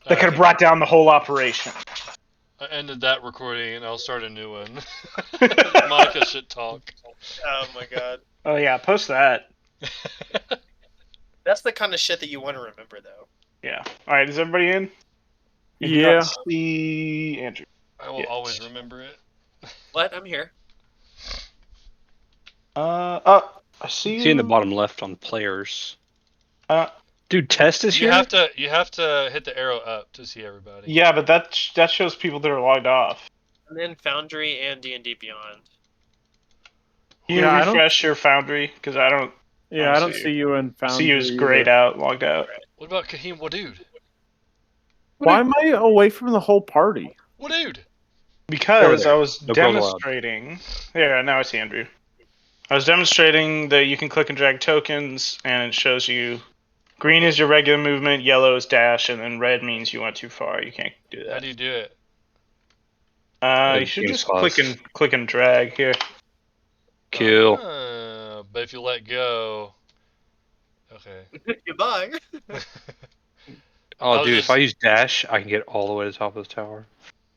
that could have brought down the whole operation. I ended that recording and I'll start a new one. Monica should talk. Oh my god. Oh yeah, post that. That's the kind of shit that you want to remember, though. Yeah. All right, is everybody in? I do Yeah. not see Andrew. I will always remember it. What? I'm here. I see you. See in the bottom left on players. Dude, Test is You here? have to hit the arrow up to see everybody. Yeah, but that shows people that are logged off. And then Foundry and D&D Beyond. Can you refresh your Foundry? Because I don't. Yeah, I don't see you in Foundry. See you as grayed out, logged out. What about Kahim Wadood? Why am I away from the whole party? Wadood! Because I was demonstrating. Yeah, now I see Andrew. I was demonstrating that you can click and drag tokens, and it shows you green is your regular movement, yellow is dash, and then red means you went too far. You can't do that. How do you do it? You should just click and drag here. Kill. But if you let go, okay. Goodbye. Oh, dude, if I use dash, I can get all the way to the top of the tower.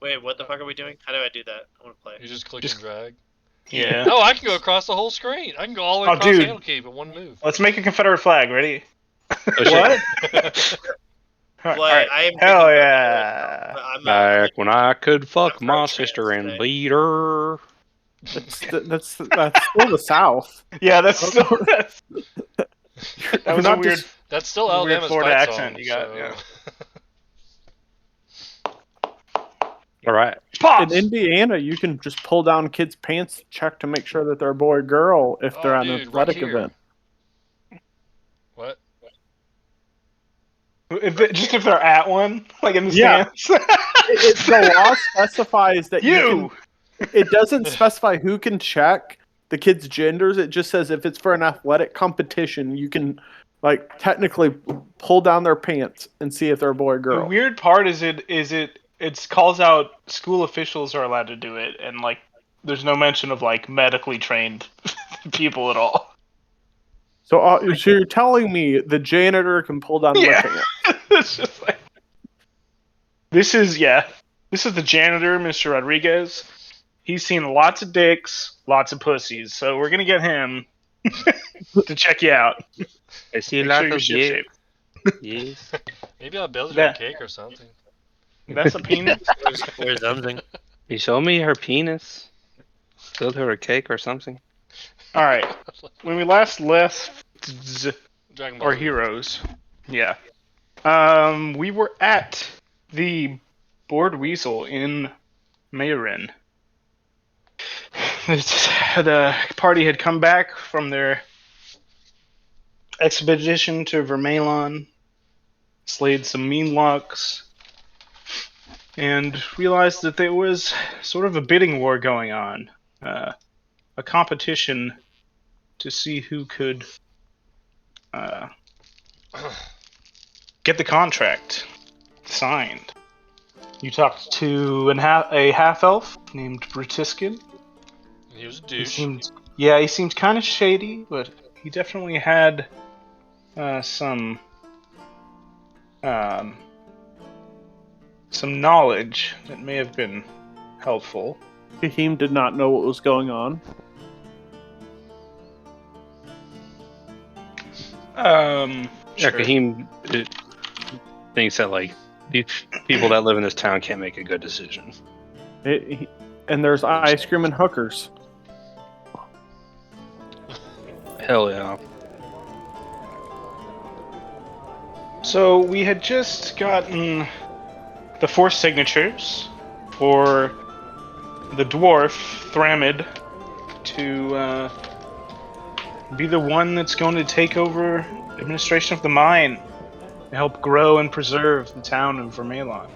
Wait, what the fuck are we doing? How do I do that? I want to play. You just click and drag. Yeah. Oh, I can go across the whole screen. I can go all the way across Candlekeep in one move. Let's make a Confederate flag. Ready? What? Right. I am Hell yeah! Back when I could fuck my sister and beat her. That's still the South. Yeah, that's still. That was a weird. That's still Alabama's Florida fight accent song, you got. so. Yeah. All right. In Indiana, you can just pull down kids' pants to check to make sure that they're boy or girl if they're at an athletic event. What? Just if they're at one, like in the stands. The law specifies that it doesn't specify who can check the kids' genders. It just says if it's for an athletic competition, you can like technically pull down their pants and see if they're a boy or girl. The weird part is it calls out school officials are allowed to do it, and like there's no mention of like medically trained people at all. So you're telling me the janitor can pull down my pants? It's just like this is the janitor, Mr. Rodriguez. He's seen lots of dicks, lots of pussies, so we're gonna get him to check you out. I see a lot of dicks. Yes. Maybe I'll build her a cake or something. That's a penis? Or something. You show me her penis. Build her a cake or something. Alright. When we last left our heroes, we were at the Bored Weasel in Mayrin. The party had come back from their expedition to Vermelon, slayed some meanlocks, and realized that there was sort of a bidding war going on. A competition to see who could get the contract signed. You talked to a half-elf named Brutiskin. He was a douche. He seemed kind of shady, but he definitely had some knowledge that may have been helpful. Kahim did not know what was going on. Yeah, Kahim thinks that like these people that live in this town can't make a good decision. And there's ice cream and hookers. Hell yeah. So we had just gotten the 4 signatures for the dwarf Thramid to be the one that's going to take over administration of the mine to help grow and preserve the town of Vermelon.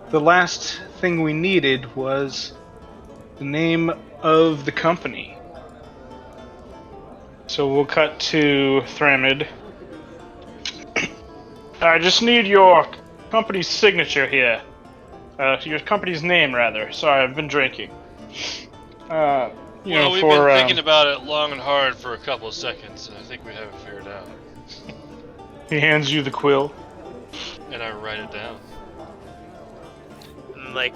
The last thing we needed was the name of the company. So we'll cut to Thramid. I just need your company's signature here. Your company's name, rather. Sorry, I've been drinking. We've been thinking about it long and hard for a couple of seconds, and I think we have it figured out. He hands you the quill. And I write it down. And, like,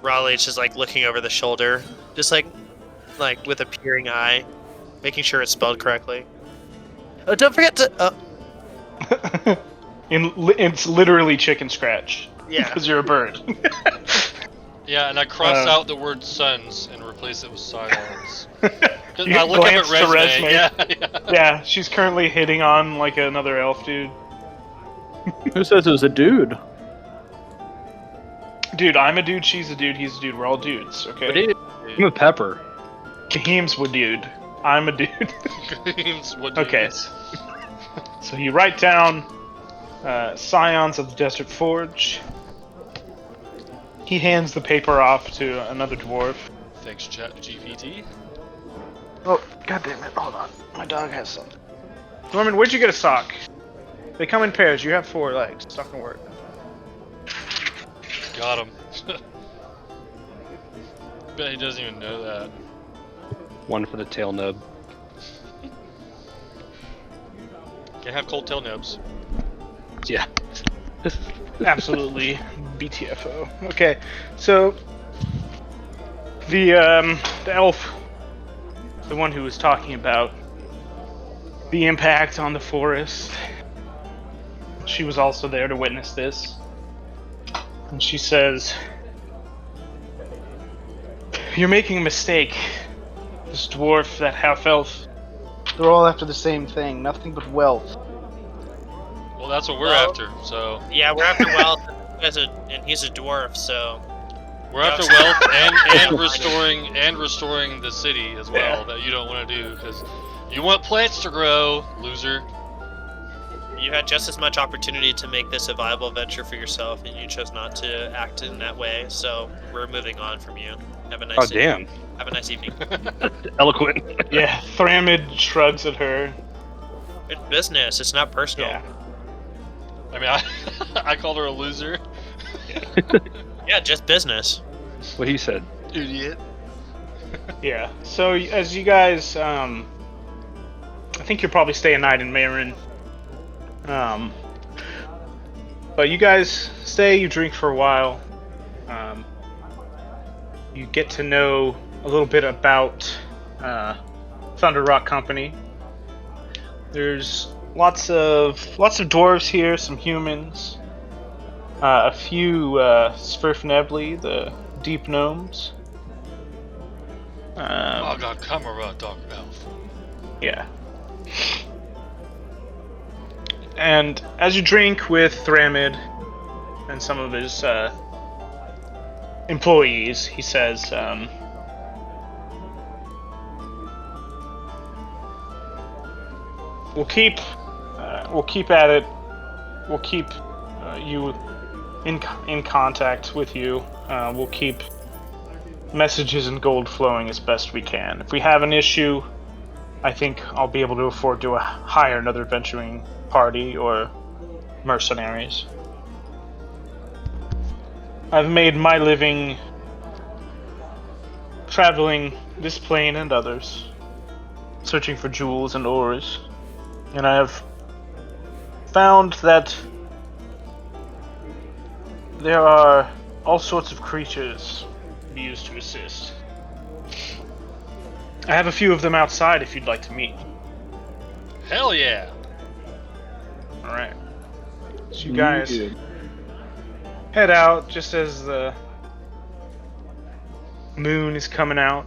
Raleigh's just like looking over the shoulder, just like with a peering eye, making sure it's spelled correctly. Oh, don't forget to. It's literally chicken scratch. Yeah. Because you're a bird. Yeah, and I cross out the word sons and replace it with scions. You I look up at glance to resume. resume. Yeah. Yeah, she's currently hitting on like another elf dude. Who says it was a dude? Dude, I'm a dude, she's a dude, he's a dude. We're all dudes, okay? I'm a pepper. Kahim's a dude. I'm a dude. Okay. So you write down Scions of the Desert Forge. He hands the paper off to another dwarf. Thanks, ChatGPT. Oh, god damn it. Hold on. My dog has something. Norman, where'd you get a sock? They come in pairs. You have 4 legs. It's not gonna work. Got him. Bet he doesn't even know that. One for the tail nub. Can't have cold tail nubs. Yeah. Absolutely BTFO. Okay, so the elf, the one who was talking about the impact on the forest, she was also there to witness this, and she says, "You're making a mistake. This dwarf, that half elf, they're all after the same thing, nothing but wealth." Well, that's what we're after, so... Yeah, we're after wealth, and he's a dwarf, so... We're after wealth and restoring the city as well, that you don't want to do, because you want plants to grow, loser. You had just as much opportunity to make this a viable venture for yourself, and you chose not to act in that way, so we're moving on from you. Have a nice evening. Damn. Have a nice evening. Eloquent. Yeah, Thramid shrugs at her. It's business, it's not personal. Yeah. I mean, I called her a loser. Yeah, just business. What he said. Idiot. Yeah. So as you guys, I think you'll probably stay a night in Marin. But you guys stay. You drink for a while. You get to know a little bit about Thunder Rock Company. There's lots of dwarves here, some humans, a few Svirfnebli, the deep gnomes. Oh god, Kamara, Dark Elf. Yeah. And as you drink with Thramid and some of his employees, he says, we'll keep at it. We'll keep you in contact with you. We'll keep messages and gold flowing as best we can. If we have an issue, I think I'll be able to afford to hire another adventuring party or mercenaries. I've made my living traveling this plane and others, searching for jewels and ores, and I have found that there are all sorts of creatures to be used to assist. I have a few of them outside if you'd like to meet. Hell yeah! Alright. So you guys head out just as the moon is coming out.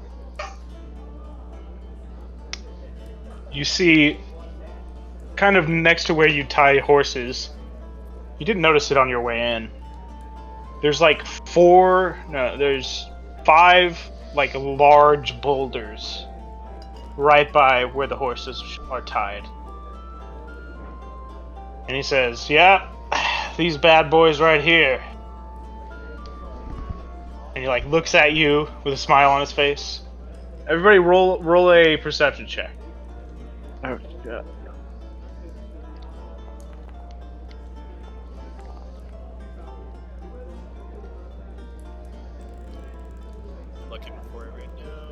You see, kind of next to where you tie horses, you didn't notice it on your way in. There's there's 5 like large boulders right by where the horses are tied. And he says, "Yeah, these bad boys right here." And he like looks at you with a smile on his face. Everybody roll a perception check. Oh, shit. Looking for it right now.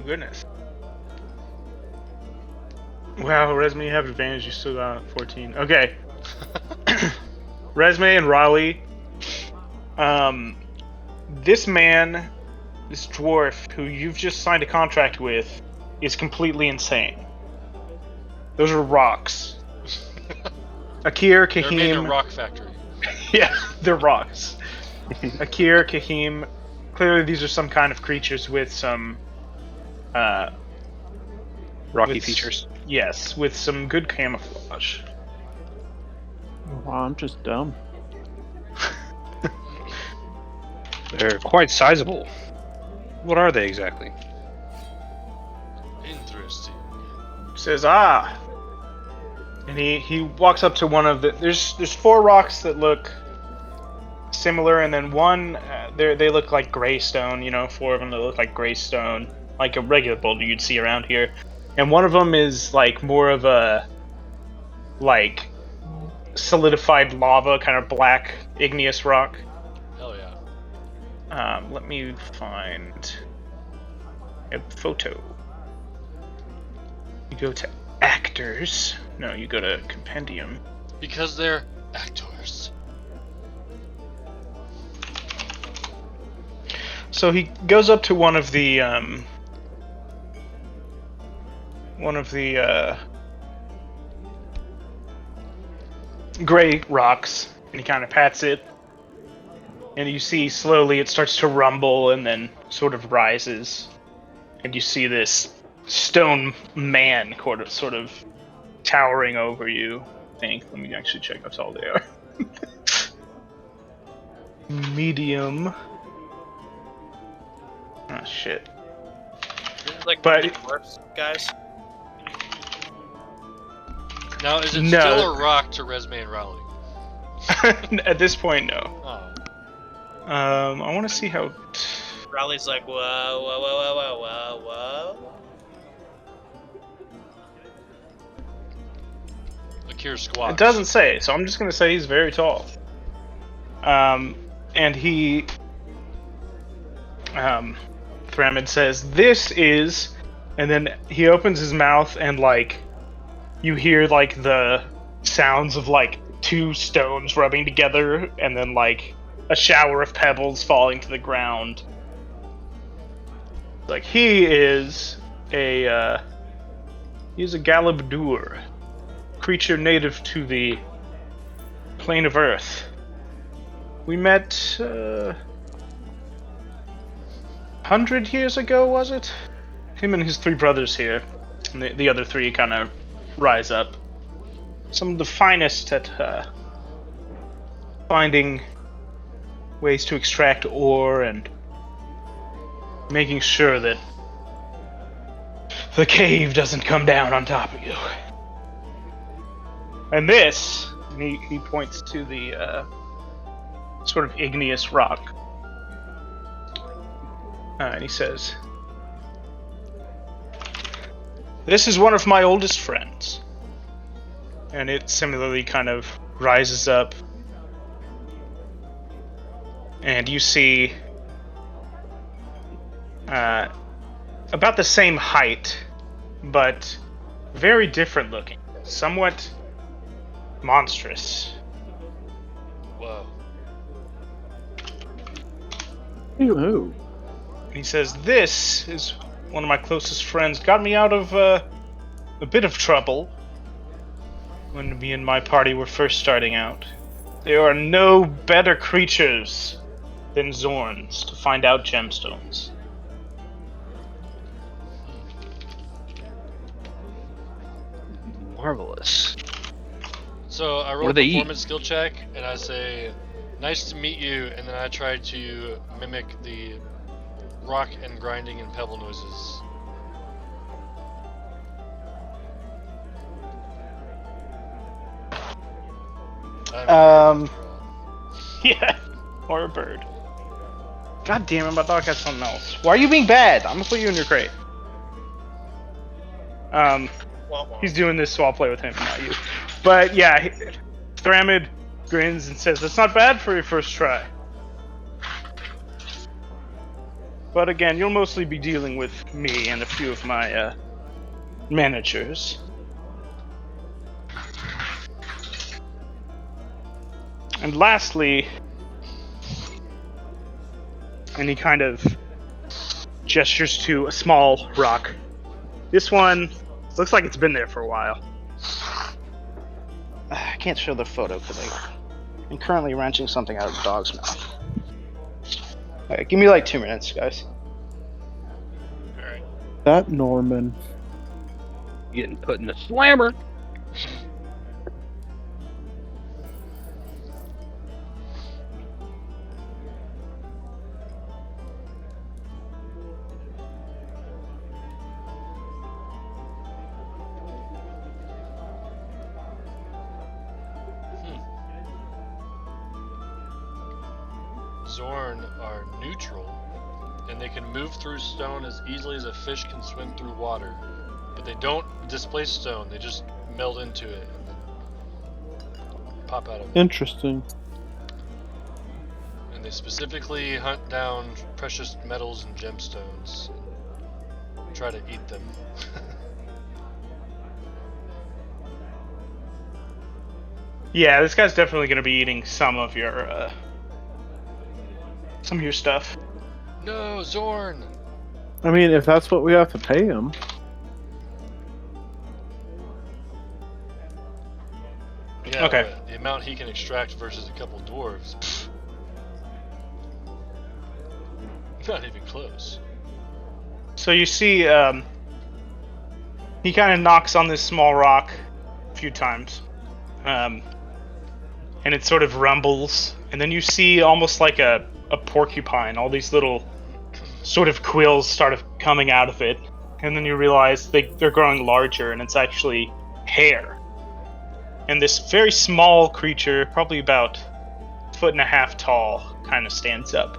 Goodness. Wow, Resme, you have advantage. You still got 14. Okay. Resme and Raleigh. This man, this dwarf who you've just signed a contract with, is completely insane. Those are rocks. Akir, They're made in a Kahim. rock factory. Yeah, they're rocks. Akir, Kahim. Clearly, these are some kind of creatures with some Rocky with, features. Yes, with some good camouflage. Wow, I'm just dumb. They're quite sizable. What are they exactly? Interesting. Says, and he walks up to one of the. There's 4 rocks that look similar, and then one they look like gray stone. 4 of them that look like gray stone, like a regular boulder you'd see around here, and one of them is like more of a like solidified lava, kind of black igneous rock. Hell yeah. Let me find a photo. You go to actors. No, you go to compendium. Because they're actors. So he goes up to one of the gray rocks, and he kind of pats it, and you see slowly it starts to rumble and then sort of rises, and you see this stone man sort of towering over you. I think. Let me actually check how tall they are. Medium. Oh shit. This is like But- the dwarfs, guys. Now, is it No. still a rock to Resme and Raleigh? At this point, no. Oh. I want to see how. Raleigh's like, whoa, whoa, whoa, whoa, whoa, whoa, whoa. Akir squats. It doesn't say, so I'm just gonna say he's very tall. And he, Thramid says, "This is," and then he opens his mouth, and like, you hear like the sounds of like 2 stones rubbing together, and then like a shower of pebbles falling to the ground. Like he is a Galabdur, creature native to the plane of Earth. We met 100 years ago, was it? Him and his 3 brothers here, and the other 3 kind of rise up. Some of the finest at finding ways to extract ore and making sure that the cave doesn't come down on top of you. And this, and he points to the sort of igneous rock. And he says, "This is one of my oldest friends." And it similarly kind of rises up. And you see about the same height, but very different looking. Somewhat monstrous. Whoa. Ooh. And he says, "This is one of my closest friends. Got me out of a bit of trouble when me and my party were first starting out. There are no better creatures than Zorns to find out gemstones." Marvelous. So I roll What a do they eat? performance skill check, and I say, "Nice to meet you," and then I try to mimic the rock and grinding and pebble noises. Yeah, or a bird. God damn it, my dog has something else. Why are you being bad? I'm gonna put you in your crate. Wah, wah. He's doing this, so I'll play with him, not you. But yeah, Thramid grins and says, "That's not bad for your first try." But again, you'll mostly be dealing with me and a few of my managers. And lastly, and he kind of gestures to a small rock. This one looks like it's been there for a while. I can't show the photo because I'm currently wrenching something out of the dog's mouth. Alright, give me like 2 minutes, guys. Alright. That Norman. Getting put in the slammer. Zorn are neutral, and they can move through stone as easily as a fish can swim through water. But they don't displace stone, they just meld into it and then pop out of it. Interesting. And they specifically hunt down precious metals and gemstones and try to eat them. Yeah, this guy's definitely going to be eating some of your stuff. No, Zorn! I mean, if that's what we have to pay him. Yeah, okay. But the amount he can extract versus a couple dwarves. Not even close. So you see, he kind of knocks on this small rock a few times. And it sort of rumbles. And then you see almost like a porcupine, all these little sort of quills start coming out of it. And then you realize they're growing larger, and it's actually hair. And this very small creature, probably about 1.5 feet tall, kind of stands up.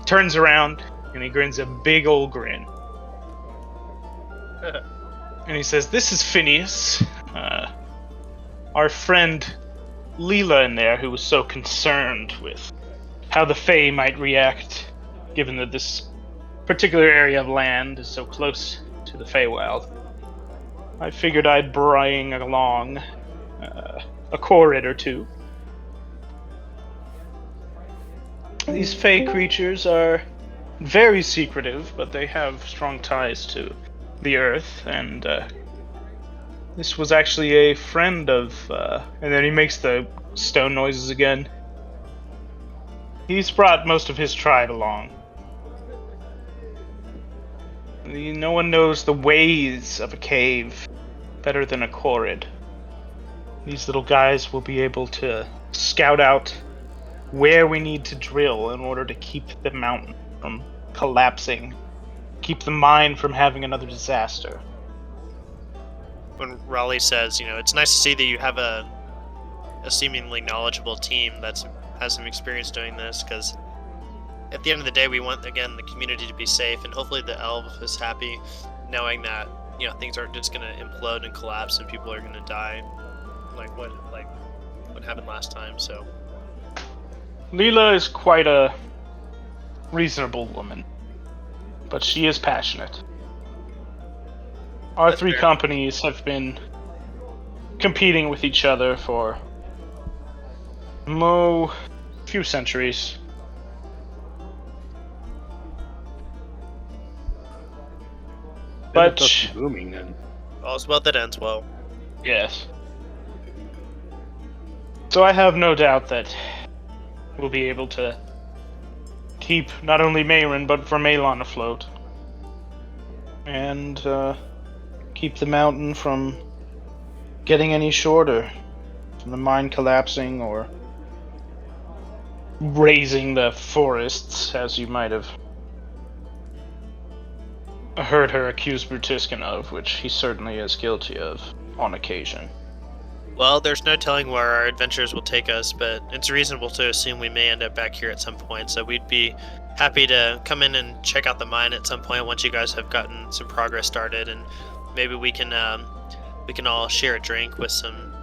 Turns around, and he grins a big old grin. And he says, "This is Phineas, our friend Leela in there, who was so concerned with how the Fae might react, given that this particular area of land is so close to the Feywild. I figured I'd bring along a Korrid or two. These Fae creatures are very secretive, but they have strong ties to the earth, and this was actually a friend of, and then he makes the stone noises again. He's brought most of his tribe along. No one knows the ways of a cave better than a Korrid. These little guys will be able to scout out where we need to drill in order to keep the mountain from collapsing, keep the mine from having another disaster." When Raleigh says, it's nice to see that you have a seemingly knowledgeable team that has some experience doing this, because at the end of the day, we want, again, the community to be safe, and hopefully the elf is happy knowing that, things aren't just going to implode and collapse and people are going to die like what happened last time. So Leela is quite a reasonable woman, but she is passionate. Our That's three fair. companies have been competing with each other for few centuries. But Business must be booming then. all's well that ends well. yes. So I have no doubt that we'll be able to keep not only Mayrin, but Vermelon afloat. And keep the mountain from getting any shorter, from the mine collapsing or razing the forests, as you might have heard her accuse Brutiskin of, which he certainly is guilty of on occasion. Well, there's no telling where our adventures will take us, but it's reasonable to assume we may end up back here at some point, so we'd be happy to come in and check out the mine at some point once you guys have gotten some progress started, and maybe we can all share a drink with some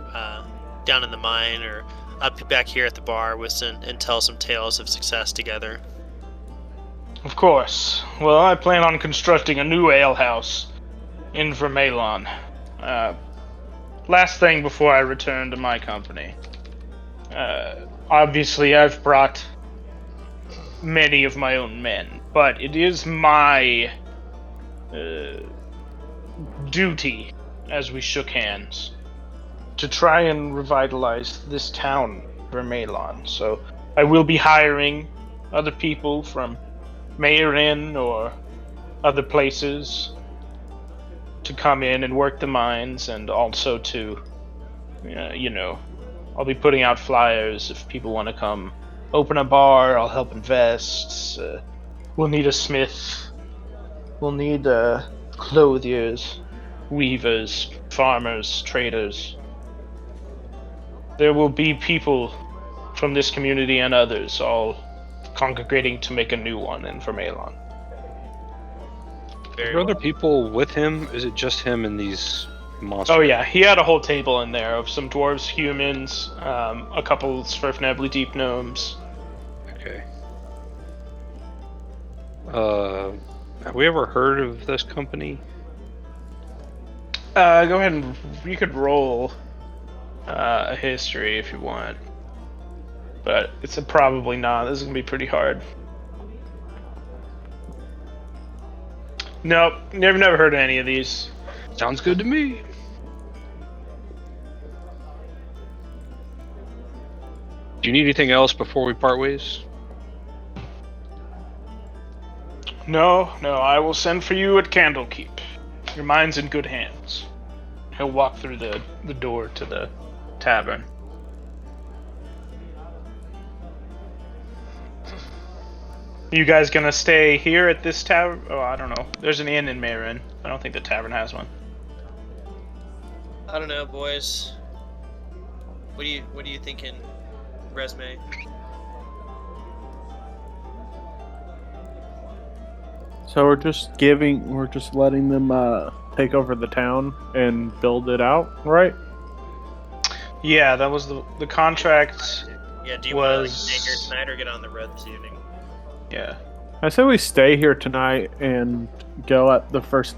down in the mine, or up back here at the bar with some, and tell some tales of success together. Of course. Well, I plan on constructing a new alehouse in Vermelon. Last thing before I return to my company. obviously I've brought many of my own men, but it is my duty, as we shook hands, to try and revitalize this town, Vermelon. So I will be hiring other people from Mayorin or other places to come in and work the mines, and also to, I'll be putting out flyers if people want to come open a bar. I'll help invest. We'll need a smith. We'll need clothiers, weavers, farmers, traders. There will be people from this community and others all congregating to make a new one in Vermelon. Are there other people with him? Is it just him and these monsters? Oh yeah, he had a whole table in there of some dwarves, humans, a couple Svirfnebly deep gnomes. Okay. Have we ever heard of this company? Go ahead and you could roll a history if you want, but it's probably not. This is gonna be pretty hard. Nope, never heard of any of these. Sounds good to me. Do you need anything else before we part ways? No, I will send for you at Candlekeep. Your mind's in good hands. He'll walk through the door to the tavern. You guys gonna stay here at this tavern? Oh, I don't know. There's an inn in Marin. I don't think the tavern has one. I don't know, boys. What are you thinking, Resume? So we're just letting them take over the town and build it out, right? Yeah, that was the contract. Yeah, do you want to stay here tonight or get on the road this evening? Yeah. I say we stay here tonight and go at the first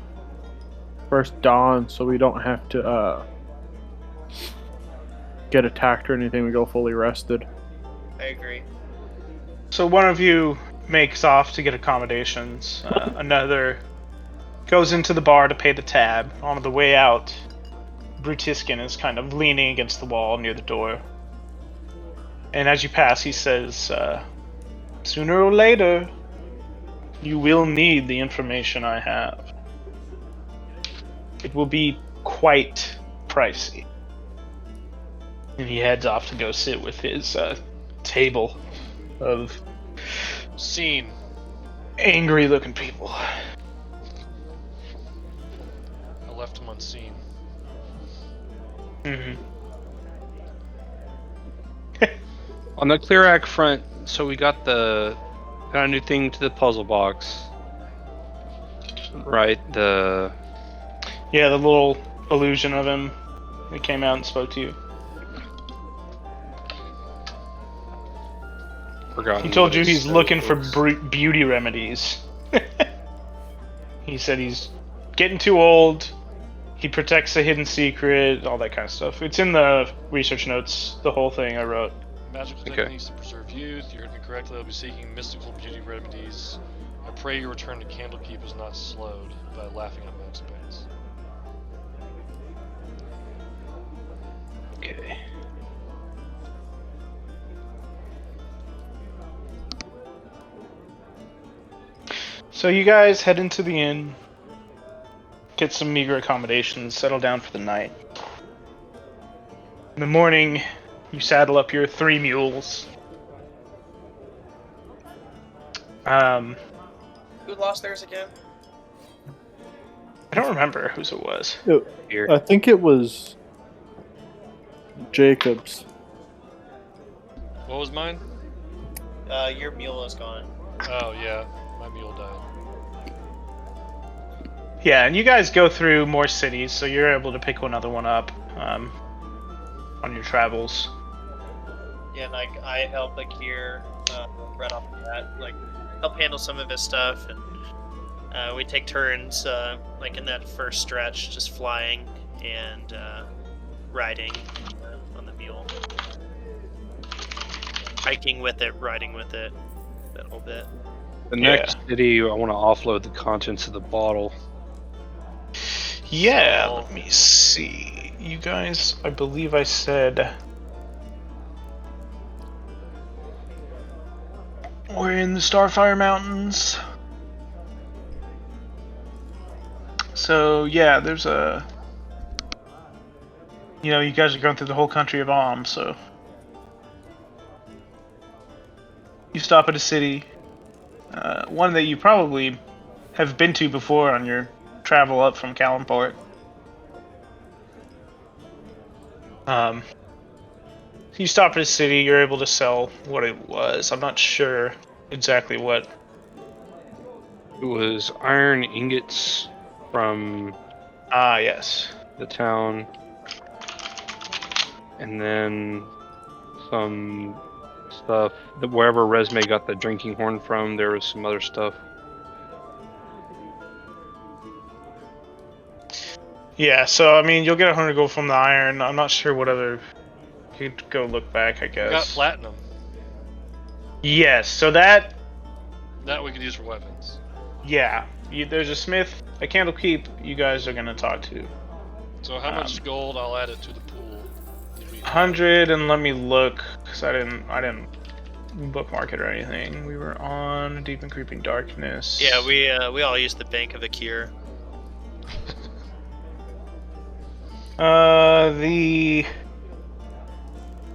dawn, so we don't have to get attacked or anything. We go fully rested. I agree. So one of you makes off to get accommodations. Another goes into the bar to pay the tab. On the way out, Brutiskin is kind of leaning against the wall near the door. And as you pass, he says, sooner or later, you will need the information I have. It will be quite pricey. And he heads off to go sit with his table of Scene. angry-looking people. I left him on scene. Mm-hmm. On the Clearac front, so we got a new thing to the puzzle box. Right, Yeah, the little illusion of him that came out and spoke to you. He told you he's looking for beauty remedies. He said he's getting too old. He protects a hidden secret, all that kind of stuff. It's in the research notes, the whole thing I wrote. Magical techniques to preserve youth. You heard me correctly. I'll be seeking mystical beauty remedies. I pray your return to Candlekeep is not slowed by laughing at my expense. Okay. So you guys head into the inn, get some meager accommodations, settle down for the night. In the morning, you saddle up your 3 mules. Who lost theirs again? I don't remember whose it was. I think it was Jacob's. What was mine? Your mule is gone. Oh yeah, my mule died. Yeah, and you guys go through more cities, so you're able to pick another one up on your travels. Yeah, and I help Akir right off the bat, help handle some of his stuff, and we take turns, in that first stretch, just flying and riding on the mule. hiking with it, riding with it a little bit. The next city, I want to offload the contents of the bottle. Yeah, So- let me see. You guys, I believe I said we're in the Starfire Mountains. So yeah, there's a. You know, you guys are going through the whole country of Om, so you stop at a city, one that you probably have been to before on your travel up from Calimport. You stop at a city, you're able to sell what it was. I'm not sure exactly what. It was iron ingots from Yes. the town, and then some stuff. Wherever Resme got the drinking horn from, there was some other stuff. Yeah, so I mean, you'll get 100 gold from the iron. I'm not sure what other. You'd go look back, I We guess. got platinum. Yes, so that. That we could use for weapons. Yeah, there's a smith, a Candlekeep. You guys are gonna talk to. So how much gold? I'll add it to the pool. 100, and let me look, cause I didn't bookmark it or anything. We were on Deep and Creeping Darkness. Yeah, we all used the Bank of Akir.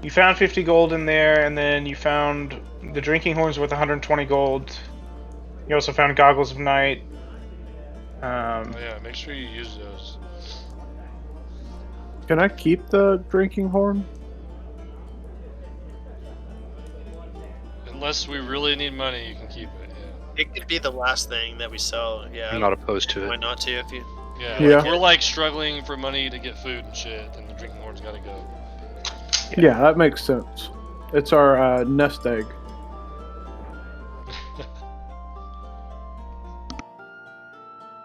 You found 50 gold in there, and then you found the drinking horns worth 120 gold. You also found goggles of night. Oh yeah, make sure you use those. Can I keep the drinking horn? Unless we really need money, you can keep it. Yeah. It could be the last thing that we sell. Yeah, I'm not opposed to why it. not to if you? Yeah. Yeah. Like, we're like struggling for money to get food and shit, then the drinking horn's gotta go. Yeah, that makes sense. It's our nest egg.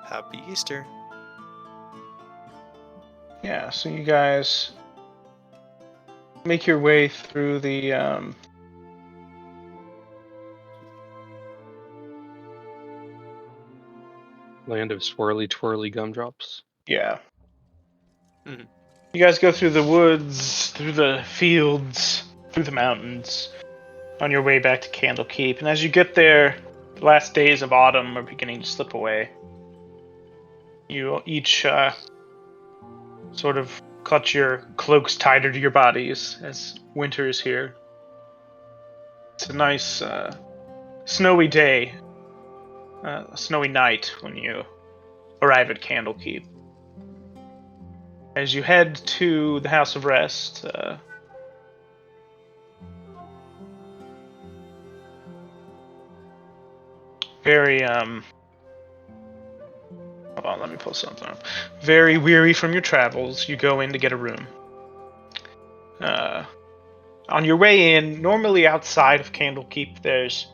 Happy Easter. Yeah, so you guys make your way through the Land of swirly twirly gumdrops. yeah. Mhm. You guys go through the woods, through the fields, through the mountains, on your way back to Candlekeep. And as you get there, the last days of autumn are beginning to slip away. You each sort of clutch your cloaks tighter to your bodies as winter is here. It's a nice snowy day, a snowy night when you arrive at Candlekeep. As you head to the House of Rest, very hold on, let me pull something up. Very weary from your travels, you go in to get a room. On your way in, normally outside of Candlekeep, there's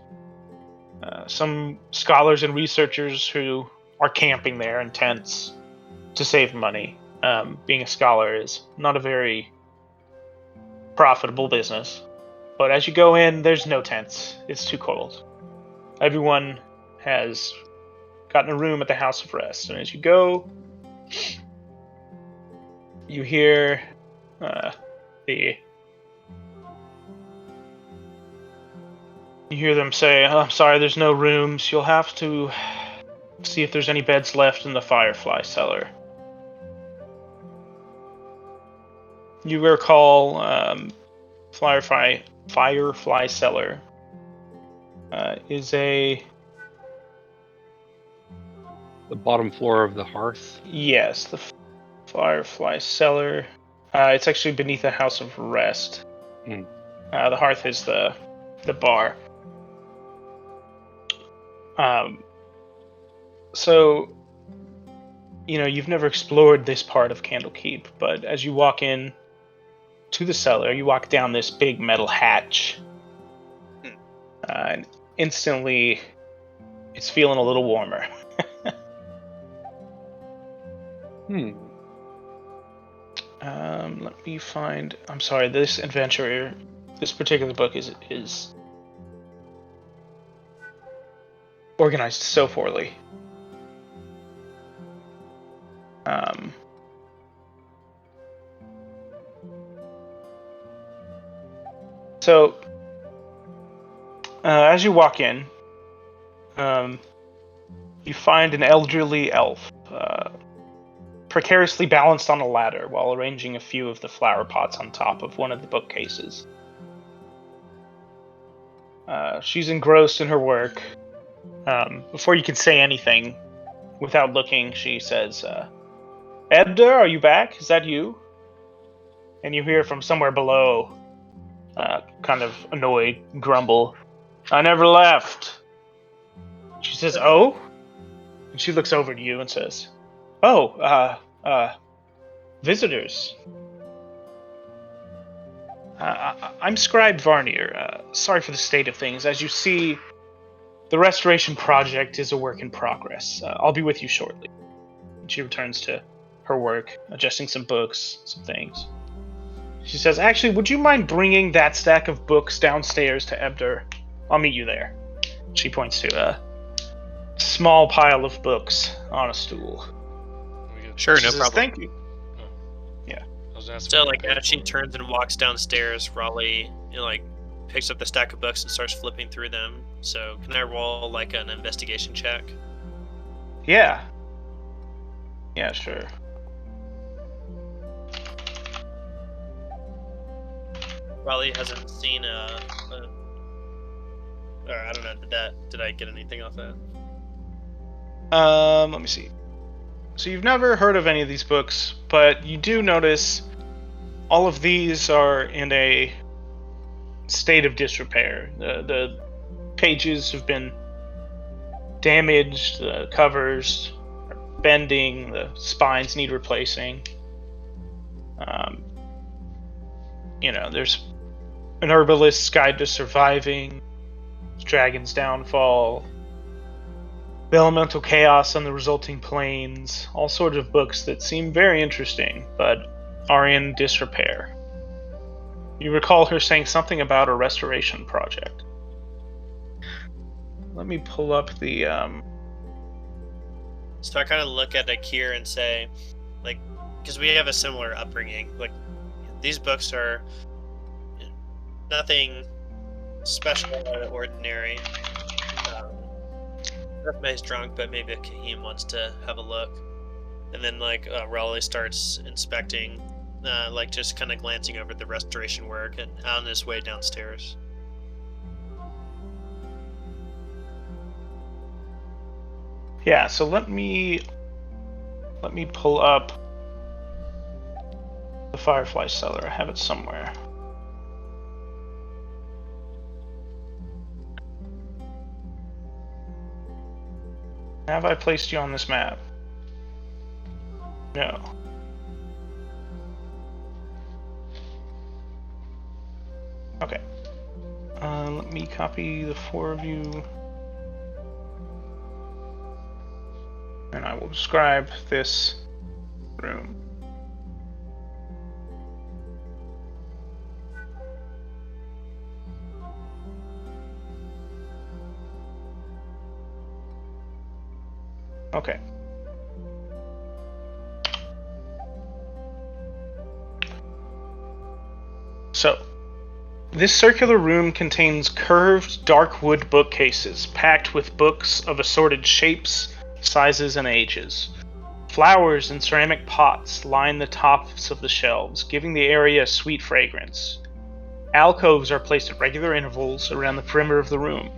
some scholars and researchers who are camping there in tents to save money. Being a scholar is not a very profitable business. But as you go in, there's no tents. It's too cold. Everyone has gotten a room at the House of Rest. And as you go, you hear you hear them say, "Oh, I'm sorry, there's no rooms. You'll have to see if there's any beds left in the Firefly cellar." You recall Firefly cellar is the bottom floor of the hearth. Yes, the Firefly cellar. It's actually beneath the House of Rest. Hmm. The hearth is the bar. So, you know, you've never explored this part of Candlekeep, but as you walk in to the cellar, you walk down this big metal hatch, and instantly it's feeling a little warmer. Hmm. Let me find. I'm sorry, this adventure this particular book is organized so poorly. So, as you walk in, you find an elderly elf precariously balanced on a ladder while arranging a few of the flower pots on top of one of the bookcases. She's engrossed in her work. Before you can say anything, without looking, she says, Ebder, are you back? Is that you? And you hear from somewhere below, kind of annoyed grumble, I never left. She says, oh? And she looks over to you and says, oh, visitors. I'm Scribe Varnier. Sorry for the state of things. As you see, the restoration project is a work in progress. I'll be with you shortly. And she returns to her work, adjusting some books, some things. She says, actually, would you mind bringing that stack of books downstairs to Ebder? I'll meet you there. She points to a small pile of books on a stool. Sure, She no says, problem. Thank you. So, like, as she turns and walks downstairs, Raleigh, picks up the stack of books and starts flipping through them. So, can I roll, like, an investigation check? Yeah. Yeah, sure. Raleigh hasn't seen or I don't know, did I get anything off that? Let me see. So you've never heard of any of these books, but you do notice all of these are in a state of disrepair. The pages have been damaged, the covers are bending, the spines need replacing. There's an herbalist's guide to surviving, Dragon's Downfall, the elemental chaos and the resulting planes, all sorts of books that seem very interesting, but are in disrepair. You recall her saying something about a restoration project. Let me pull up the, So I kind of look at Akir and say, like, because we have a similar upbringing, like, these books are nothing special or ordinary. Everybody's drunk, but maybe Kahim wants to have a look. And then, Raleigh starts inspecting, just kind of glancing over the restoration work and on his way downstairs. Yeah, so let me pull up the Firefly Cellar. I have it somewhere. Have I placed you on this map? No. Okay. Let me copy the four of you. And I will describe this room. Okay. So, this circular room contains curved, dark wood bookcases packed with books of assorted shapes, sizes, and ages. Flowers in ceramic pots line the tops of the shelves, giving the area a sweet fragrance. Alcoves are placed at regular intervals around the perimeter of the room.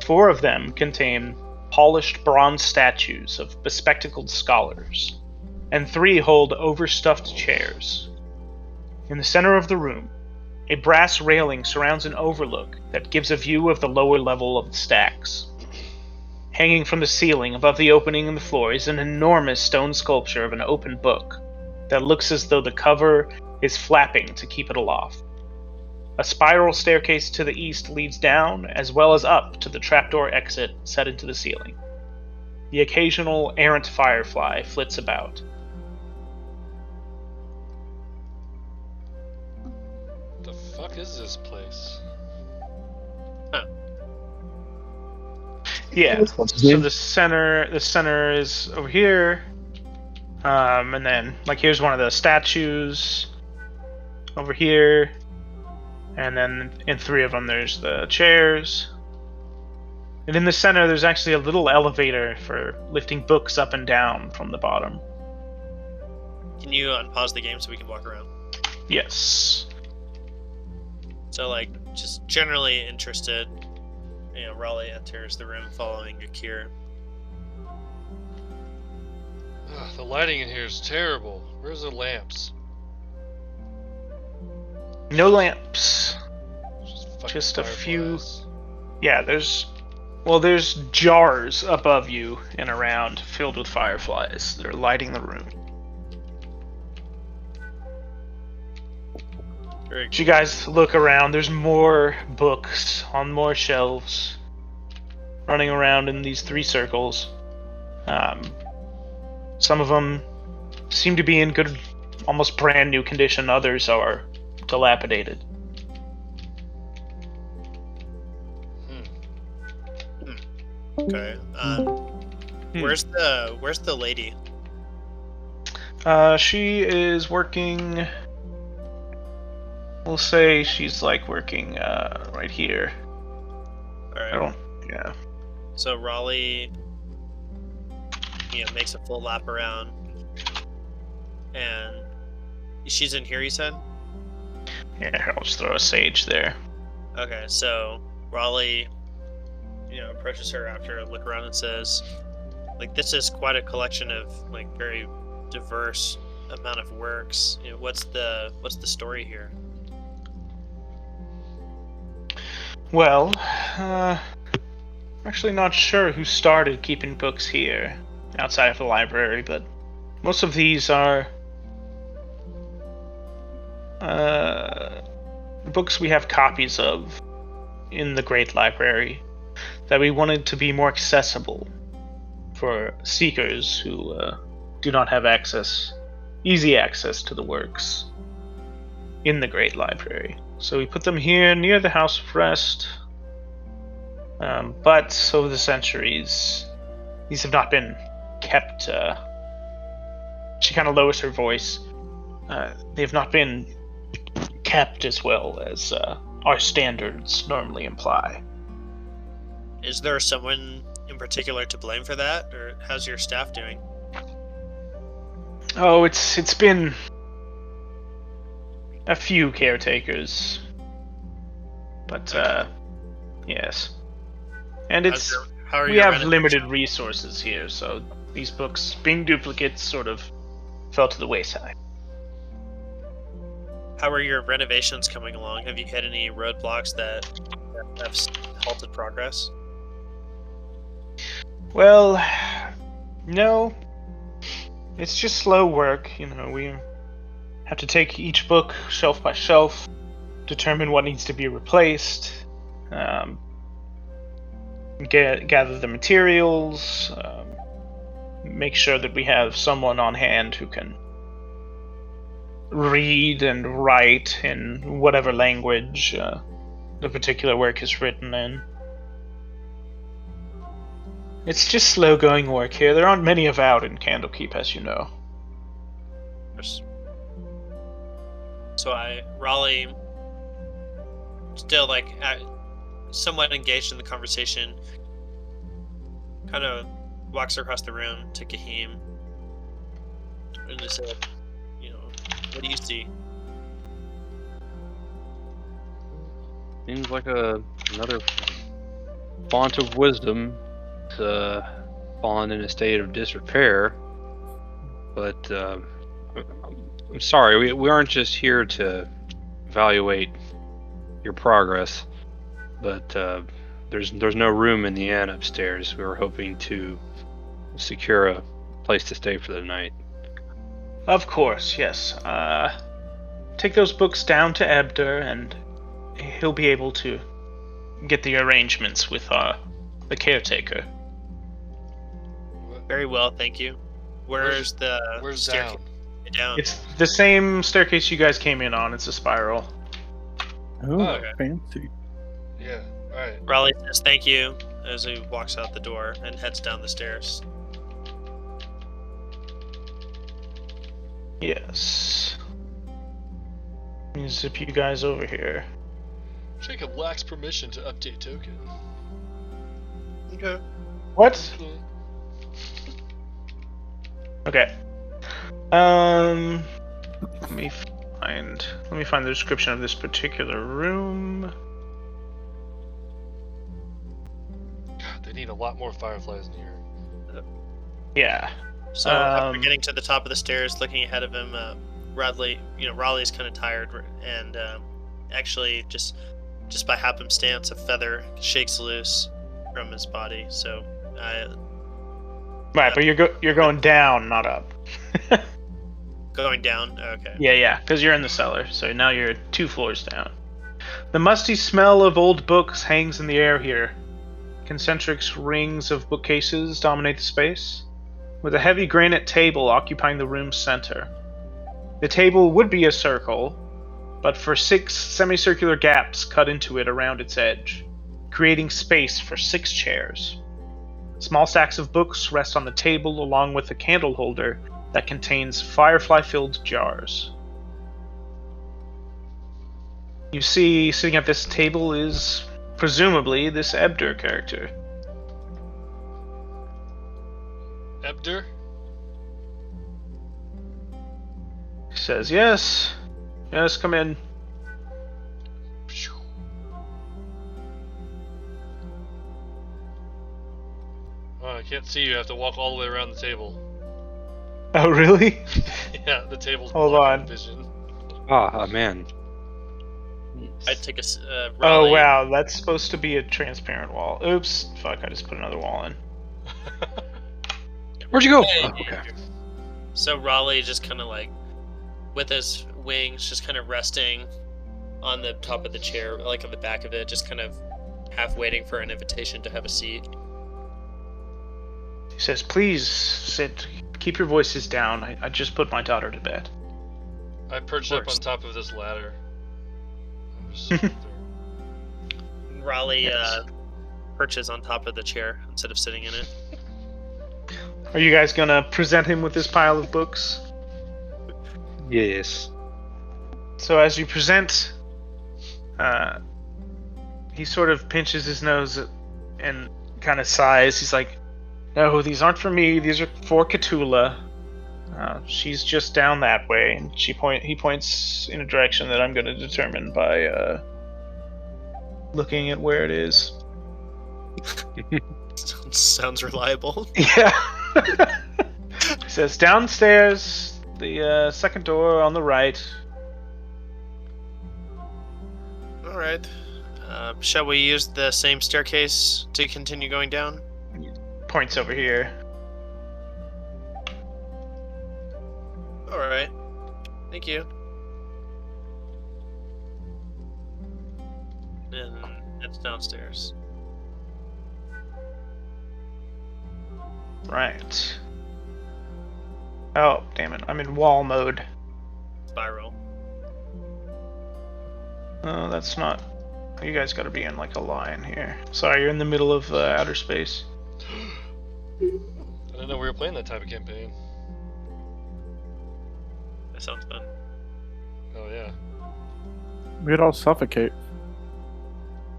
4 of them contain polished bronze statues of bespectacled scholars, and 3 hold overstuffed chairs. In the center of the room, a brass railing surrounds an overlook that gives a view of the lower level of the stacks. Hanging from the ceiling above the opening in the floor is an enormous stone sculpture of an open book that looks as though the cover is flapping to keep it aloft. A spiral staircase to the east leads down, as well as up to the trapdoor exit set into the ceiling. The occasional errant firefly flits about. The fuck is this place? Yeah. What's his So name? the center is over here. And then like here's one of the statues over here. And then in 3 of them there's the chairs. And in the center there's actually a little elevator for lifting books up and down from the bottom. Can you unpause the game so we can walk around? Yes. So, like, just generally interested. You know, Raleigh enters the room following Akir. Ugh, the lighting in here is terrible. Where's the lamps? No lamps. Fucking Just a few. fireflies. Yeah, there's jars above you and around filled with fireflies. They're lighting the room. Very As you guys look around, there's more books on more shelves, running around in these 3 circles. Some of them seem to be in good, almost brand new condition. Others are dilapidated. Okay. Where's the lady? She is working. We'll say she's like working right here. All right. I don't. Yeah. So Raleigh, makes a full lap around, and she's in here. You said. Yeah. I'll just throw a sage there. Okay. So Raleigh, approaches her after a look around and says, "Like, this is quite a collection of like very diverse amount of works. What's the story here?" Well, I'm actually not sure who started keeping books here outside of the library, but most of these are books we have copies of in the Great Library that we wanted to be more accessible for seekers who do not have easy access to the works in the Great Library. So we put them here near the House of Rest. But over the centuries, these have not been kept. She kind of lowers her voice. They have not been kept as well as our standards normally imply. Is there someone in particular to blame for that, or how's your staff doing? Oh, it's been a few caretakers, but yes, and we have limited resources here, so these books, being duplicates, sort of fell to the wayside. How are your renovations coming along? Have you hit any roadblocks that have halted progress? Well, no. It's just slow work, we have to take each book shelf by shelf, determine what needs to be replaced, gather the materials, make sure that we have someone on hand who can read and write in whatever language the particular work is written in. It's just slow-going work here. There aren't many about in Candlekeep, as you know. So Raleigh, still somewhat engaged in the conversation, kind of walks across the room to Kahim and just said, what do you see? Seems like another font of wisdom. Fallen in a state of disrepair, but I'm sorry, we aren't just here to evaluate your progress, but there's no room in the inn upstairs. We were hoping to secure a place to stay for the night. Of course, yes. Take those books down to Ebder, and he'll be able to get the arrangements with the caretaker. Very well, thank you. Where's the staircase down? Down? It's the same staircase you guys came in on. It's a spiral. Oh, Okay. fancy. Yeah. All right. Raleigh says thank you as he walks out the door and heads down the stairs. Yes. Let me zip you guys over here. Jacob lacks permission to update token. Okay. What? Okay. Let me find the description of this particular room. God, they need a lot more fireflies in here. Yeah. So after getting to the top of the stairs, looking ahead of him, Raleigh's kind of tired, and actually just by happenstance, a feather shakes loose from his body. So, Right, but you're going down, not up. going down. Okay. Yeah, because you're in the cellar, so now you're 2 floors down. The musty smell of old books hangs in the air here. Concentric rings of bookcases dominate the space, with a heavy granite table occupying the room's center. The table would be a circle, but for 6 semicircular gaps cut into it around its edge, creating space for 6 chairs. Small stacks of books rest on the table along with a candle holder that contains firefly-filled jars. You see, sitting at this table is, presumably, this Ebder character. Ebder? He says, yes, come in. Oh, I can't see you. I have to walk all the way around the table. Oh, really? Yeah, the table's Hold blocking on. vision. Man. I take a Oh, Raleigh. wow, that's supposed to be a transparent wall. Oops, fuck, I just put another wall in. Where'd you go? Hey. Oh, okay. So Raleigh just kind of like, with his wings just kind of resting on the top of the chair, like on the back of it, just kind of half waiting for an invitation to have a seat. He says, please sit. Keep your voices down. I just put my daughter to bed. I perched up on top of this ladder. I'm just sitting there. Raleigh Yes. perches on top of the chair instead of sitting in it. Are you guys gonna present him with this pile of books? Yes. So as you present, he sort of pinches his nose and kind of sighs. He's like, no, these aren't for me. These are for Cthulhu. She's just down that way. And he points in a direction that I'm going to determine by looking at where it is. Sounds reliable. Yeah. He says, downstairs, the second door on the right. All right. Shall we use the same staircase to continue going down? Points over here. All right. Thank you. And it's downstairs. Right. Oh, damn it. I'm in wall mode. Spiral. Oh, that's not... You guys gotta be in, like, a line here. Sorry, you're in the middle of outer space. I didn't know we were playing that type of campaign. That sounds fun. Oh yeah. We'd all suffocate.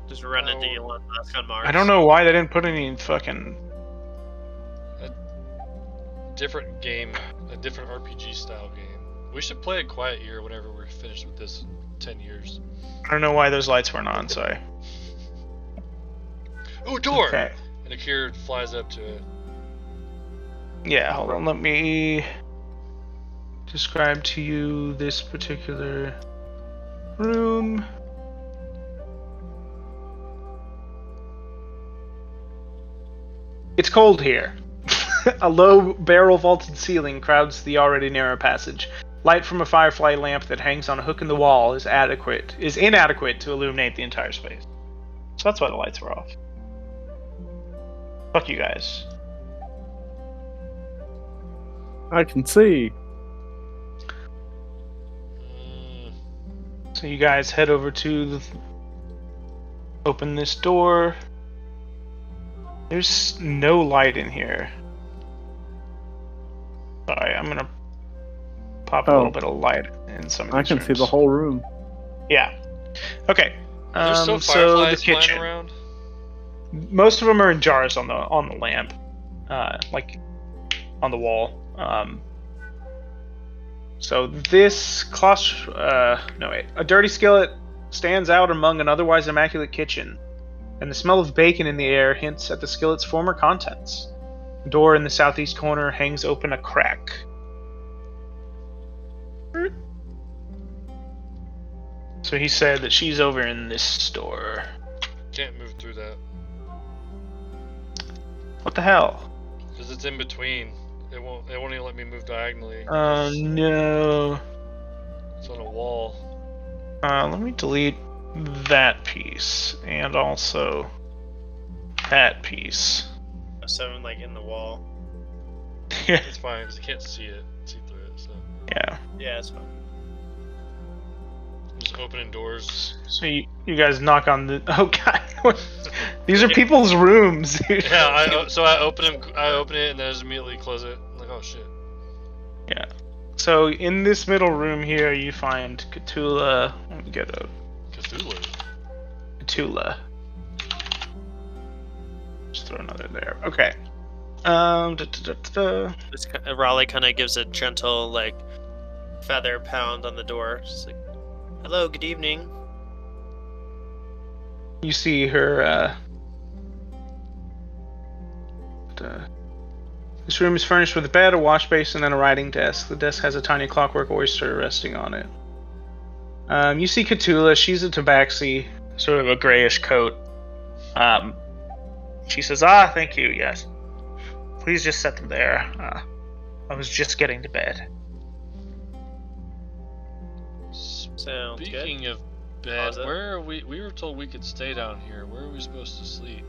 Just run into Elon Musk on Mars. I don't know why they didn't put any fucking... Different game, a different RPG style game. We should play a Quiet Year whenever we're finished with this in 10 years. I don't know why those lights weren't on, sorry. Ooh, door! Okay. And Akira flies up to it. Yeah, hold on, let me describe to you this particular room. It's cold here. A low barrel vaulted ceiling crowds the already narrow passage. Light from a firefly lamp that hangs on a hook in the wall is inadequate to illuminate the entire space. So that's why the lights were off. Fuck you guys. I can see. So you guys head over to open this door. There's no light in here. Sorry, I'm gonna pop a little bit of light in some of I these can rooms. see the whole room. Yeah. Okay. Are there still So the fireflies flying kitchen. around? Most of them are in jars on the lamp, like on the wall. So this a dirty skillet stands out among an otherwise immaculate kitchen, and the smell of bacon in the air hints at the skillet's former contents. The door in the southeast corner hangs open a crack. So he said that she's over in this store. Can't move through that. What the hell? Because it's in between. It won't even let me move diagonally. No. It's on a wall. Let me delete that piece and also that piece. So I'm like in the wall. Yeah. It's fine because I can't see through it. So Yeah. Yeah, it's fine. I'm just opening doors. So you guys knock on the. Oh god, these are people's rooms, dude. Yeah, I open it and then I just immediately close it. I'm like, oh shit. Yeah. So in this middle room here, you find Cthulhu. Let me get a Cthulhu. Just throw another there. Okay. Raleigh kind of gives a gentle like feather pound on the door. Just like, hello, good evening. You see her. This room is furnished with a bed, a wash basin, and a writing desk. The desk has a tiny clockwork oyster resting on it. You see Cthulhu. She's a tabaxi, sort of a grayish coat. She says, thank you, yes. Please just set them there. I was just getting to bed. Sounds good. Speaking of bed, where are we? We were told we could stay down here. Where are we supposed to sleep?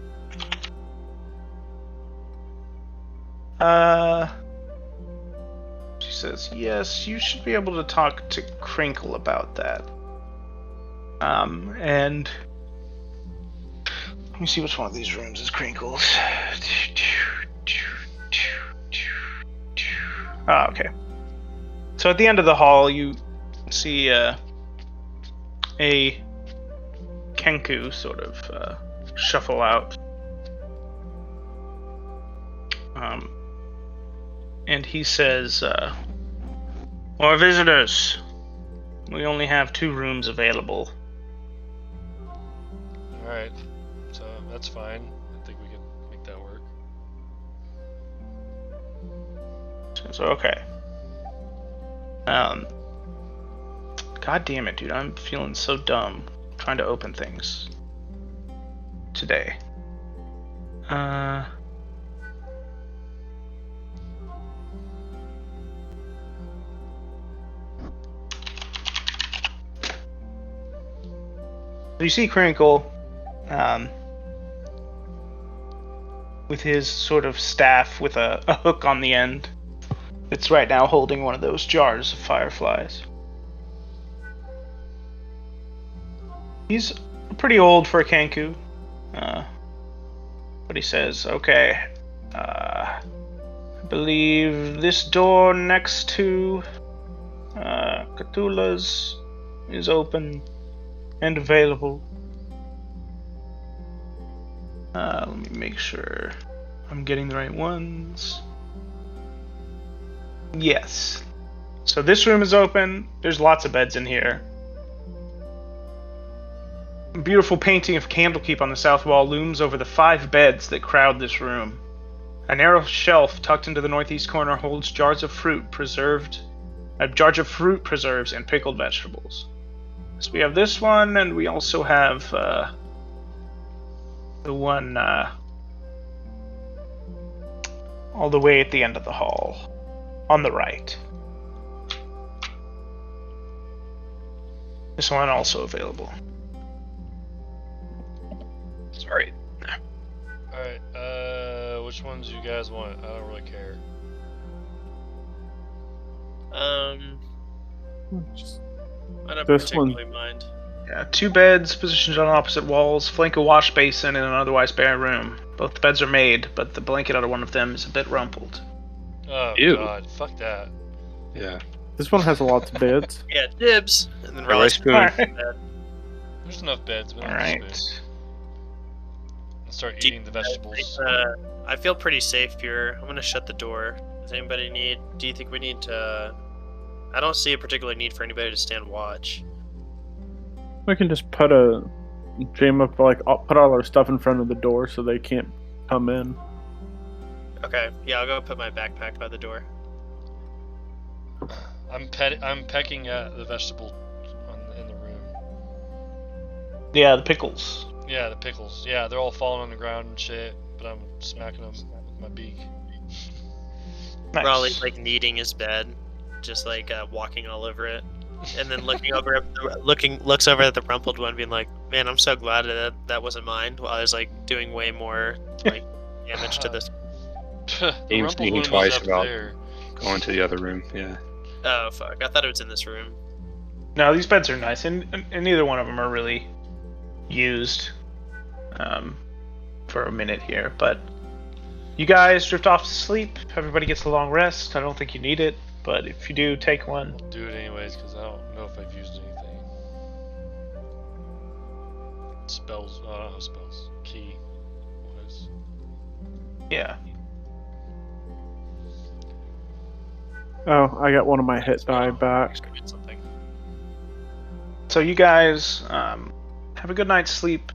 She says, yes, you should be able to talk to Crinkle about that. And let me see which one of these rooms is Crinkle's. Okay. So at the end of the hall, you see a Kenku sort of shuffle out. And he says, more visitors. We only have 2 rooms available. Alright. So that's fine. I think we can make that work. So okay. God damn it, dude. I'm feeling so dumb trying to open things today. You see Crinkle, with his sort of staff with a hook on the end. It's right now holding one of those jars of fireflies. He's pretty old for a Kenku, but he says, okay, I believe this door next to Cthulhu's is open and available. Let me make sure I'm getting the right ones. Yes. So this room is open. There's lots of beds in here. A beautiful painting of Candlekeep on the south wall looms over the 5 beds that crowd this room. A narrow shelf tucked into the northeast corner holds jars of fruit preserves and pickled vegetables. So we have this one, and we also have the one all the way at the end of the hall, on the right. This one also available. Sorry. Alright, which ones do you guys want? I don't really care. I don't This one- particularly mind. Yeah, 2 beds positioned on opposite walls, flank a wash basin in an otherwise bare room. Both beds are made, but the blanket under one of them is a bit rumpled. Oh Ew. god, fuck that. Yeah. This one has lots of beds. Yeah, dibs. And then Hey, Raleigh Rice Spoon. Alright. There's enough beds, we don't have Alright. space. Let's start Do- eating the vegetables. I feel pretty safe here. I'm gonna shut the door. Does anybody need? Do you think we need to? I don't see a particular need for anybody to stand watch. We can just put a jam up, like put all our stuff in front of the door so they can't come in. Okay, yeah, I'll go put my backpack by the door. I'm pecking at the vegetable in the room. Yeah, the pickles. Yeah, the pickles. Yeah, they're all falling on the ground and shit, but I'm smacking them with my beak. Nice. Raleigh like kneading his bed, just like walking all over it, and then looking over at looks over at the rumpled one, being like, "Man, I'm so glad that wasn't mine." While I was like doing way more like damage to this. The Aim's rumpled thinking one was twice up about- there. Going to the other room. Yeah. Oh fuck! I thought it was in this room. No, these beds are nice, and neither one of them are really used for a minute here. But you guys drift off to sleep. Everybody gets a long rest. I don't think you need it, but if you do, take one. I'll do it anyways because I don't know if I've used anything. Spells. I don't have spells. Key. Wise. Yeah. Oh, I got one of my hit die back. Excrement something. So you guys have a good night's sleep.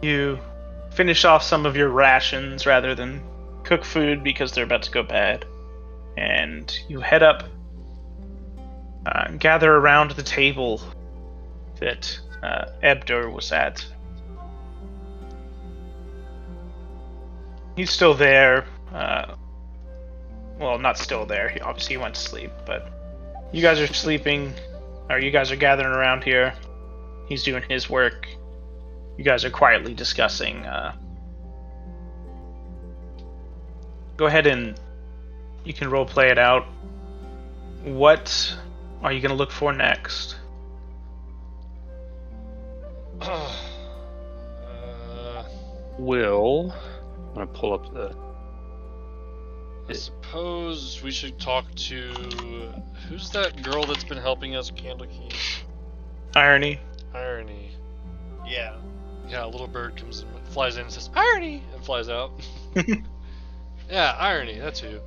You finish off some of your rations rather than cook food because they're about to go bad. And you head up, gather around the table that Ebdur was at. He's still there. Well, not still there. He obviously went to sleep, but you guys are sleeping, or you guys are gathering around here. He's doing his work. You guys are quietly discussing. Go ahead and you can role play it out. What are you going to look for next? Will. I'm gonna pull up the. I suppose we should talk to who's that girl that's been helping us, Candlekeep? Irony. Irony. Yeah. Yeah, a little bird comes and flies in and says irony and flies out. Yeah, irony. That's who.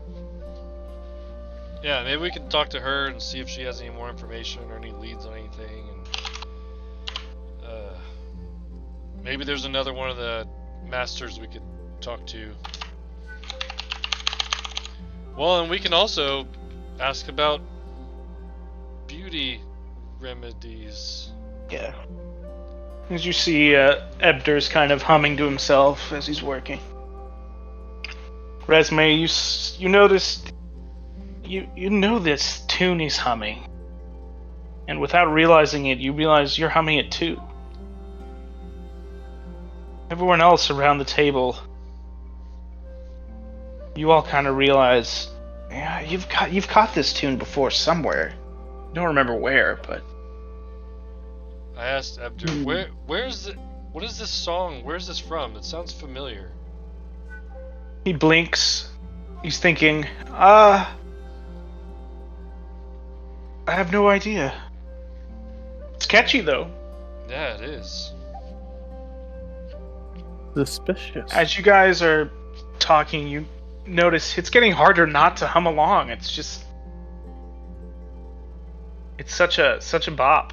Yeah, maybe we can talk to her and see if she has any more information or any leads on anything. And maybe there's another one of the masters we could talk to. Well, and we can also ask about beauty remedies. Yeah. As you see, Ebder's kind of humming to himself as he's working. Resme, you notice, you know this tune he's humming, and without realizing it, you realize you're humming it too. Everyone else around the table, you all kind of realize, yeah, you've caught this tune before somewhere. Don't remember where, but I asked Abdur, where's it? What is this song? Where's this from? It sounds familiar. he blinks. He's thinking, I have no idea. It's catchy though. Yeah, it is. Suspicious. As you guys are talking, you notice it's getting harder not to hum along. It's just, it's such a bop.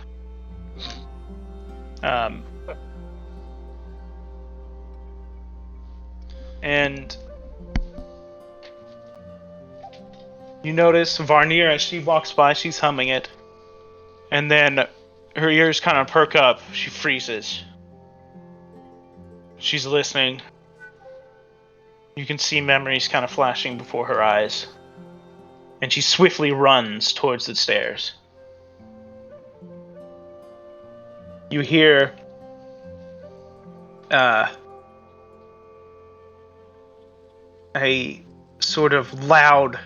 And you notice Varnier as she walks by, she's humming it, and then her ears kind of perk up. She freezes. She's listening. You can see memories kind of flashing before her eyes. And she swiftly runs towards the stairs. You hear a sort of loud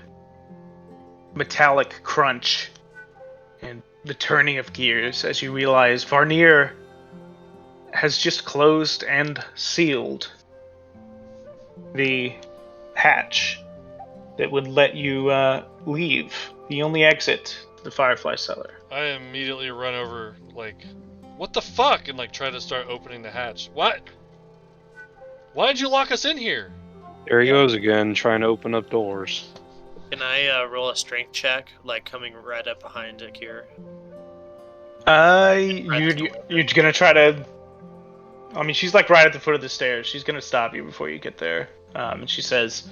metallic crunch, and the turning of gears as you realize Varnier has just closed and sealed the hatch that would let you leave, the only exit to the Firefly Cellar. I immediately run over, like, what the fuck? And, like, try to start opening the hatch. What? Why did you lock us in here? There he goes again, trying to open up doors. Can I roll a strength check, like coming right up behind Akira? You're gonna try to. I mean, she's like right at the foot of the stairs. She's gonna stop you before you get there. And she says,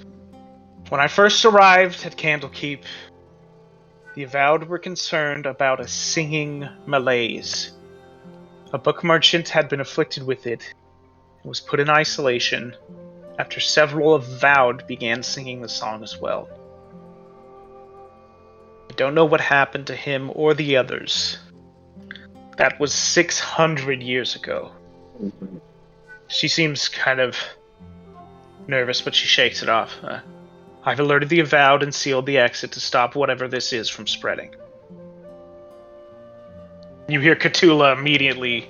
"When I first arrived at Candlekeep, the Avowed were concerned about a singing malaise. A book merchant had been afflicted with it and was put in isolation after several Avowed began singing the song as well. I don't know what happened to him or the others. That was 600 years ago." She seems kind of nervous, but she shakes it off. "I've alerted the Avowed and sealed the exit to stop whatever this is from spreading." You hear Cthulhu immediately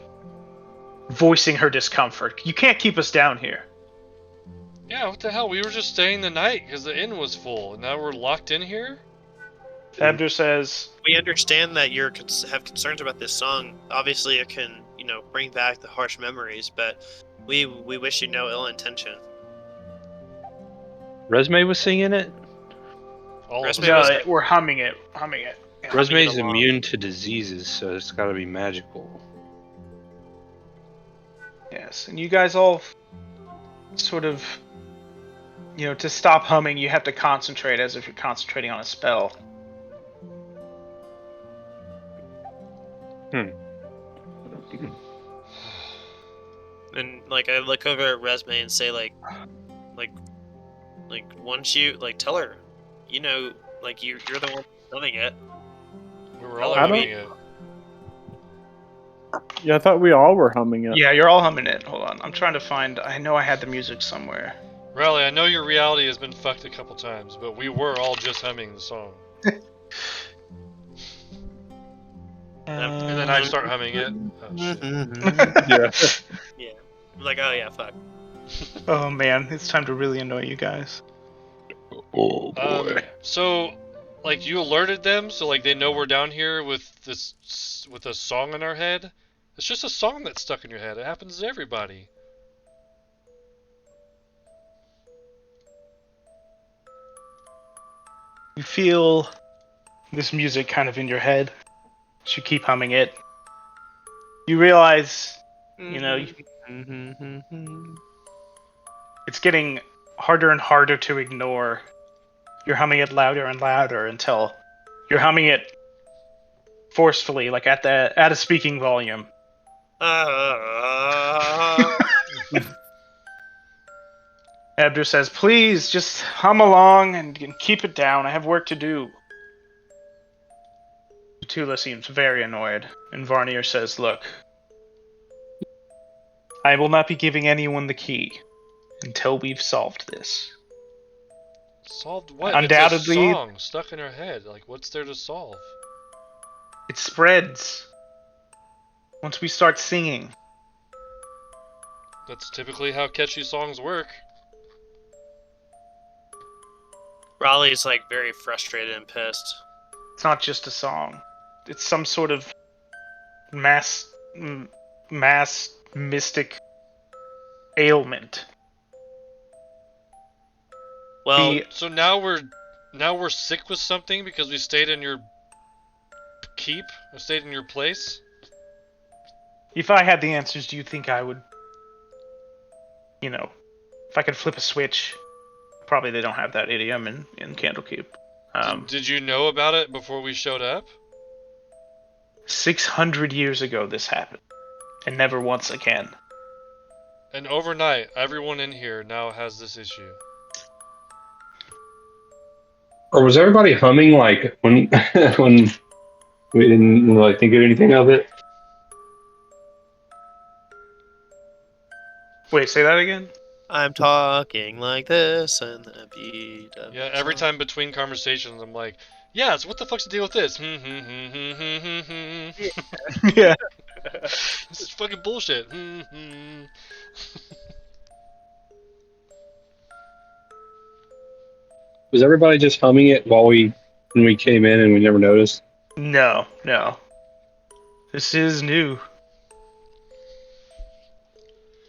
voicing her discomfort. "You can't keep us down here." Yeah, what the hell? We were just staying the night because the inn was full, and now we're locked in here? Abdur says, We understand that you have concerns about this song. Obviously, it can, bring back the harsh memories, but we wish you no ill intention. Resme was singing it? All of us. Resme "No, was- we're humming it. Resme's along. immune to diseases, so it's gotta be magical. Yes, and you guys all sort of, to stop humming, you have to concentrate as if you're concentrating on a spell. And I look over at Resme and say, once you tell her, you're the one humming it. We were all I don't- humming it. Yeah, I thought we all were humming it. Yeah, you're all humming it. Hold on, I'm trying to find. I know I had the music somewhere. Riley, I know your reality has been fucked a couple times, but we were all just humming the song. And then I start humming it. Oh, shit. Yeah. Yeah. I'm like, oh yeah, fuck. Oh man, it's time to really annoy you guys. Oh So, you alerted them, so they know we're down here with a song in our head. It's just a song that's stuck in your head. It happens to everybody. You feel this music kind of in your head. You keep humming it. You realize, it's getting harder and harder to ignore. You're humming it louder and louder until you're humming it forcefully, at a speaking volume. Abdur says, "Please, just hum along and keep it down. I have work to do." Tula seems very annoyed, and Varnier says, "Look, I will not be giving anyone the key until we've solved this." Solved what? Undoubtedly- It's a song stuck in our head. What's there to solve? It spreads once we start singing. That's typically how catchy songs work. Raleigh's very frustrated and pissed. It's not just a song. It's some sort of mass mystic ailment. Well, So now we're sick with something because we stayed in your keep? Or stayed in your place? If I had the answers, do you think I would, if I could flip a switch? Probably they don't have that idiom in Candlekeep. Did you know about it before we showed up? 600 years ago this happened. And never once again. And overnight, everyone in here now has this issue. Or was everybody humming when when we didn't think of anything of it? Wait, say that again? I'm talking like this and the beat of Yeah, every time between conversations, I'm like, Yeah, so what the fuck's the deal with this? Yeah. This is fucking bullshit. Was everybody just humming it when we came in and we never noticed? No, no. This is new.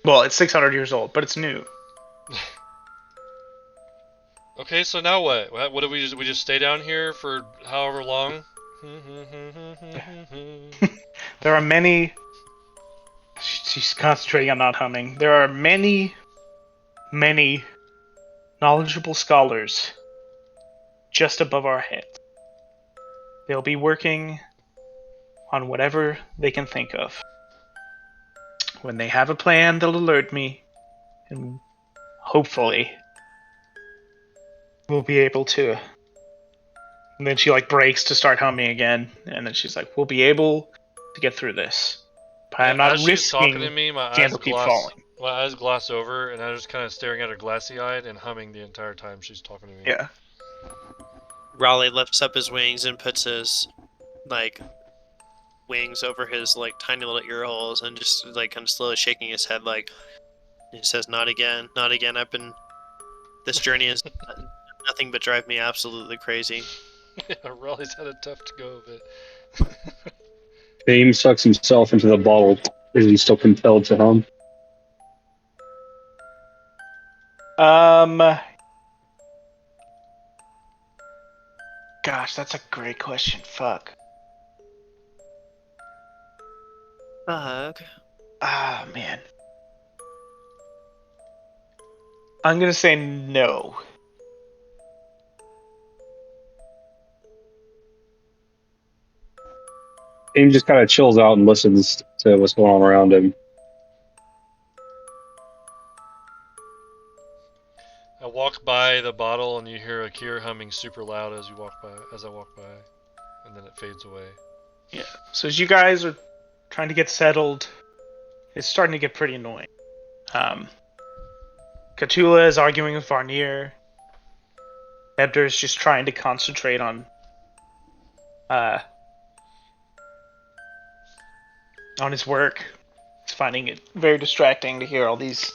Well, it's 600 years old, but it's new. Okay, so now what? What do we just stay down here for however long? There are many. She's concentrating on not humming. There are many, many knowledgeable scholars just above our heads. They'll be working on whatever they can think of. When they have a plan, they'll alert me, and hopefully we'll be able to. And then she like breaks to start humming again, and then she's like, "We'll be able to get through this, but I'm not As she's talking to risking me, Candlekeep falling." my eyes gloss over, and I'm just kind of staring at her glassy-eyed and humming the entire time she's talking to me. Yeah. Raleigh lifts up his wings and puts his like wings over his like tiny little ear holes and just like kind of slowly shaking his head like he says, "Not again, not again. This journey is nothing but drive me absolutely crazy." Raleigh's had a tough to go of it. Fame sucks himself into the bottle. Is he still compelled to hum? Gosh, that's a great question. Fuck. Fuck. Ah, man. I'm gonna say no. Fame just kind of chills out and listens to what's going on around him. I walk by the bottle and you hear Akir humming super loud as I walk by, and then it fades away. Yeah. So as you guys are trying to get settled, it's starting to get pretty annoying. Cthulhu is arguing with Varnier. Ebder is just trying to concentrate on his work. He's finding it very distracting to hear all these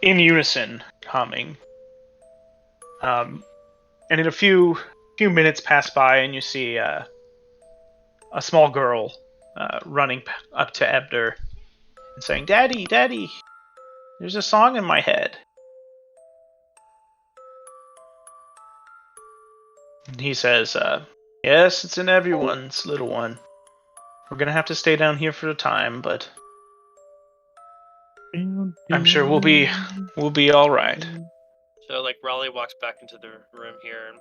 in unison humming. And in a few minutes pass by, and you see a small girl running up to Ebder and saying, "Daddy, Daddy, there's a song in my head." And he says, "Yes, it's in everyone's, little one. We're gonna have to stay down here for a time, but I'm sure we'll be all right." So like Raleigh walks back into the room here and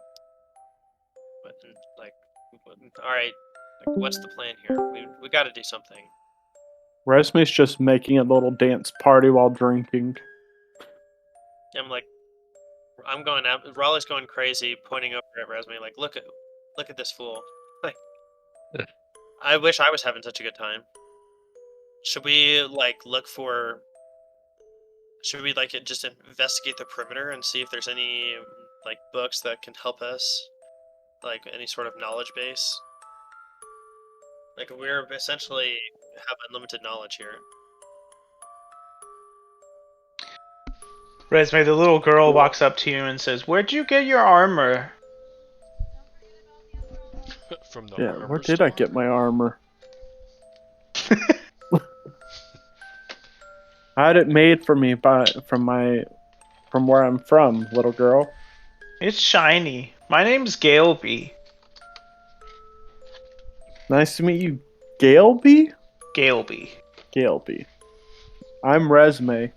like, all right, like, what's the plan here? We got to do something. Resme's just making a little dance party while drinking. I'm like, I'm going out. Raleigh's going crazy, pointing over at Resme, like, look at this fool. Like, I wish I was having such a good time. Should we like look for? Should we like just investigate the perimeter and see if there's any like books that can help us, like any sort of knowledge base? Like we're essentially have unlimited knowledge here. Resme, the little girl walks up to you and says, "Where'd you get your armor?" From the Yeah, armor where did I store? get my armor? I had it made for me from where I'm from, little girl. It's shiny. My name's Galeby. Nice to meet you, Galeby. Galeby. Galeby. I'm Resme.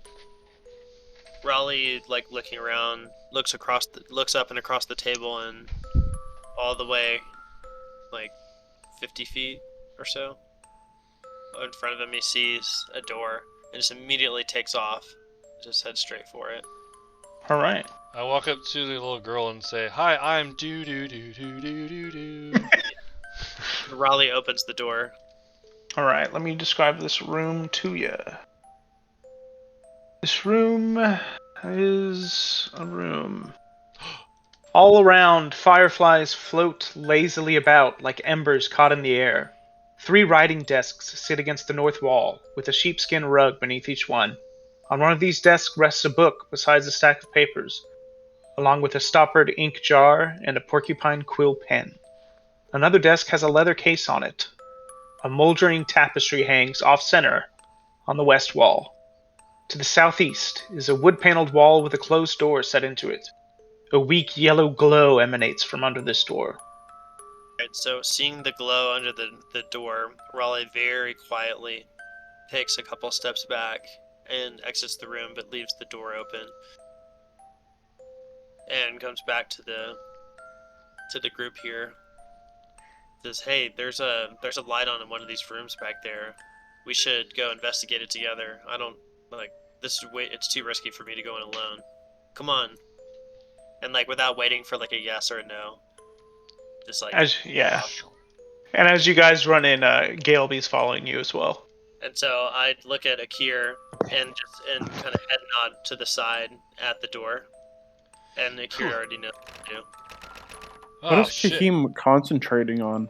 Raleigh, like looking around, looks up and across the table, and all the way, like 50 feet or so, in front of him, he sees a door and just immediately takes off, just heads straight for it. All right. I walk up to the little girl and say, "Hi, I'm do do do do do do do." Raleigh opens the door. All right. Let me describe this room to you. This room is a room All around, fireflies float lazily about like embers caught in the air. 3 writing desks sit against the north wall, with a sheepskin rug beneath each one. On one of these desks rests a book besides a stack of papers, along with a stoppered ink jar and a porcupine quill pen. Another desk has a leather case on it. A moldering tapestry hangs off-center on the west wall. To the southeast is a wood-paneled wall with a closed door set into it. A weak yellow glow emanates from under this door. Right, so seeing the glow under the door, Raleigh very quietly takes a couple steps back and exits the room, but leaves the door open and comes back to the group here. Says, "Hey, there's a light on in one of these rooms back there. We should go investigate it together. I don't like this is way. It's too risky for me to go in alone. Come on." And like without waiting for like a yes or a no, just like Yeah. And as you guys run in, Galeby's following you as well. And so I look at Akir and kind of head nod to the side at the door, and Akir already knows what to do. What Oh is shit. Kahim concentrating on?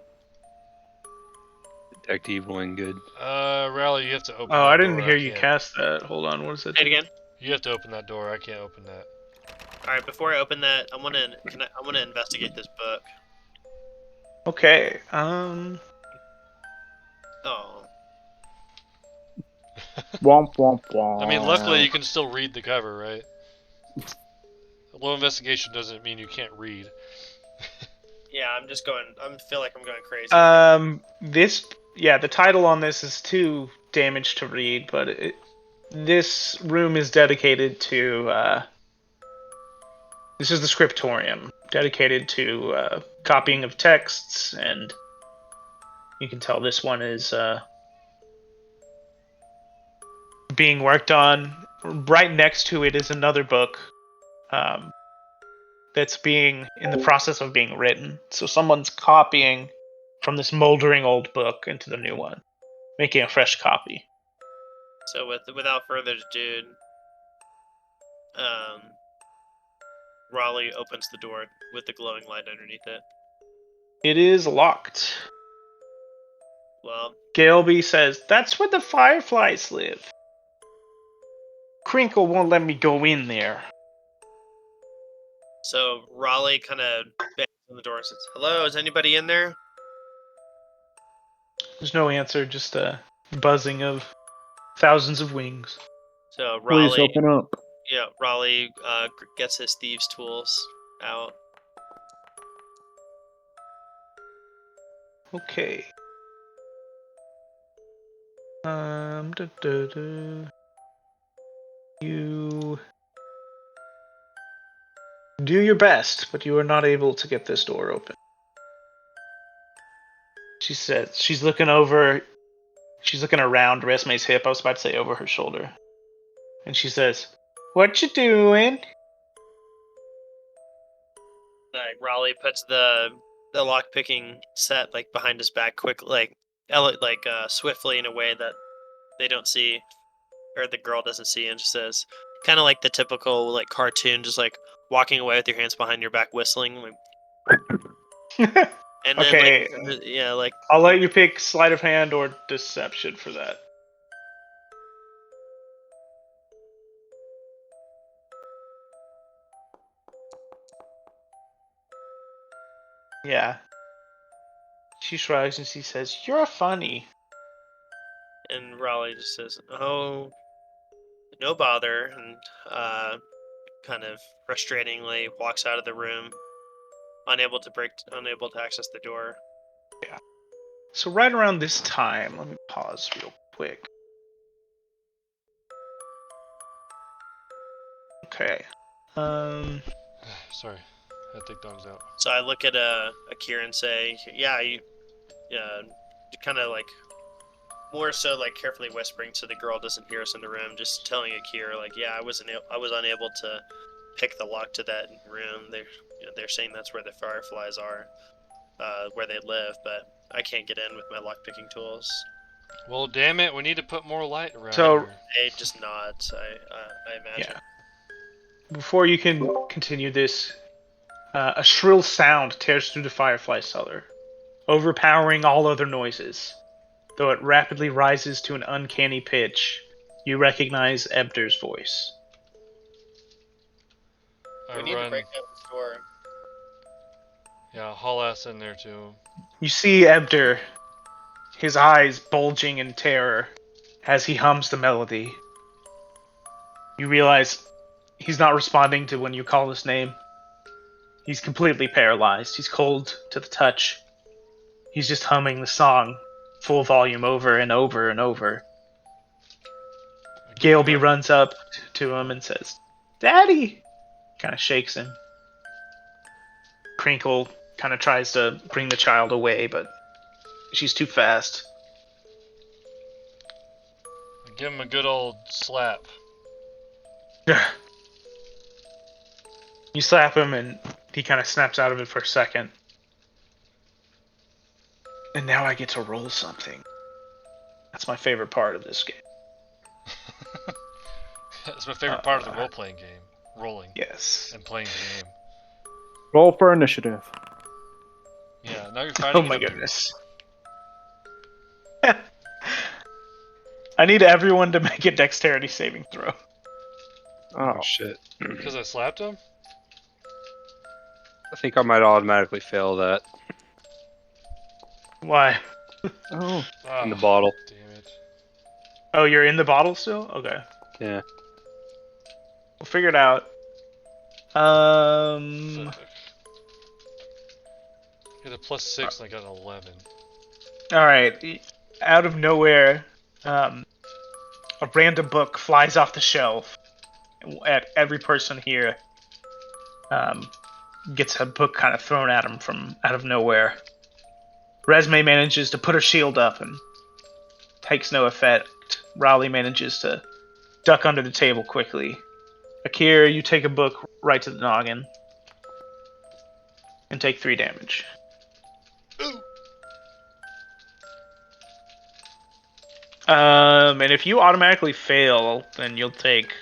Detect evil and good. Rally, you have to open. Oh, that I didn't door. hear you can't. cast that. Hold on, what is that? Say it again. You have to open that door. I can't open that. All right, before I open that, I want to investigate this book. Okay. Oh, Womp womp womp. I mean, luckily you can still read the cover, right? A low investigation doesn't mean you can't read. yeah. I feel like I'm going crazy. The title on this is too damaged to read, but this room is dedicated to. This is the scriptorium, dedicated to copying of texts, and you can tell this one is being worked on. Right next to it is another book that's being in the process of being written. So someone's copying from this moldering old book into the new one, making a fresh copy. So without further ado, Raleigh opens the door with the glowing light underneath it. It is locked. Well, Galeby says, "That's where the fireflies live. Crinkle won't let me go in there." so Raleigh kind of bangs on the door and says, "Hello, is anybody in there?" There's no answer, just a buzzing of thousands of wings. So Please Raleigh, open up. yeah, Raleigh gets his thieves' tools out. Okay. Duh, duh, duh. You do your best, but you are not able to get this door open. She says she's looking around Resme's hip. I was about to say over her shoulder. And she says, "What you doing?" Like Raleigh puts the lock picking set like behind his back quickly, swiftly in a way that they don't see, or the girl doesn't see, and just says, kind of like the typical like cartoon, just like walking away with your hands behind your back, whistling. And then Okay. I'll let you pick sleight of hand or deception for that. Yeah. She shrugs and she says, "You're funny." And Raleigh just says, "Oh, no bother," and kind of frustratingly walks out of the room, unable to access the door. Yeah. So right around this time, let me pause real quick. Okay. Sorry, I had to take dogs out. So I look at Akira and say, "Yeah, you, kind of like more so like carefully whispering so the girl doesn't hear us in the room, just telling Akira like, yeah, I was unable to pick the lock to that room. They're saying that's where the fireflies are, where they live, but I can't get in with my lock picking tools." Well, damn it, we need to put more light around So- here. They just nods. I imagine. Yeah. Before you can continue this, A shrill sound tears through the firefly cellar, overpowering all other noises. Though it rapidly rises to an uncanny pitch, you recognize Ebder's voice. I We need to run. break down this door. Yeah, haul ass in there too. You see Ebder, his eyes bulging in terror as he hums the melody. You realize he's not responding to when you call his name. He's completely paralyzed. He's cold to the touch. He's just humming the song, full volume over and over and over. I give him Galeby a- runs up to him and says, "Daddy!" Kind of shakes him. Crinkle kind of tries to bring the child away, but she's too fast. I give him a good old slap. You slap him and he kind of snaps out of it for a second. And now I get to roll something. That's my favorite part of this game. That's my favorite part of the role-playing game. Rolling Yes. and playing the game. Roll for initiative. Yeah, now you're Oh fighting my Ebder. goodness. I need everyone to make a dexterity saving throw. Oh, Oh shit. Because I slapped him? I think I might automatically fail that Why? oh. Oh, in the bottle. damn it. Oh, you're in the bottle still? Okay. Yeah. We'll figure it out. Fuck. I got a +6 and I got an 11. Alright. Out of nowhere, a random book flies off the shelf at every person here. Gets a book kind of thrown at him from out of nowhere. Resme manages to put her shield up and takes no effect. Raleigh manages to duck under the table quickly. Akira, you take a book right to the noggin and take 3 damage. Ooh. And if you automatically fail, then you'll take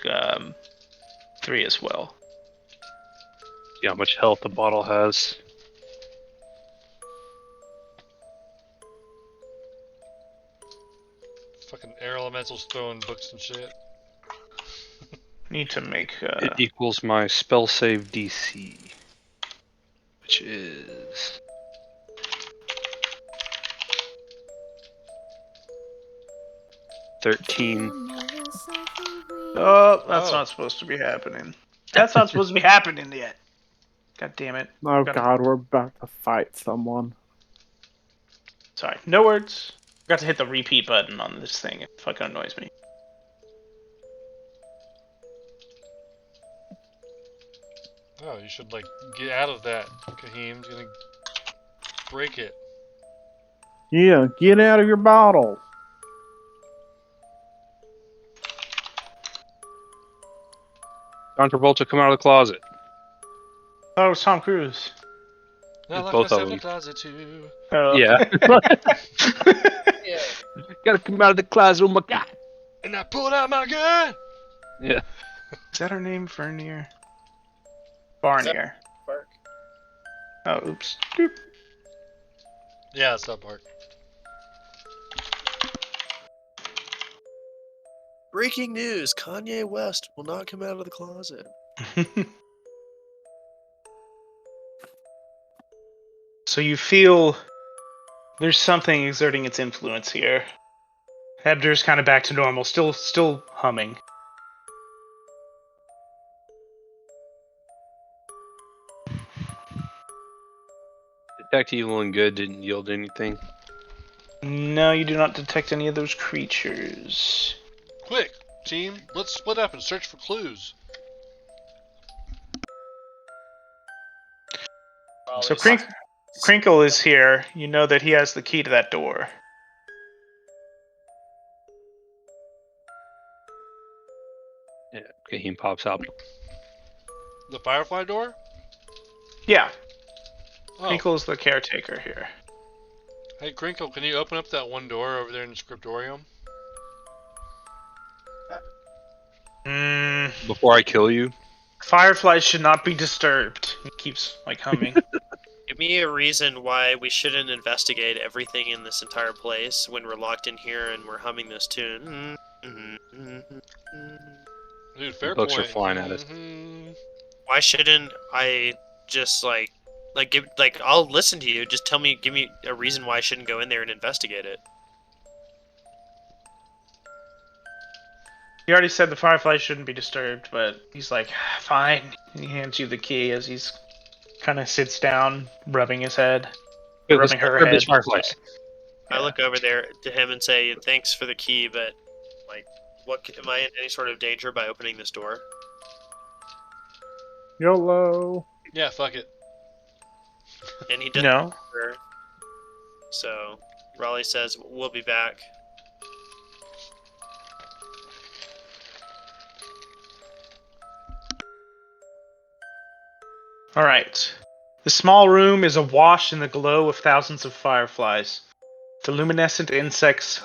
3 as well. See how much health the bottle has. Fucking air elementals throwing books and shit. Need to make. It equals my spell save DC, which is 13. Oh, that's Oh. not supposed to be happening. That's not supposed to be happening yet. God damn it. Oh Got- god, we're about to fight someone. Sorry, no words. Forgot to hit the repeat button on this thing. It fucking annoys me. Oh, you should, like, get out of that. Kahim's gonna break it. Yeah, get out of your bottle. John Travolta, come out of the closet. Oh, it was Tom Cruise. I It's lock both myself of in the them. closet too. Oh. Yeah. Yeah. Gotta come out of the closet, oh my god. And I pulled out my gun! Yeah. Is that her name, Vernier? Barnier. Bark. Oh, oops. Doop. Yeah, it's that part. Breaking news: Kanye West will not come out of the closet. So you feel there's something exerting its influence here. Hebder's kind of back to normal, still humming. Detect evil and good didn't yield anything. No, you do not detect any of those creatures. Quick, team, let's split up and search for clues. So Crinkle is here. You know that he has the key to that door. Yeah. Kahim pops out. The firefly door? Yeah, Oh. Crinkle is the caretaker here. Hey, Crinkle, can you open up that one door over there in the scriptorium? Mm, Before I kill you. fireflies should not be disturbed. It keeps like humming. Give me a reason why we shouldn't investigate everything in this entire place when we're locked in here and we're humming this tune. Dude, fair Books are point. flying at us. Why shouldn't I just I'll listen to you. Just give me a reason why I shouldn't go in there and investigate it. He already said the fireflies shouldn't be disturbed, but he's like, fine. He hands you the key as he's kind of sits down, rubbing his head. Wait, let's Rubbing her grab these head. fireflies. I Yeah. look over there to him and say, "Thanks for the key, but am I in any sort of danger by opening this door?" YOLO. Yeah, fuck it. And he doesn't No. answer. So Raleigh says, "We'll be back." Alright. The small room is awash in the glow of thousands of fireflies. The luminescent insects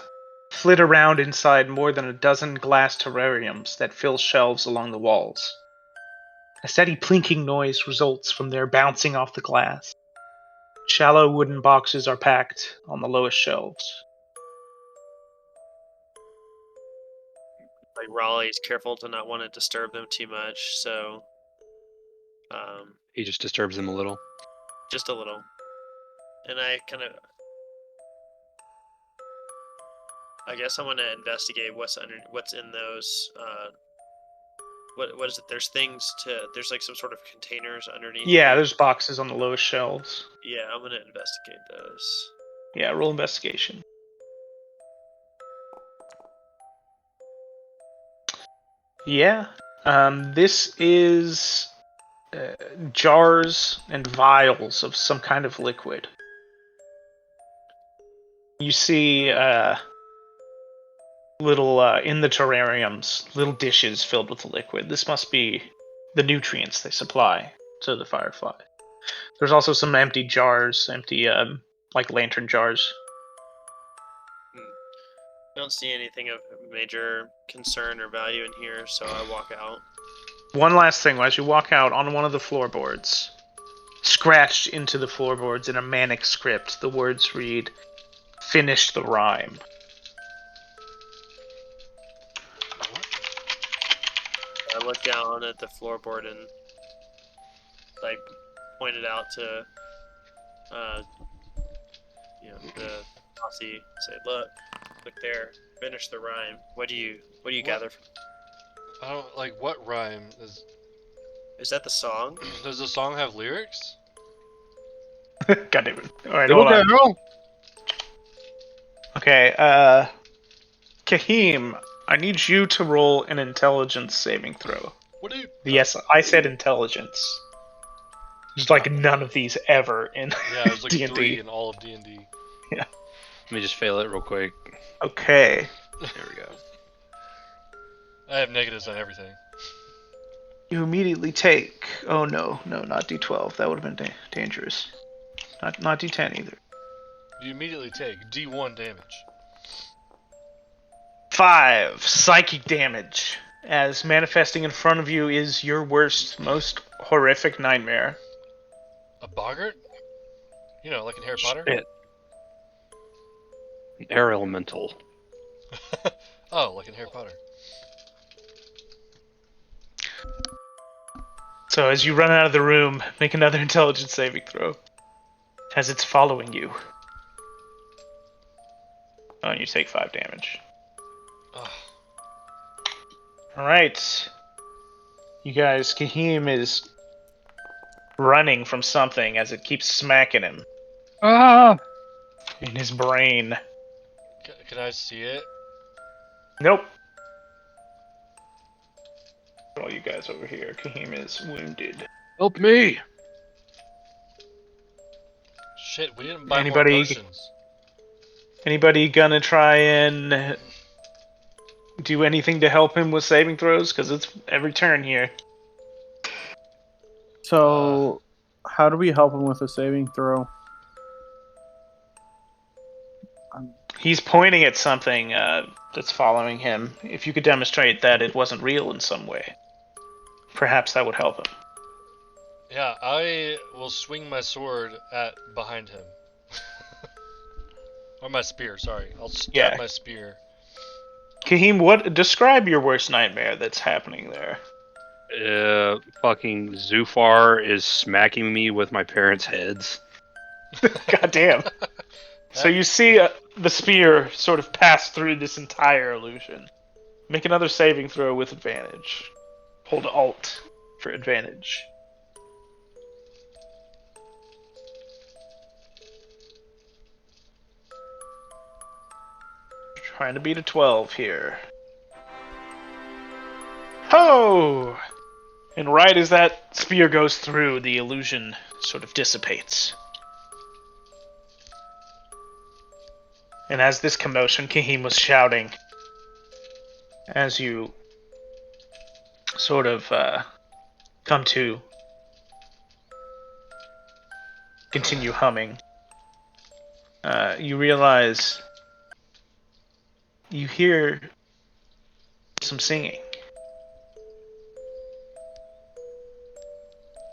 flit around inside more than a dozen glass terrariums that fill shelves along the walls. A steady plinking noise results from their bouncing off the glass. Shallow wooden boxes are packed on the lowest shelves. Like Raleigh's careful to not want to disturb them too much, so He just disturbs them a little. just a little. And I guess I want to investigate what's in those. What is it? There's like some sort of containers underneath. Yeah, there's boxes on the lowest shelves. Yeah, I'm gonna investigate those. Yeah, roll investigation. Yeah. This is jars and vials of some kind of liquid. You see little in the terrariums, little dishes filled with the liquid. This must be the nutrients they supply to the firefly. There's also some empty jars, like lantern jars. I don't see anything of major concern or value in here, so I walk out. One last thing, as you walk out on one of the floorboards, scratched into the floorboards in a manic script, the words read, "Finish the rhyme." I look down at the floorboard and point it out to the posse. Say, look there, finish the rhyme. What do you gather from? I don't like what rhyme Is that the song? Does the song have lyrics? God damn it. Alright, hold on. hell? Okay, Kahim, I need you to roll an intelligence saving throw. What do you? Yes, I said intelligence. There's like none of these ever in Yeah, there's like D&D. 3 in all of D&D. Yeah. Let me just fail it real quick. Okay. There we go. I have negatives on everything. You immediately take... Oh, no, not D12. That would have been dangerous. Not D10 either. You immediately take D1 damage. 5 psychic damage, as manifesting in front of you is your worst, most horrific nightmare. A boggart? You know, like in Harry Potter? Shit. An air elemental. Oh, like in Harry Potter. So as you run out of the room, make another intelligence saving throw. As it's following you. Oh, and you take 5 damage. Ugh. Alright. You guys, Kahim is running from something as it keeps smacking him Ah! in his brain. Can I see it? Nope. All you guys over here, Kahim is wounded. Help me! Shit, we didn't buy Anybody- more potions. Anybody gonna try and do anything to help him with saving throws? Because it's every turn here. So, how do we help him with a saving throw? He's pointing at something that's following him. If you could demonstrate that it wasn't real in some way, perhaps that would help him. Yeah, I will swing my sword at behind him. Or my spear, sorry. I'll stab Yeah. my spear. Kahim, describe your worst nightmare that's happening there? Fucking Zufar is smacking me with my parents' heads. God damn. So you see the spear sort of pass through this entire illusion. Make another saving throw with advantage. Hold Alt for advantage. Trying to beat a 12 here. Ho! And right as that spear goes through, the illusion sort of dissipates. And as this commotion, Kahim was shouting, as you sort of come to continue humming, you realize you hear some singing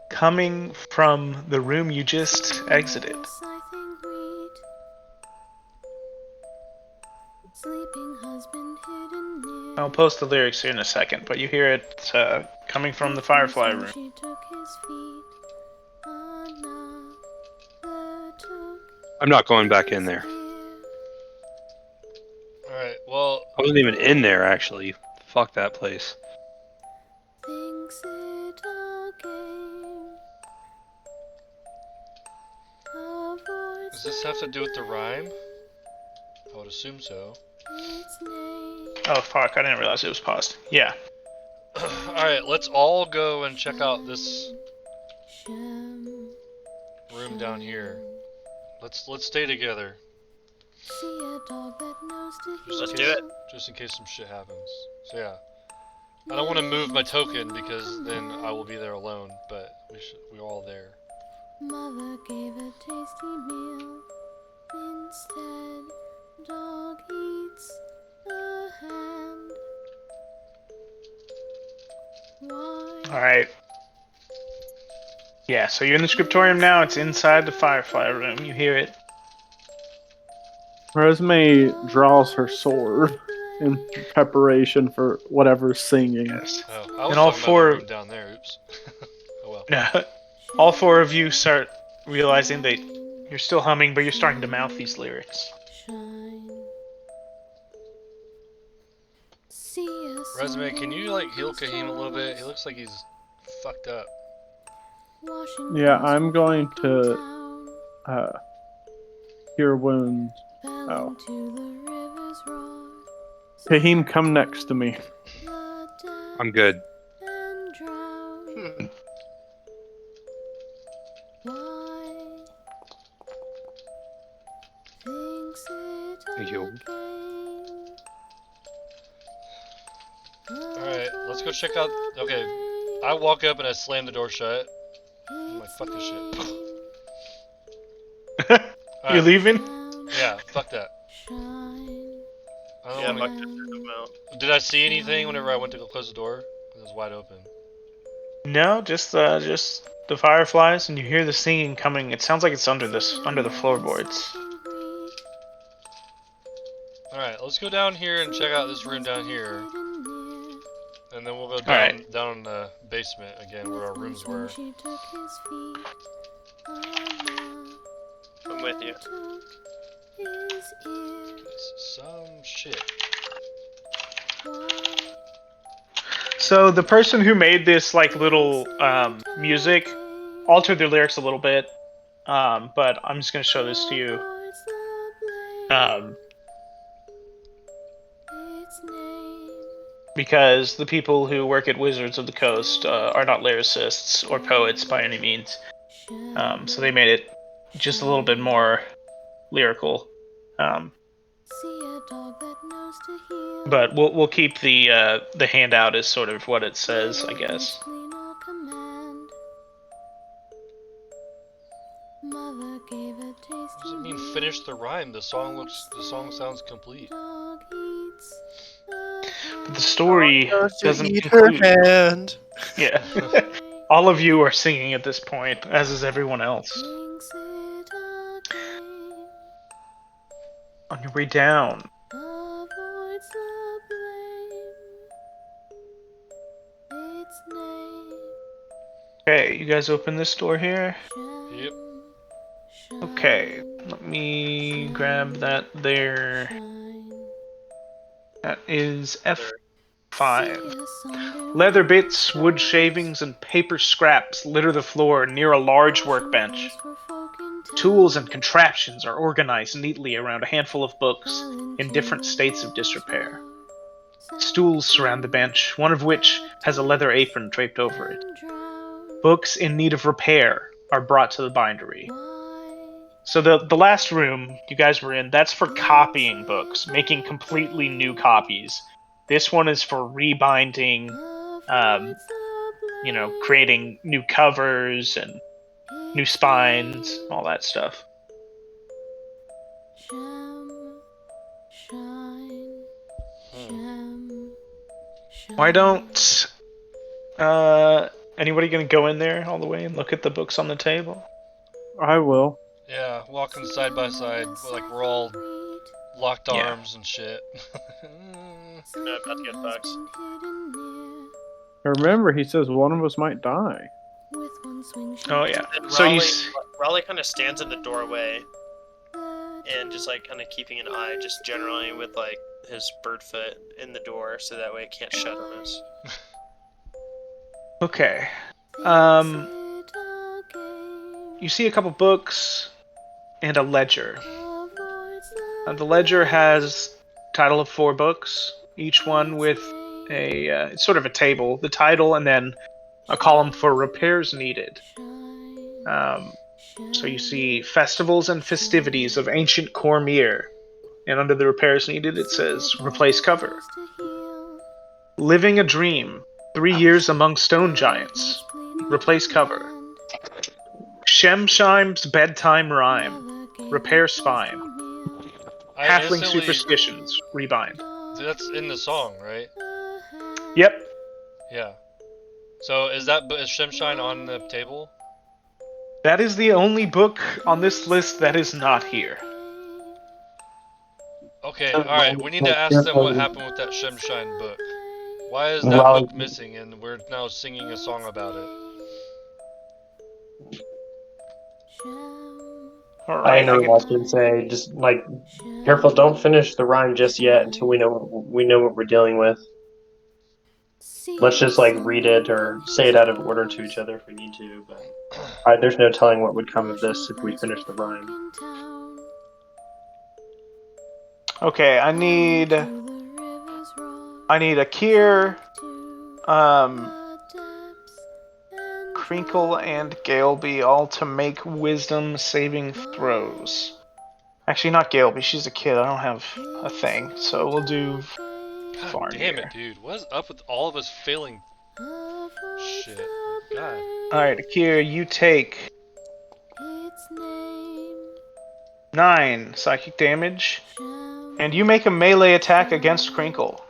coming from the room you just exited. I'll post the lyrics here in a second, but you hear it coming from the Firefly room. I'm not going back in there. Alright, well, I wasn't even in there, actually. Fuck that place. does this have to do with the rhyme? I would assume so. Oh fuck, I didn't realize it was paused. Yeah. Alright, let's all go and check out this room down here. Let's stay together. Let's do it. Just in case some shit happens. So yeah. I don't want to move my token because then I will be there alone, but we're all there. Mother gave a tasty meal. Instead, dog eats a hand. Why? Alright. Yeah, so you're in the scriptorium now. It's inside the Firefly room. You hear it. Resume draws her sword in preparation for whatever's singing. Yes. Oh, I was And all talking four- about the room down there. Oops. Oh well. All four of you start realizing that you're still humming, but you're starting to mouth these lyrics. Resume, can you like heal Kahim a little bit? He looks like he's fucked up. Yeah, I'm going to cure wounds. Oh. Fahim, come next to me. I'm good. Thank you. Alright, let's go check out. Okay, I walk up and I slam the door shut. I'm like, fuck this shit. You Alright, leaving? yeah, fuck that. I Yeah, don't Buck wanna... just took him out. Did I see anything whenever I went to go close the door? It was wide open. No, just the fireflies, and you hear the singing coming. It sounds like it's under the floorboards. Alright, let's go down here and check out this room down here. And then we'll go down Alright. down in the basement again where our rooms were. I'm with you. It's some shit. So the person who made this like little music altered their lyrics a little bit, but I'm just gonna show this to you. Because the people who work at Wizards of the Coast are not lyricists or poets by any means, so they made it just a little bit more lyrical. But we'll keep the handout as sort of what it says, I guess. Does it mean finish the rhyme? The song sounds complete. But the story doesn't eat her conclude. hand. Yeah. All of you are singing at this point, as is everyone else. Thinks it a game. On your way down. Avoids the blame. Its name. Okay, you guys open this door here. Yep. Okay, let me grab that there. That is F5. Leather bits, wood shavings, and paper scraps litter the floor near a large workbench. Tools and contraptions are organized neatly around a handful of books in different states of disrepair. Stools surround the bench, one of which has a leather apron draped over it. Books in need of repair are brought to the bindery. So the last room you guys were in, that's for copying books, making completely new copies. This one is for rebinding, creating new covers and new spines, all that stuff. Why don't anybody gonna go in there all the way and look at the books on the table? I will. Yeah, walking side by side, like we're all locked Yeah. arms and shit. No, about to get bucks. Remember, he says one of us might die. Oh yeah. And So Raleigh kind of stands in the doorway and just like kind of keeping an eye, just generally with like his bird foot in the door, so that way it can't shut on us. Okay. You see a couple books and a ledger. The ledger has title of 4 books, each one with it's sort of a table, the title, and then a column for repairs needed. So you see festivals and festivities of ancient Cormier, and under the repairs needed it says replace cover. Living a dream, 3 years among stone giants, replace cover. Shemshime's bedtime rhyme, repair spine. I Halfling instantly. superstitions, rebind. That's in the song, right? Yep. Yeah. So is Shemshine on the table? That is the only book on this list that is not here. Okay, alright, we need to ask them what happened with that Shemshine book. Why is that Raleigh- book missing and we're now singing a song about it? I Alright, know what I can say. Just like careful, don't finish the rhyme just yet until we know what we're dealing with. Let's just like read it or say it out of order to each other if we need to. But there's no telling what would come of this if we finish the rhyme. Okay, I need Akir, Crinkle, and Galeby all to make wisdom saving throws. Actually, not Galeby, she's a kid, I don't have a thing, so we'll do God Varn damn here. it, dude. What is up with all of us failing? Shit. God. Alright, Akir, you take 9 psychic damage, and you make a melee attack against Crinkle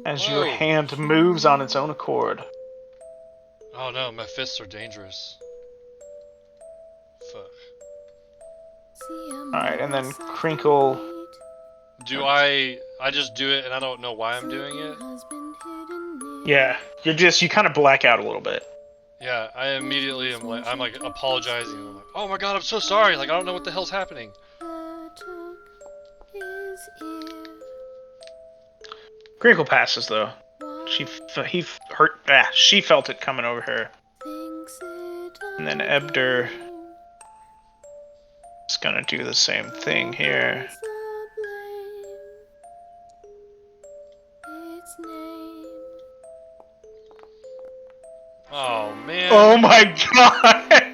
as your Whoa. hand moves on its own accord. Oh no, my fists are dangerous. Fuck. Alright, and then Crinkle. Do I just do it and I don't know why I'm doing it? Yeah, you kind of black out a little bit. Yeah, I immediately am like apologizing. I'm like, oh my god, I'm so sorry. Like I don't know what the hell's happening. Crinkle passes though. She felt it coming over her. And then Ebder is gonna do the same thing here. Oh man. Oh my god!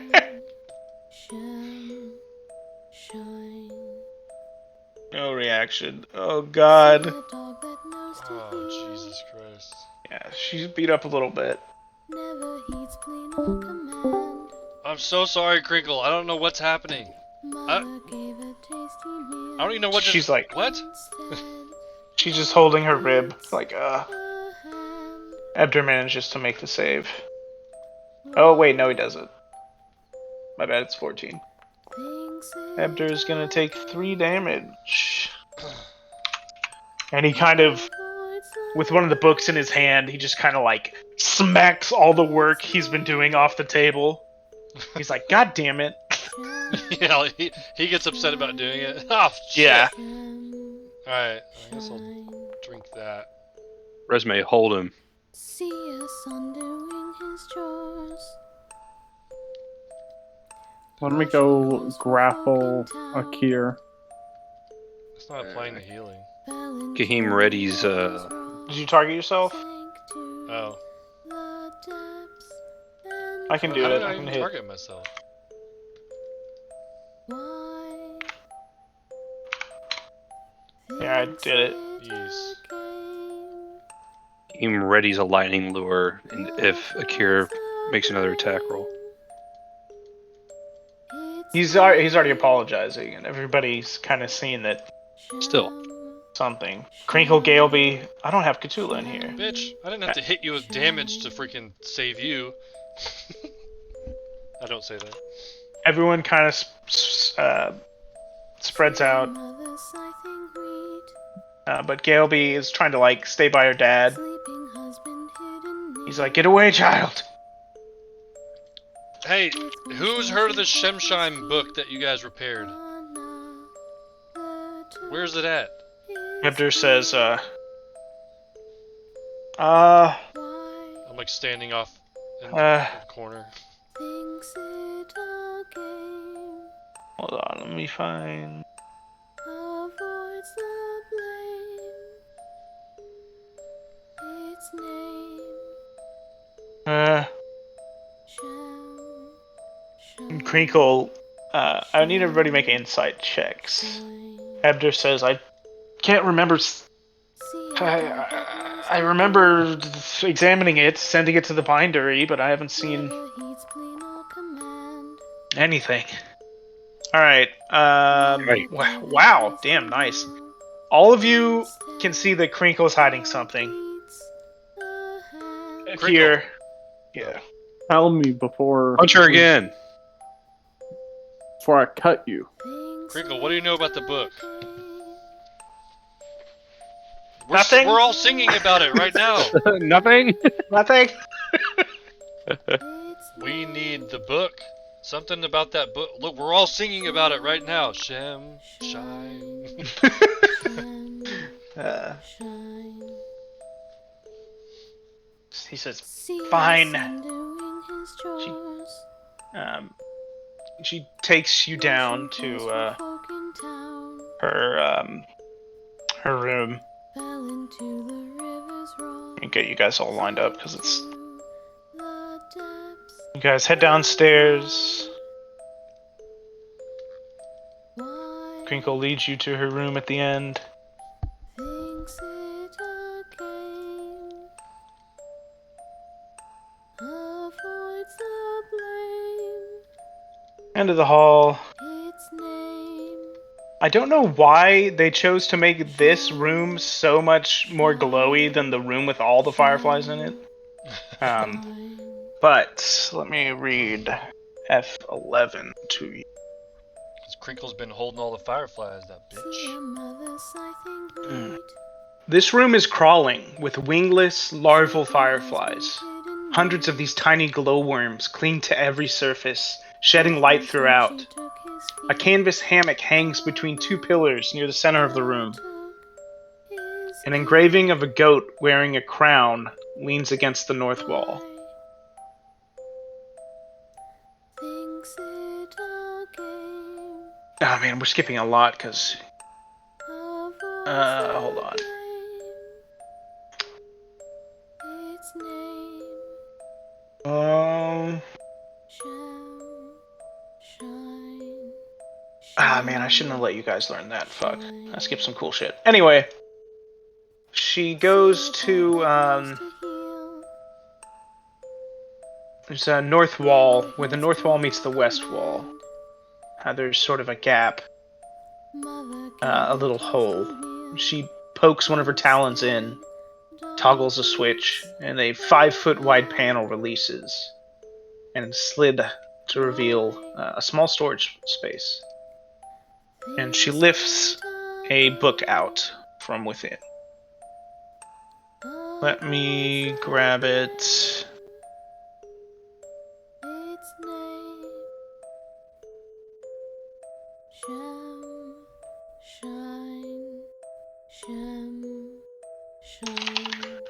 No reaction. Oh god. Oh Jesus Christ. Yeah, she's beat up a little bit. I'm so sorry, Crinkle. I don't know what's happening. I don't even know what She's like- what? She's just holding her rib, like, Ebder manages to make the save. Oh wait, no, he doesn't. My bad. It's 14. Ebder's gonna take 3 damage. And he kind of, with one of the books in his hand, he just kind of like smacks all the work he's been doing off the table. He's like, God damn it. Yeah, he gets upset about doing it. Oh, shit. Yeah. Alright, I guess I'll drink that. Resume, hold him. See a son doing his chores. Let me go grapple Akir. It's not applying the healing. Kahim readies, Did you target yourself? Oh. I can do How it. did I I can even hit. target myself? Yeah, I did it. Jeez. Kahim readies a lightning lure, and if Akir makes another attack roll. He's already apologizing, and everybody's kind of seeing that Still. something. Crinkle Galeby. I don't have Cthulhu in here. Bitch, I didn't have to hit you with damage to freaking save you. I don't say that. Everyone kind of spreads out. But Galeby is trying to like stay by her dad. He's like, "Get away, child!" Hey, who's heard of the Shemshine book that you guys repaired? Where's it at? Ebder says, I'm like standing off in the corner. Hold on, let me find. Crinkle. I need everybody to make insight checks. Ebder says, "I can't remember. I remember examining it, sending it to the bindery, but I haven't seen anything." All right. Right. Wow. Damn. Nice. All of you can see that Crinkle's hiding something. Crinkle. Here. Yeah. Tell me before. Punch her again! Before I cut you. Crinkle, what do you know about the book? Nothing? We're all singing about it right now. Nothing? Nothing. We need the book. Something about that book. Look, we're all singing about it right now. Shem, shine. He says, "Fine." She takes you down to her room and get you guys all lined up because it's. You guys head downstairs. Crinkle leads you to her room at the end. End of the hall. I don't know why they chose to make this room so much more glowy than the room with all the fireflies in it. But let me read F11 to you. Because Crinkle's been holding all the fireflies, that bitch. This room is crawling with wingless, larval fireflies. Hundreds of these tiny glowworms cling to every surface, shedding light throughout. A canvas hammock hangs between 2 pillars near the center of the room. An engraving of a goat wearing a crown leans against the north wall. Oh man, we're skipping a lot because... hold on. Man, I shouldn't have let you guys learn that. Fuck. I skipped some cool shit. Anyway, she goes to, there's a north wall, where the north wall meets the west wall. There's sort of a gap. A little hole. She pokes one of her talons in, toggles a switch, and a 5-foot wide panel releases. and slid to reveal a small storage space. And she lifts a book out from within. Let me grab it. Its name, Shem, shine, Shem, shine.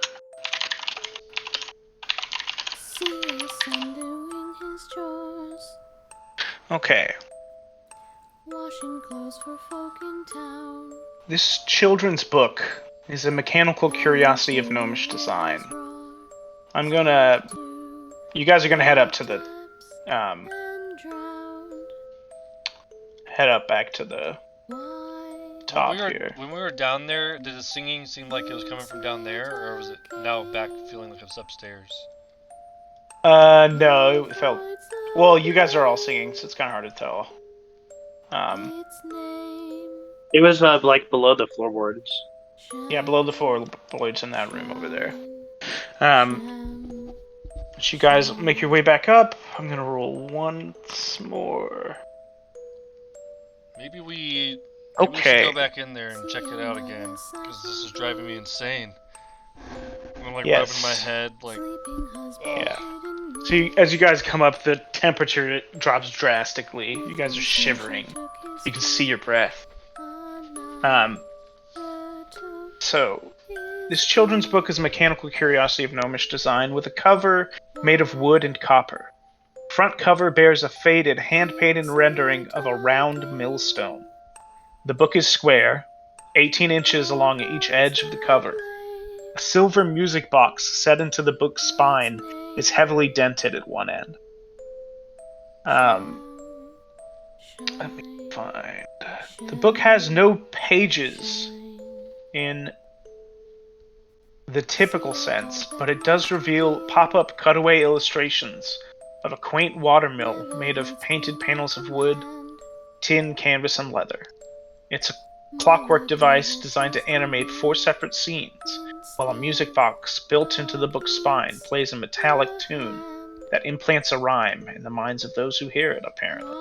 See a son doing his chores, Okay. washing clothes for folk in town. This children's book is a mechanical curiosity of gnomish design. I'm gonna. You guys are gonna head up to the. Head up back to the top here. When we were down there, did the singing seem like it was coming from down there, or was it now back feeling like it was upstairs? No, it felt. Well, you guys are all singing, so it's kind of hard to tell. It was like below the floorboards. Yeah, below the floorboards in that room over there. As you guys make your way back up, I'm gonna roll once more. Maybe we Okay. should go back in there and check it out again, because this is driving me insane. I'm like rubbing my head, like. Yeah. So as you guys come up, the temperature drops drastically. You guys are shivering. You can see your breath. So, this children's book is a mechanical curiosity of gnomish design with a cover made of wood and copper. Front cover bears a faded, hand-painted rendering of a round millstone. The book is square, 18 inches along each edge of the cover. A silver music box set into the book's spine is heavily dented at one end. Let me find. The book has no pages in the typical sense, but it does reveal pop-up cutaway illustrations of a quaint watermill made of painted panels of wood, tin, canvas, and leather. It's a clockwork device designed to animate 4 separate scenes, while a music box built into the book's spine plays a metallic tune that implants a rhyme in the minds of those who hear it, apparently.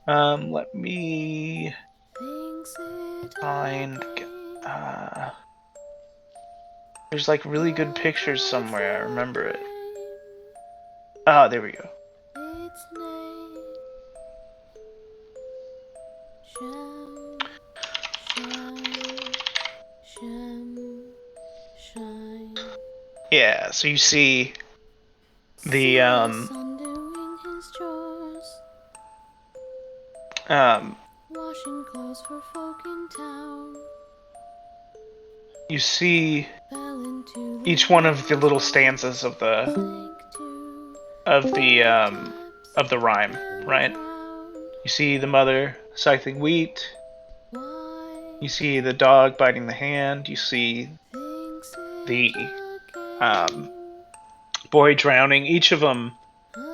Let me find... there's like really good pictures somewhere, I remember it. Ah, there we go. Yeah, so you see the washing clothes for folk in town. You see each one of the little stanzas of the rhyme, right? You see the mother scything wheat. You see the dog biting the hand. You see the boy drowning. Each of them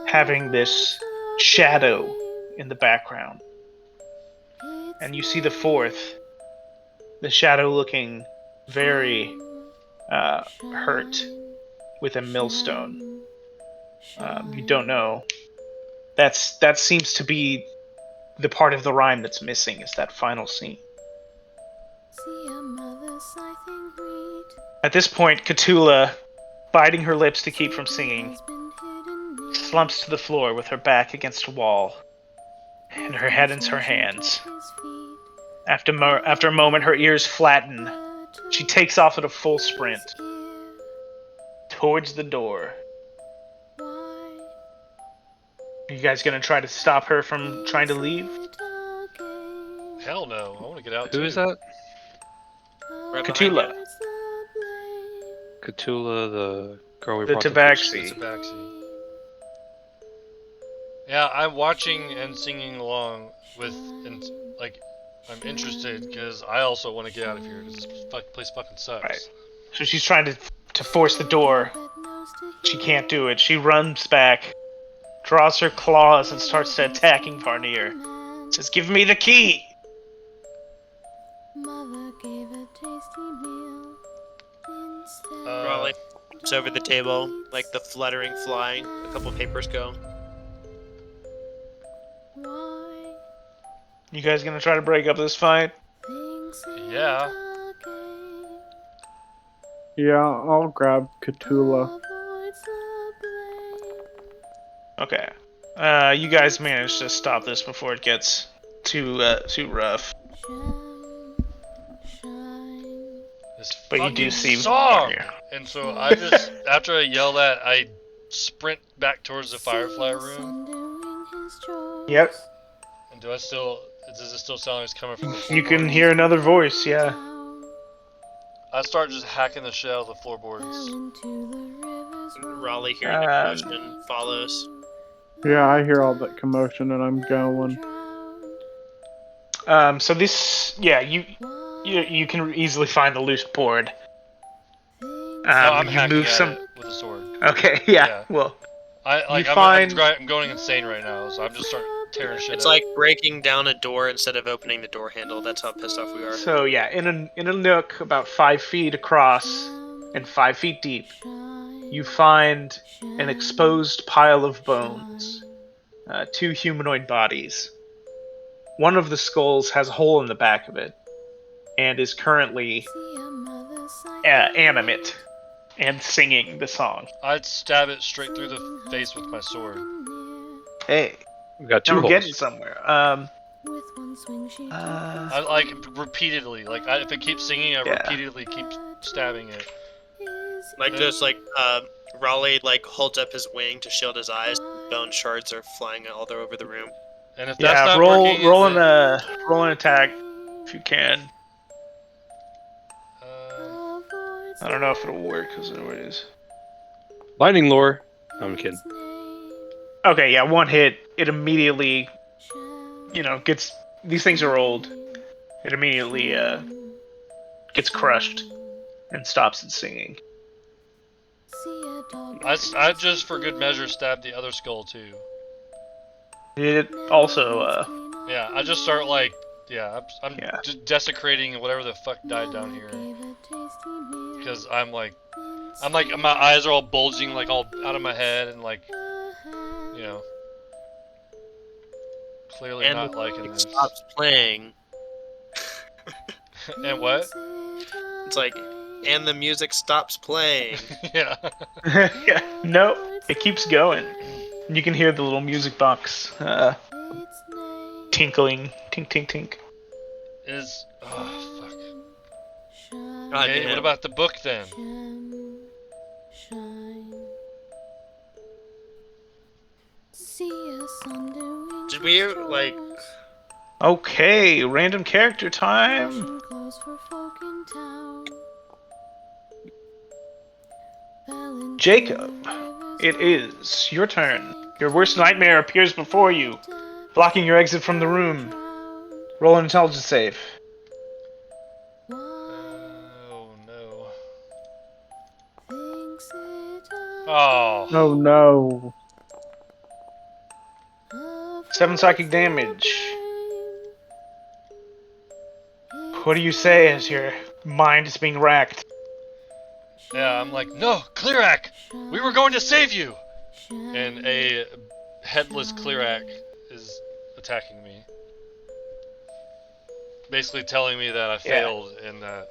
having this shadow in the background. And you see the fourth, the shadow looking very hurt with a millstone. You don't know. That seems to be the part of the rhyme that's missing, is that final scene. At this point, Cthulhu, biting her lips to keep from singing, slumps to the floor with her back against a wall and her head in her hands. After a moment, her ears flatten. She takes off at a full sprint towards the door. Are you guys gonna try to stop her from trying to leave? Hell no! I want to get out. Who is that? Right behind Cthulhu. Cthulhu, the girl we The brought Tabaxi. The Tabaxi. Yeah, I'm watching and singing along with, and like, I'm interested because I also want to get out of here. This place fucking sucks. Right. So she's trying to force the door. She can't do it. She runs back, draws her claws, and starts attacking Varnier. Says, "Give me the key!" Mother gave a tasty meal instead. Raleigh, jumps over the table, like the fluttering flying. A couple papers go. Why You guys gonna try to break up this fight? things Yeah. Yeah, I'll grab Cthulhu. avoids the blame. Okay. You guys managed to stop this before it gets too rough. Gem, shine. This But you fucking do see song! Barney. And so I just, after I yell that, I sprint back towards the Firefly room. Undoing his chores. Yep. And does it still sound like it's coming from the You can floorboards? hear another voice, yeah. I start just hacking the shit out of the floorboards. Raleigh, hearing a commotion, follows. Yeah, I hear all that commotion and I'm going. So this, yeah, you can easily find the loose board. I'm You hacking move at some. it with a sword. Okay, yeah. Yeah. Well, I'm find- going insane right now, so I'm just starting tearing shit It's up. like breaking down a door instead of opening the door handle. That's how pissed off we are. so yeah, in a nook about 5 feet across and 5 feet deep, you find an exposed pile of bones. 2 humanoid bodies. One of the skulls has a hole in the back of it, and is currently animate and singing the song. I'd stab it straight through the face with my sword. Hey, We got two now we're holes. getting somewhere. I like repeatedly, like if it keeps singing, I Yeah. repeatedly keep stabbing it. Like just like Raleigh like holds up his wing to shield his eyes. Bone shards are flying all over the room. And if that's Yeah, not roll working, roll then, an attack if you can. I don't know if it'll work because it is. Lightning lore. No, I'm kidding. Okay, yeah, one hit. It immediately, gets. These things are old. It immediately gets crushed and stops its singing. I just for good measure stabbed the other skull too. It also, Yeah, I just start like, I'm Yeah. just desecrating whatever the fuck died down here. Because I'm like, my eyes are all bulging like all out of my head and like, clearly And not the liking music this. stops playing. And what? It's like, and the music stops playing. Yeah. yeah, no, it keeps going. You can hear the little music box tinkling, tink, tink, tink. Oh fuck. God Okay, damn. what about the book then? Did we like? Okay, random character time. Jacob, it is your turn. Your worst nightmare appears before you, blocking your exit from the room. Roll an intelligence save. Oh no. Oh. Oh no. 7 psychic damage. What do you say as your mind is being racked? Yeah, I'm like, no, Clearac! We were going to save you! And a headless Clearac is attacking me. Basically telling me that I failed and that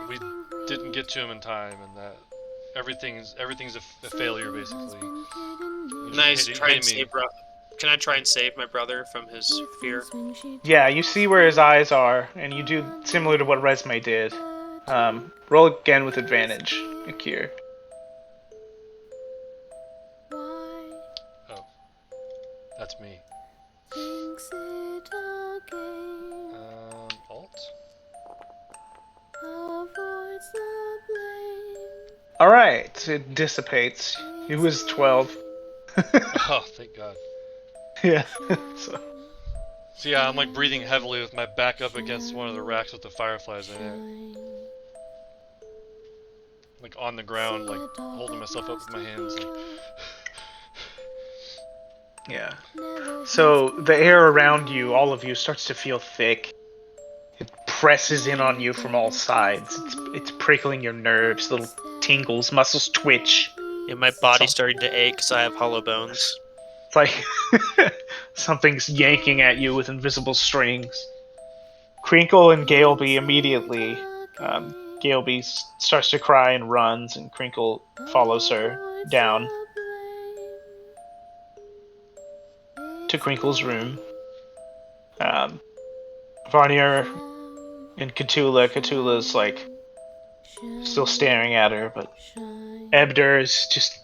we didn't get to him in time and that everything's a failure basically. Nice. Hitting Try and me. save. Can I try and save my brother from his fear? Yeah, you see where his eyes are, and you do similar to what Resme did. Roll again with advantage, Akir. Oh, that's me. Alt. Alright, it dissipates. It was 12. Oh, thank God. Yeah. So yeah, I'm like breathing heavily with my back up against one of the racks with the fireflies in it. Like on the ground, like holding myself up with my hands. Like. Yeah. So the air around you, all of you, starts to feel thick. It presses in on you from all sides. It's prickling your nerves, little tingles, muscles twitch. And my body's starting to ache because I have hollow bones. It's like something's yanking at you with invisible strings. Crinkle and Galeby immediately. Galeby starts to cry and runs, and Crinkle follows her down to Crinkle's room. Varnier and Cthulhu. Cthulhu's like still staring at her, but Ebder is just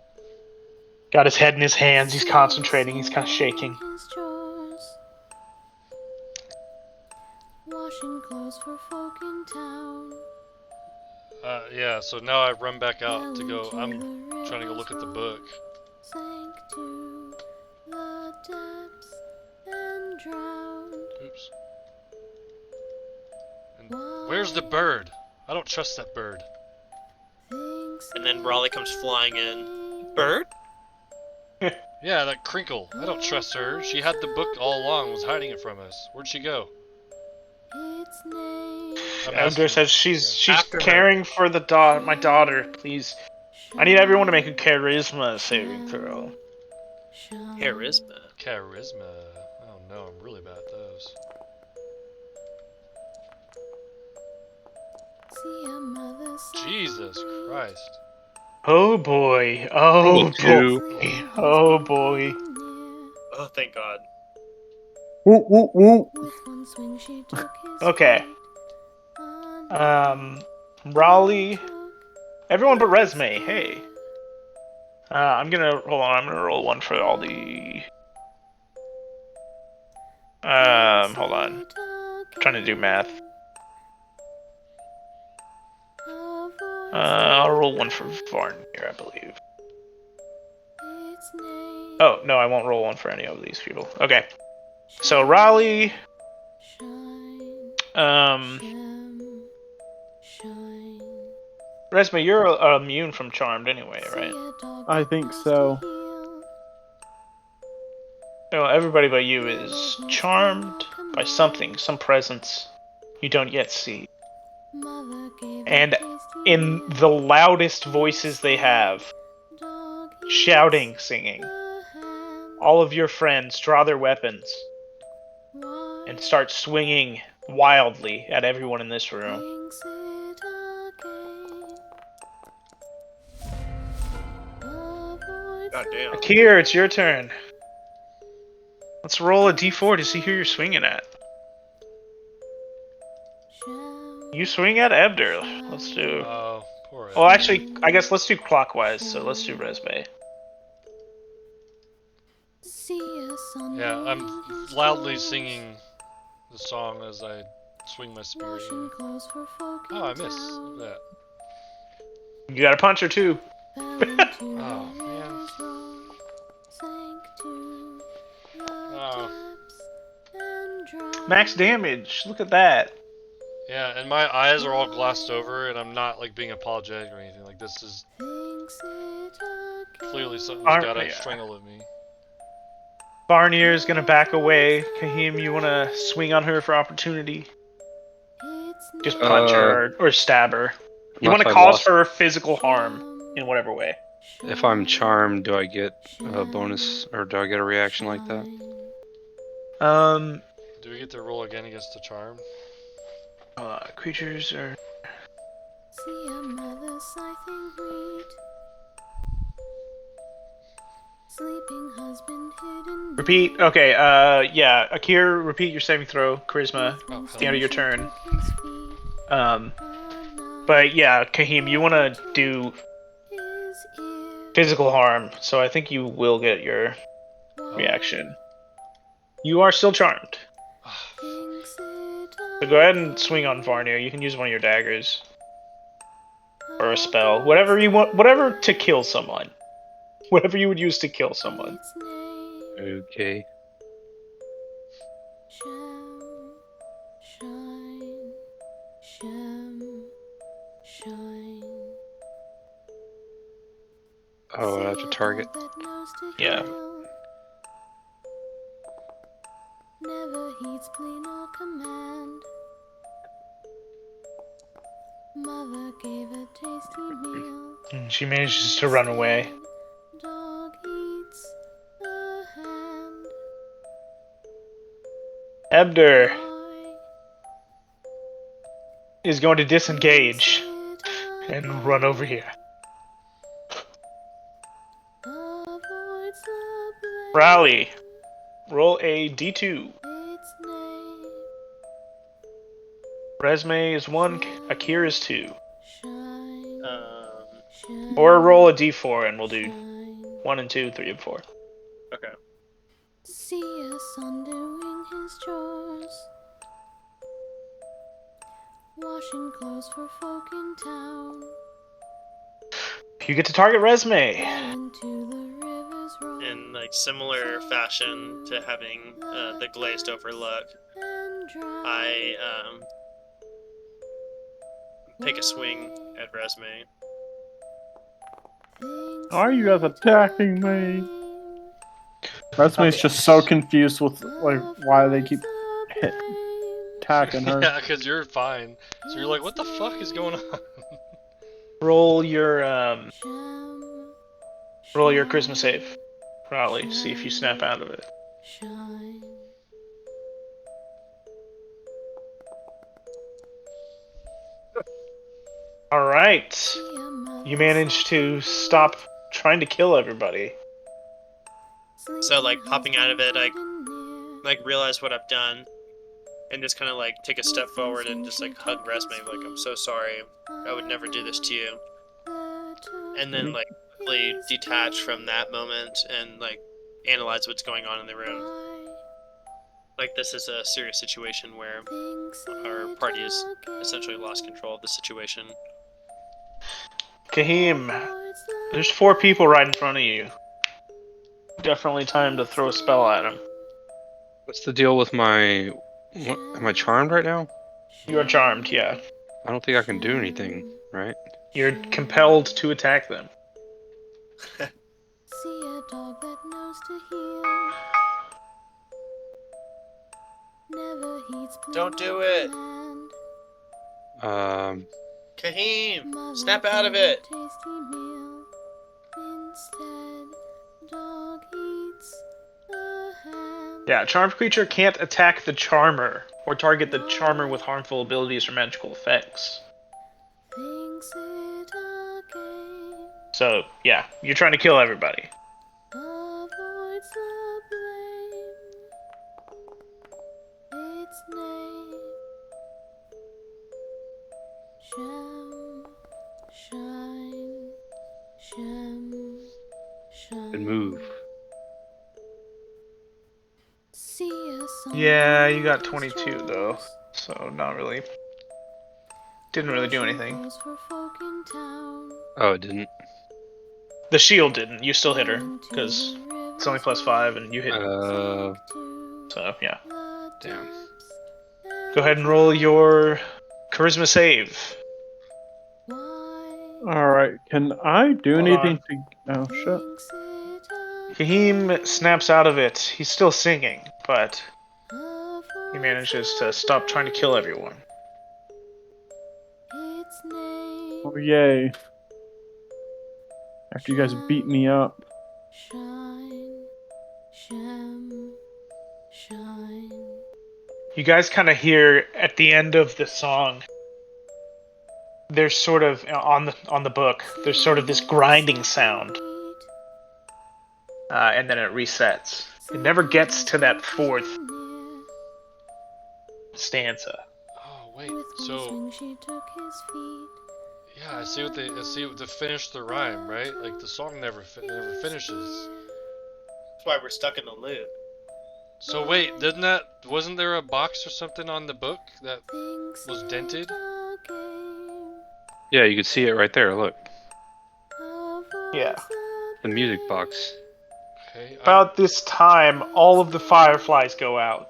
got his head in his hands. He's concentrating. He's kind of shaking. Washing clothes for folk in town. Yeah, so now I run back out to go. I'm trying to go look at the book. Sank to the depths and drowned. Oops. And where's the bird? I don't trust that bird. And then Raleigh comes flying in. Bird? Yeah, that Crinkle. I don't trust her. She had the book all along, was hiding it from us. Where'd she go? Ebder says she's After her. caring for my daughter. Please, I need everyone to make a charisma saving throw. Charisma. Charisma. Oh no, I'm really bad at those. Jesus Christ. Oh boy. Oh boy. 2. Oh boy. Oh, thank God. Woo, woo, woo. Okay. Raleigh. Everyone but Resume. Hey. I'm gonna roll one for all the. Hold on. Trying to do math. I'll roll one for Varnier, I believe. Oh, no, I won't roll one for any of these people. Okay. So, Raleigh... Resme, you're immune from Charmed anyway, right? I think so. No, everybody but you is charmed by something, some presence you don't yet see. And in the loudest voices they have, shouting, singing, all of your friends draw their weapons and start swinging wildly at everyone in this room. God damn. Akir, it's your turn. Let's roll a d4 to see who you're swinging at. You swing at Ebder. Let's do... Oh, poor Ed. Oh, actually, I guess let's do clockwise, so let's do Resme. Yeah, I'm loudly singing the song as I swing my spear at you. Oh, I miss. Look at that. You got a punch or two. Oh, man. Oh. Max damage. Look at that. Yeah, and my eyes are all glassed over, and I'm not like being apologetic or anything. Like this is clearly something's got a strangle at me. Barnier is gonna back away. Kahim, you wanna swing on her for opportunity? Just punch her or stab her. You Not want if to I cause lost- her physical harm in whatever way. If I'm charmed, do I get a bonus, or do I get a reaction like that? Do we get to roll again against the charm? Creatures are... Repeat. Okay, yeah. Akir, repeat your saving throw. Charisma. Oh, At the end of your turn. But yeah, Kahim, you want to do physical harm, so I think you will get your reaction. You are still charmed. So go ahead and swing on Varnier. You can use one of your daggers. Or a spell. Whatever you want. Whatever to kill someone. Whatever you would use to kill someone. Okay. Oh, I have to target. Yeah. Never heeds plea nor command. Mother gave a tasty meal. And she manages to run away. Dog eats a hand. Ebder Why is going to thinks disengage it and run over again? here. Avoids the blame. Rally. Roll a d2. Its name. Resume is 1, Akira is 2. Shine. Shine. Or roll a d4 and we'll do Shine. 1 and 2, 3 and 4. Okay. See a son doing his chores. Washing clothes for folk in town. You get to target Resume. Into the river's roar. In like similar fashion to having the glazed over look, And drown. I take a swing at Resume. Thinks Are you guys it attacking me? again. Resume's Okay. just so confused with like why they keep Avoids the attacking her. Yeah, because you're fine. So you're like, what the fuck is going on? Roll your blame. roll your charisma save. Raleigh, see if you snap out of it. Shine. Alright. See a mother You managed to stop trying to kill everybody. So like popping out of it, I hiding near. like realize what I've done, and just kind of like take a step forward and just like hug Resume, like I'm so sorry. I would never do this to you. And then like quickly detach from that moment and like analyze what's going on in the room. Like this is a serious situation where our party has essentially lost control of the situation. Kahim, there's 4 people right in front of you. Definitely time to throw a spell at them. What's the deal with my? What, am I charmed right now? You are charmed, yeah. I don't think I can do anything, right? You're compelled to attack them. See a dog that knows to heel. Never heeds Don't do plain it. command. Kahim, Mother snap out of gave a it. tasty meal. Instead, dog eats a hand. Yeah, charmed creature can't attack the charmer or target the charmer with harmful abilities or magical effects. Thinks it a game. So, yeah, you're trying to kill everybody. Avoids the blame. Its name. Shem. Shine. Shem. Shine. And move. See a son Yeah, you doing got his 22 though, chores. so not really. Didn't really do Washing anything. clothes for folk in town. Oh, it didn't. The shield didn't. You still hit her Into because the it's only river's +5 roar. and you hit. Uh, Sank to So yeah, the damn. depths go ahead and roll your charisma save. Why Alright, can I do Hold anything on. to oh shit. thinks it Kahim snaps out of it. He's still singing, but avoids he manages to the stop trying to kill blame. everyone. Its name. Oh yay. After you guys beat me up. Shine. Shem. Shine. You guys kind of hear at the end of the song. There's sort of on the book. There's sort of this grinding sound, and then it resets. It never gets to that 4th stanza. Oh wait, With one so swing she took his feet. yeah, I see what to finish the rhyme, right? Like the song never finishes. That's why we're stuck in the loop. So wait, wasn't there a box or something on the book that was dented? Yeah, you can see it right there. Look, Yeah. the music box. Okay, About this time, all of the fireflies go out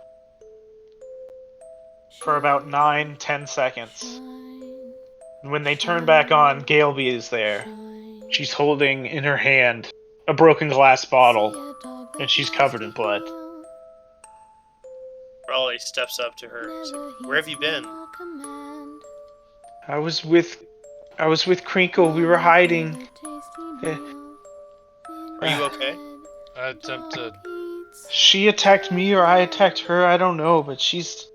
for about 9-10 seconds. And when they turn back on, Galeby is there. She's holding in her hand a broken glass bottle, and she's covered in blood. Raleigh steps up to her. He's like, where have you been? I was with Crinkle. We were hiding. Eh, Are you okay? I attempt to. She attacked me or I attacked her. I don't know, but she's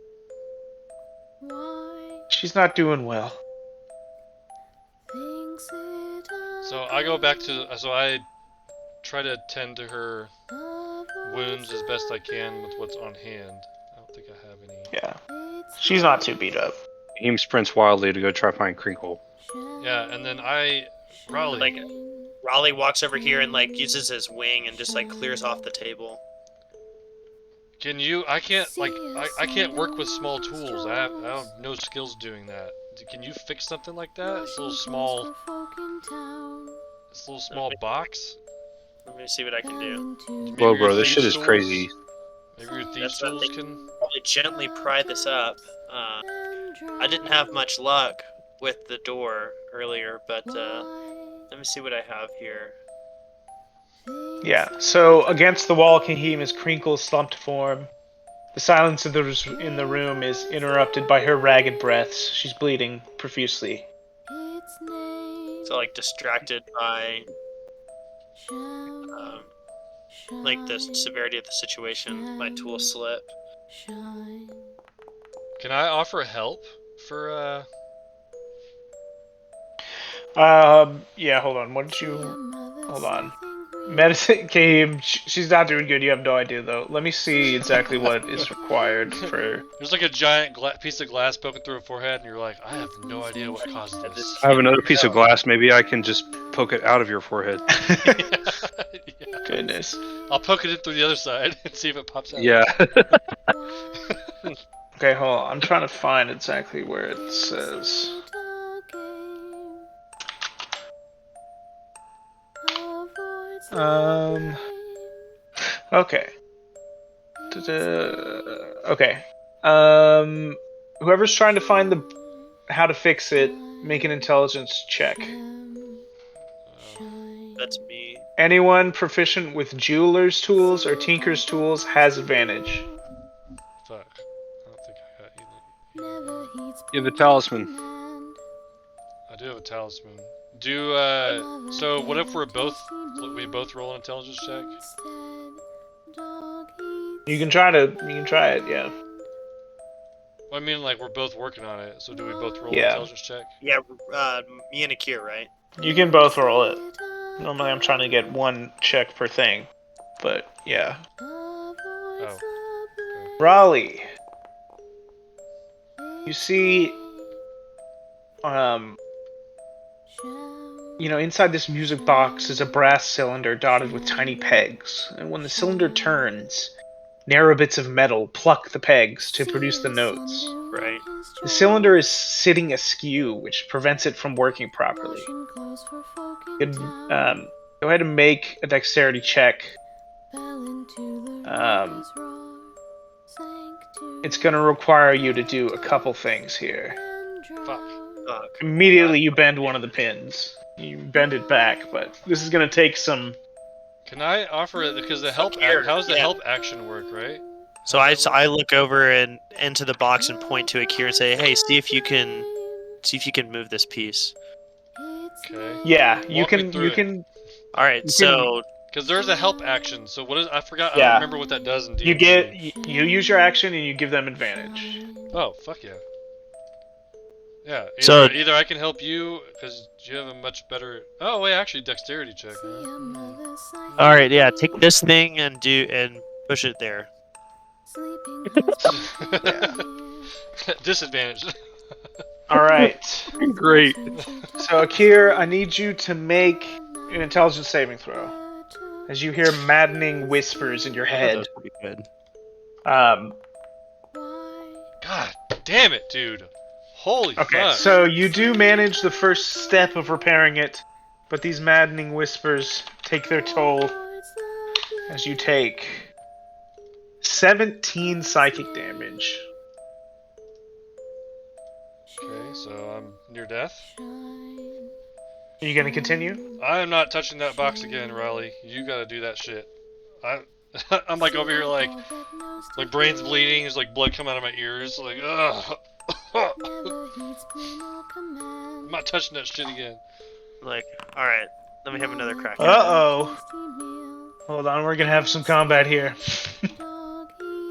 not doing well. So I go back to. So I try to tend to her wounds as best I can with what's on hand. I don't think I have any. Yeah, she's not too beat up. Aim sprints wildly to go try to find Crinkle. Yeah, and then Raleigh. Like, Raleigh walks over here and like uses his wing and just like clears off the table. Can you? I can't like I can't work with small tools. I have no skills doing that. Can you fix something like that? This little small box. Let me see what I can do. Maybe Whoa, your bro, this thieves' shit is tools- crazy. Maybe your thieves' That's what tools they- can. Probably gently pry this up. I didn't have much luck with the door earlier, but let me see what I have here. Yeah. So against the wall, Kahim is Crinkle's slumped form. The silence in the room is interrupted by her ragged breaths. She's bleeding profusely. So like distracted by like the severity of the situation, my tool slip. Can I offer help for Yeah. Hold on. What did you? Hold on. Medicine came. She's not doing good. You have no idea though. Let me see exactly what is required for. There's like a giant piece of glass poking through her forehead, and you're like, I have no idea what caused this. I have another piece of glass. Maybe I can just poke it out of your forehead. Yeah. Goodness. I'll poke it in through the other side and see if it pops out. Yeah. Okay, hold on. I'm trying to find exactly where it says. Okay. Okay. Whoever's trying to find how to fix it, make an intelligence check. That's me. Anyone proficient with jeweler's tools or tinker's tools has advantage. Fuck. I don't think I got either. You have a talisman. I do have a talisman. So what if we both roll an intelligence check? You can try it, yeah. Well, I mean, like, we're both working on it, so do we both roll an Yeah. intelligence check? Yeah, me and Akir, right? You can both roll it. Normally I'm trying to get one check per thing. But yeah. Oh. Raleigh. You see inside this music box is a brass cylinder dotted with tiny pegs, and when the cylinder turns, narrow bits of metal pluck the pegs to produce the notes. Right. The cylinder is sitting askew, which prevents it from working properly. You can, go ahead and make a dexterity check. It's going to require you to do a couple things here. Fuck. Immediately you bend one of the pins. You bend it back, but this is going to take some... Can I offer it, because the help, Akir, how's the yeah. help action work, right? So I look over and into the box and point to Akir and say, "Hey, see if you can move this piece." Okay. Yeah, you Walk me can... through You it. can... All right, You so Because there's a help action, so what is, I forgot, I Yeah. don't remember what that does in D&D. You use your action and you give them advantage. Oh, fuck yeah. Yeah, So- either I can help you, because you have a much better... Oh, wait, actually, dexterity check, huh? all right, yeah, take this thing and push it there. Disadvantage. Alright. Great. So, Akir, I need you to make an intelligence saving throw. As you hear maddening whispers in your head. That's pretty good. God damn it, dude. Holy Okay, fuck. so you do manage the first step of repairing it, but these maddening whispers take their toll as you take 17 psychic damage. Okay, so I'm near death. Are you gonna continue? I am not touching that box again, Riley. You gotta do that shit. I'm like over here like brain's bleeding, there's like blood coming out of my ears, like ugh. I'm not touching that shit again. Like, all right, let me have another crack. Uh-oh. Hold on, we're gonna have some combat here.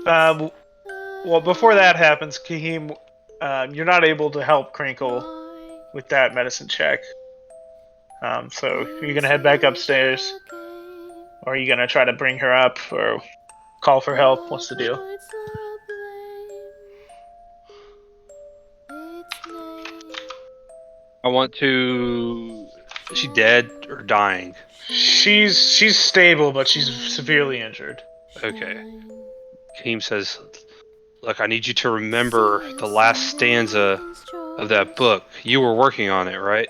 Well, before that happens, Kahim, you're not able to help Crinkle with that medicine check. So you're gonna head back upstairs, or are you gonna try to bring her up, or call for help? What's the deal? I want to. Is she dead or dying? She's stable, but she's severely injured. Okay. Kaheem says, "Look, I need you to remember the last stanza of that book. You were working on it, right?"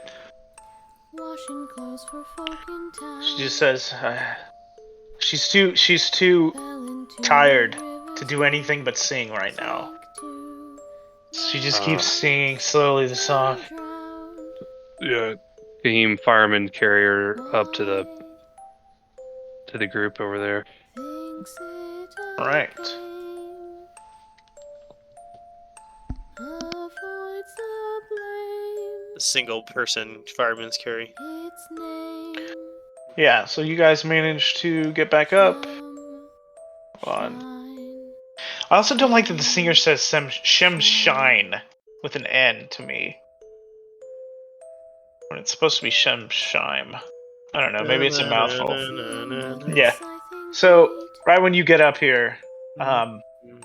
She just says she's too tired to do anything but sing right now. She just keeps singing slowly the song. Yeah. Kaheem fireman carry her up to the group over there. Right. A single person fireman's carry. Yeah, so you guys managed to get back up. Hold on. I also don't like that the singer says Shem Shine with an N to me. When it's supposed to be Shem Shime. I don't know, maybe it's a mouthful. Yeah. So, right when you get up here,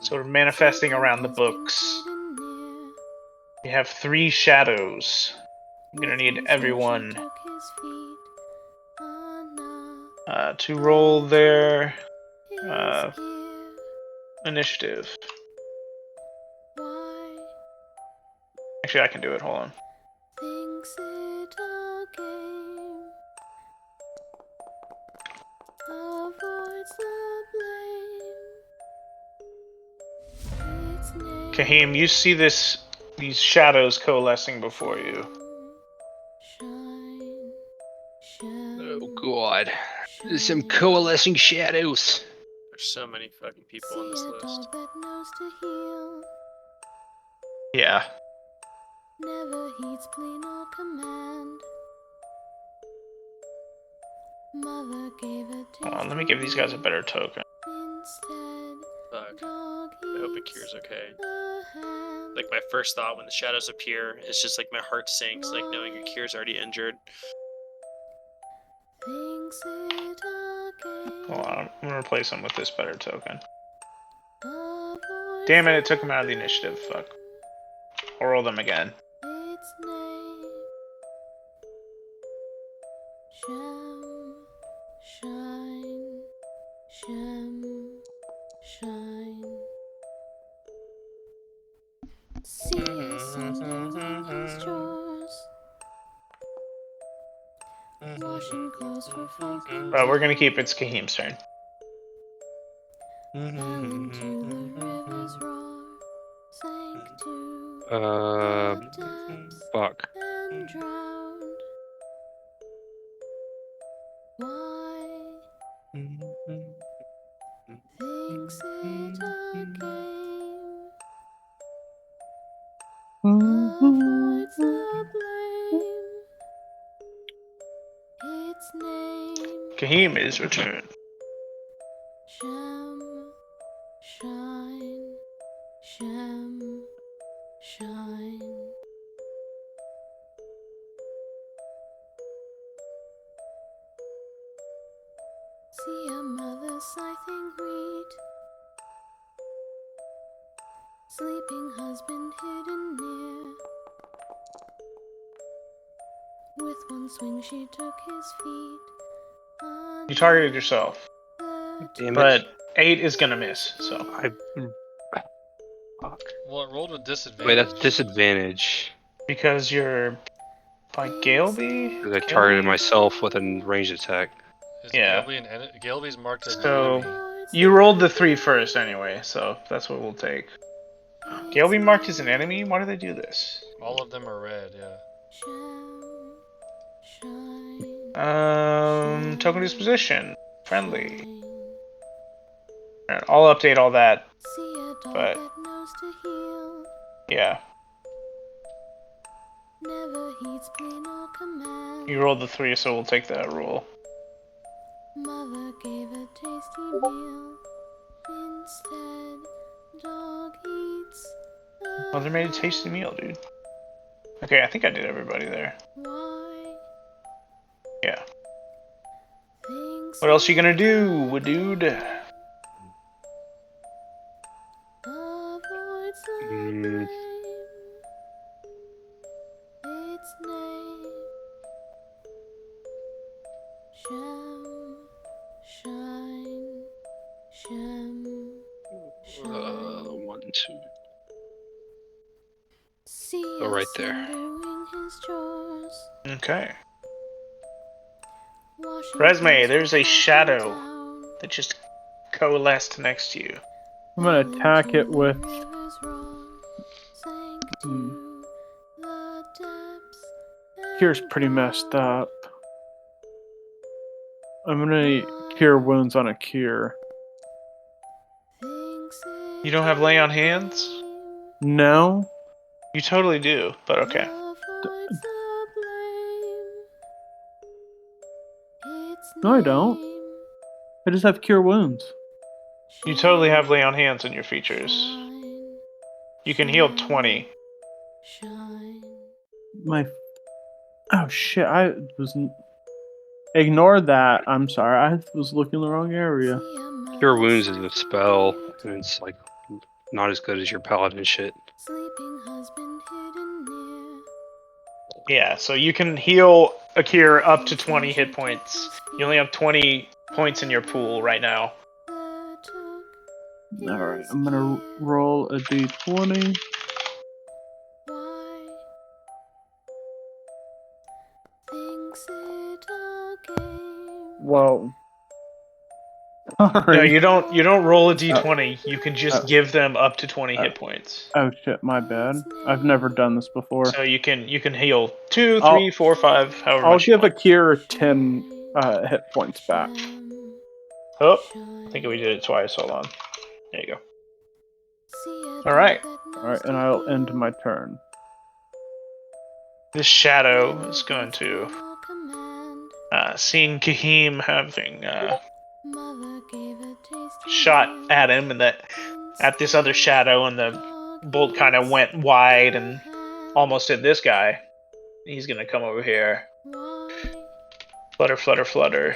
sort of manifesting around the books, you have 3 shadows. I'm gonna need everyone to roll their initiative. Actually, I can do it. Hold on. Kahim, you see these shadows coalescing before you. Oh God. There's some coalescing shadows. There's so many fucking people on this list. Yeah. Never heeds plea nor command. Mother gave a Hold on, let me give these guys a better token. instead. Fuck. I hope Akira's okay. Like, my first thought when the shadows appear is just like my heart sinks, like knowing Akira's already injured. Hold on, I'm gonna replace them with this better token. Damn it, it took them out of the initiative. Fuck. I'll roll them again. See a son doing his chores, washing clothes for folk in We're gonna keep it's Kahim's turn. fell into the river's roar, sank to the depths Fuck. and drowned. Why thinks it a game? Avoids the blame. Its name Kahim is returned. Shem Shine, Shem Shine. See a mother scything wheat, sleeping husband hidden near. With one swing she took his feet. You targeted yourself, Damn it. but 8 is gonna miss. So Fuck. Well, it rolled with disadvantage. Wait, that's disadvantage. because you're by Galeby. Because I targeted myself with a ranged attack. Is Yeah. Galby's marked as an So enemy. you rolled the 3 first anyway, so that's what we'll take. Galeby marked as an enemy. Why do they do this? All of them are red, yeah. Token disposition, friendly. Alright, I'll update all that. But yeah. Never heeds plea nor command. You rolled the 3, so we'll take that roll. Mother gave a tasty meal. Instead, dog eats. Mother made a tasty meal, dude. Okay, I think I did everybody there. Why? Yeah. What else you gonna do, dude? Avoids the Mm, blame. Its name. Shem. Shine. Shem. Shine. 1, 2. See Oh, a right son there. doing his chores. Okay. Washing Resme, clothes there's for a folk in shadow town. that just coalesced next to you. I'm gonna Fell attack it into with. the river's roar. Sank Hmm. to the depths Cure's and pretty messed gone. up. I'm gonna cure wounds on a cure. Thinks You it don't have lay on hands? game. No, You totally do, but okay. Avoids the blame. Its no, I don't. name. I just have cure wounds. You totally have lay on hands in your features. Shine. You can heal 20. Shine. My. Oh shit! I was. Ignore that. I'm sorry. I was looking in the wrong area. See a Cure mother Wounds is a spell, suffocated. and it's like not as good as your paladin shit. Sleeping husband hidden near. Yeah, so you can heal a cure up to 20 hit points. You only have 20 points in your pool right now. There took All right, his I'm gonna ear. roll a d20. Why? Thinks it a game. Whoa. No, Sorry. you don't roll a d20. You can just Oh. give them up to 20 Oh. hit points. Oh shit! My bad. I've never done this before. So you can heal 2, I'll- 3, 4, 5, however I'll much you give a want. cure 10 hit points back. Oh, I think we did it twice. Hold on. There you go. All right. All right, and I'll end my turn. This shadow is going to, seeing Kahim having shot at him, and that at this other shadow, and the bolt kind of went wide and almost hit this guy. He's gonna come over here. Flutter, flutter, flutter.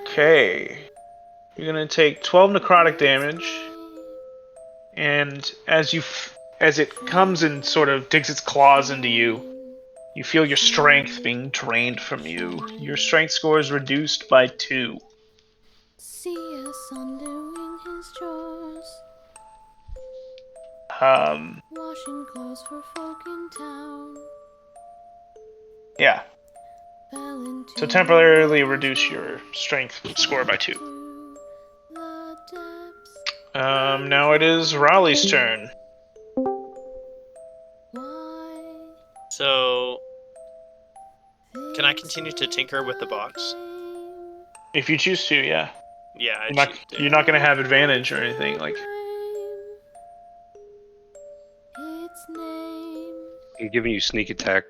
Okay. You're gonna take 12 necrotic damage, and as it comes and sort of digs its claws into you, you feel your strength being drained from you. Your strength score is reduced by 2. See a son doing his chores. Washing clothes for folk in town. Yeah. Fell into So temporarily the reduce river's your roar. strength score by 2. To the depths. Now it is Raleigh's turn. Why? So, can I continue to tinker with the box? If you choose to, yeah. Yeah, I You're choose to. not gonna have advantage or anything. Like, Its name. I'm giving you sneak attack,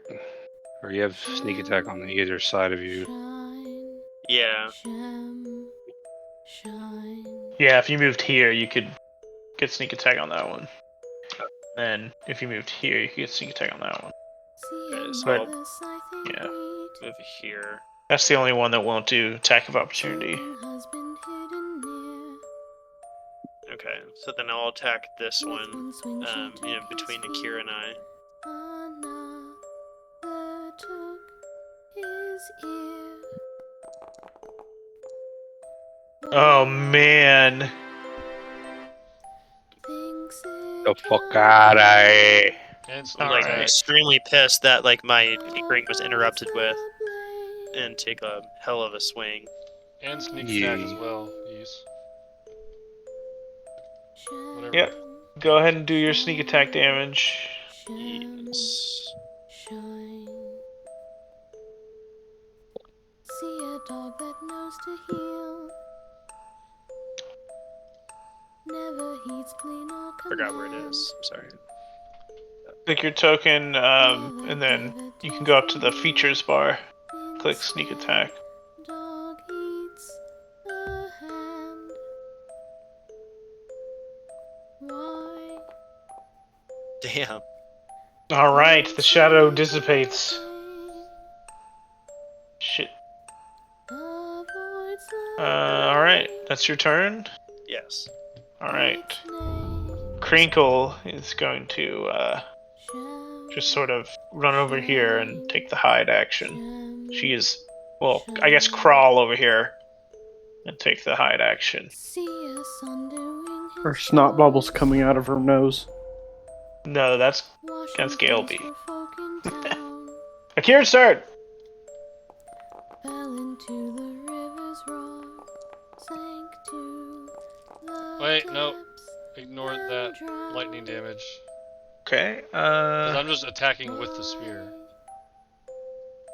or you have sneak attack on either side of you. Shine. Yeah. Shem. Shine. yeah, if you moved here, you could get sneak attack on that one. Then if you moved here, you could get sneak attack on that one. See Okay, a so But- I'll mother scything yeah. wheat. move here. That's the only one that won't do attack of opportunity. Sleeping husband hidden near. Okay, so then I'll attack this With one, swing she took between his Akira and I. Another took his ear. Oh man. Thinks The it fuck out of here. And sneak Like, attack. extremely pissed that, like, my tinkering was avoids interrupted the with, blame. and take a hell of a swing. And sneak Yeah. attack as well. Use. Whatever. Yep. Go ahead and do your sneak attack damage. Yes. Shine. See a dog that knows to heal. Never heeds plea nor Forgot where it command. is. I'm sorry. Click your token, and then you can go up to the features bar. Click sneak attack. Dog eats a hand. Why? Damn. All right, the shadow dissipates. Shit. Avoids the All right, that's your turn. Yes. All right. its name. Crinkle is going to just sort of run over here and take the hide action. She is, well, I guess crawl over here and take the hide action. See us undoing his Her snot bubbles chores. coming out of her nose. No, that's Washing Galeby. clothes for folk in town. Akira, start. Fell into the river's rock. Sank to the Wait, no. depths Ignore and that drowned. lightning damage. Okay. Because I'm just attacking with the spear.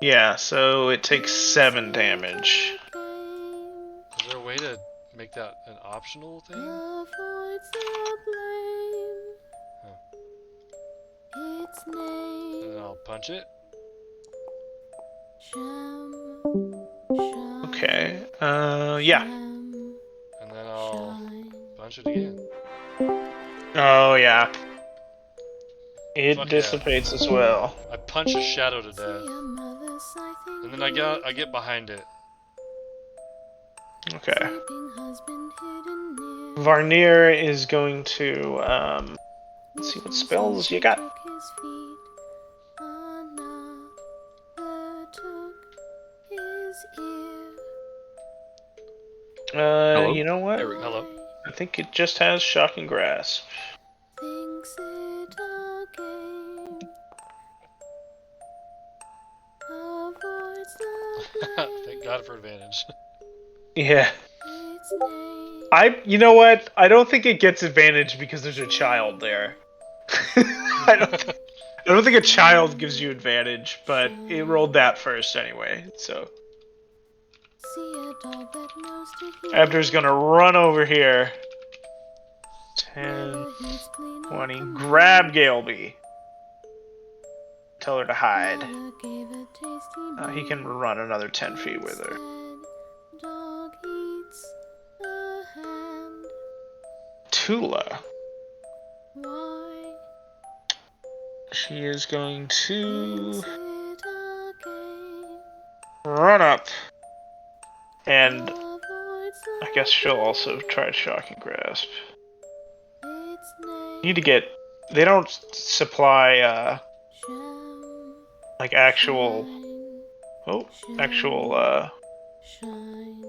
Yeah. So it takes 7 damage. Is there a way to make that an optional thing? Avoids the blame. Its And name. then I'll punch it. Sham. Okay. Yeah. And then I'll punch it again. Oh yeah. It Fuck yeah. dissipates as well. I punch a shadow to death. And then I get behind it. Okay. Sleeping husband hidden near. Varnir is going to let's see what spells you got. Took his feet. Another took his ear. Hello? You know what? There we go. Hello. I think it just has shocking grasp. Thinks it a game. Avoids the blame. Thank God for advantage. Yeah. Its name. You know what? I don't think it gets advantage because there's a child there. I don't think a child gives you advantage, but it rolled that first anyway. So See a dog that knows to heal. Abder's gonna run over here. 10, Never heeds plea nor 20. command. Grab Galeby. Tell her to hide. Mother gave a tasty He can run another 10 feet with her. instead, dog eats a hand. Tula. Why? She is going to Thinks it a game. run up. And Avoids the I guess she'll also try shocking grasp. its name. Need to get. They don't supply Sham, like actual. shine, Oh, actual shine.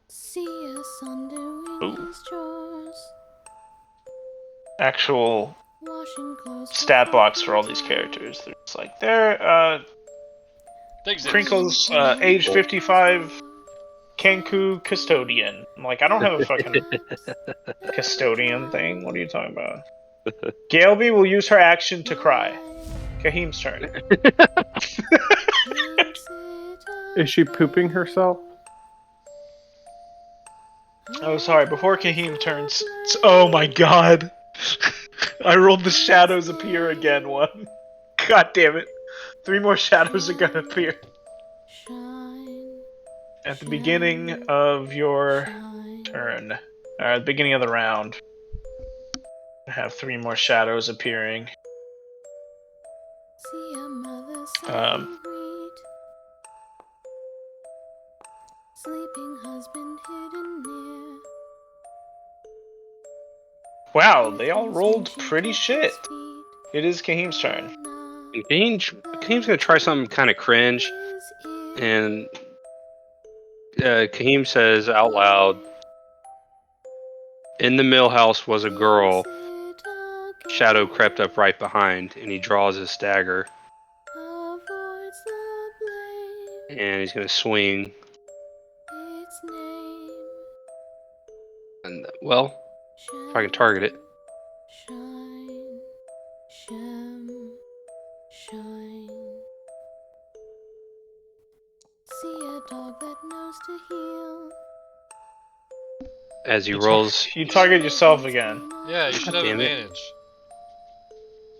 See us undoing Ooh. his chores. actual Washing clothes for stat blocks folk for all in these town. characters. There's like they're They exist. Crinkle's age 55, Kenku custodian. I'm like, I don't have a fucking custodian thing. What are you talking about? Galeby will use her action to cry. Kahim's turn. Is she pooping herself? Oh, sorry. Before Kahim turns. Oh my god. I rolled the shadows appear again one. God damn it. 3 more shadows are gonna appear. Shine, At the beginning of your shine. turn. Or at the beginning of the round. I have 3 more shadows appearing. See a mother Um, greet. Sleeping husband hidden near. Wow, they all rolled pretty shit. Feet. It is Kahim's turn. Kahim's gonna try something kind of cringe, and Kahim says out loud, "In the mill house was a girl." Shadow crept up right behind, and he draws his stagger, Avoids the blame. and he's gonna swing. Its name. And well, if I can target it, Shine, sham, shine. See a dog that knows to heal. as he rolls. You target yourself again. Yeah, you should have damn it. advantage.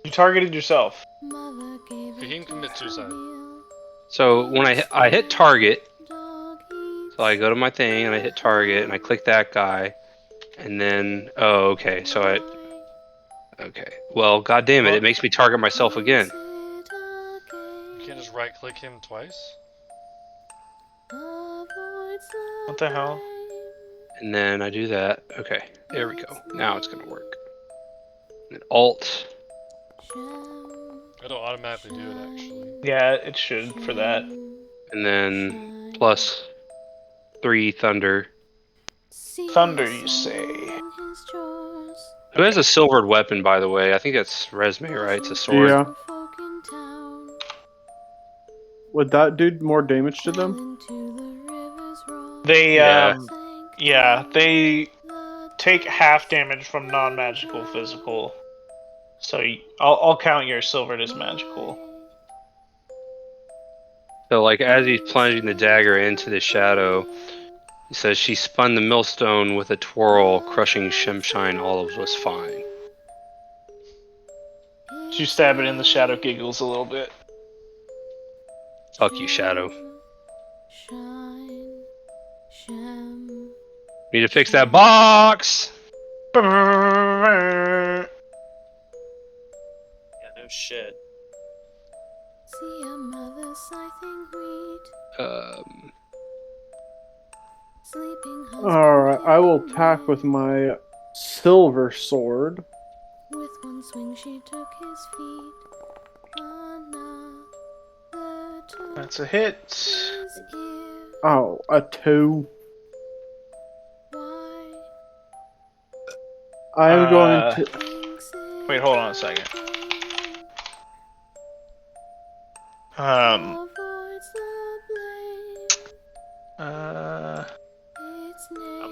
You targeted yourself. Fahim commit suicide. So when I hit target, so I go to my thing and I hit target and I click that guy, and then okay, so okay. Well, god damn it, it makes me target myself again. You can't just right click him twice? What the hell? And then I do that. Okay, there we go. Now it's gonna work. And Alt. It'll automatically do it actually. Yeah, it should for that. And then +3 thunder. Thunder, you say? Who has a silvered weapon, by the way? I think that's Resme, right? It's a sword. Yeah. Would that do more damage to them? They Yeah. they take half damage from non-magical physical. So I'll count your silvered as magical. So like as he's plunging the dagger into the shadow, he says she spun the millstone with a twirl, crushing Shemshine olives was fine. You stab it in the shadow, giggles a little bit. Fuck you, Shadow. Need to fix that box! Yeah, no shit. Alright, I will attack with my silver sword. With one swing she took his feet. That's a hit. Oh, a 2. I am going to. Wait, hold on a second. I'm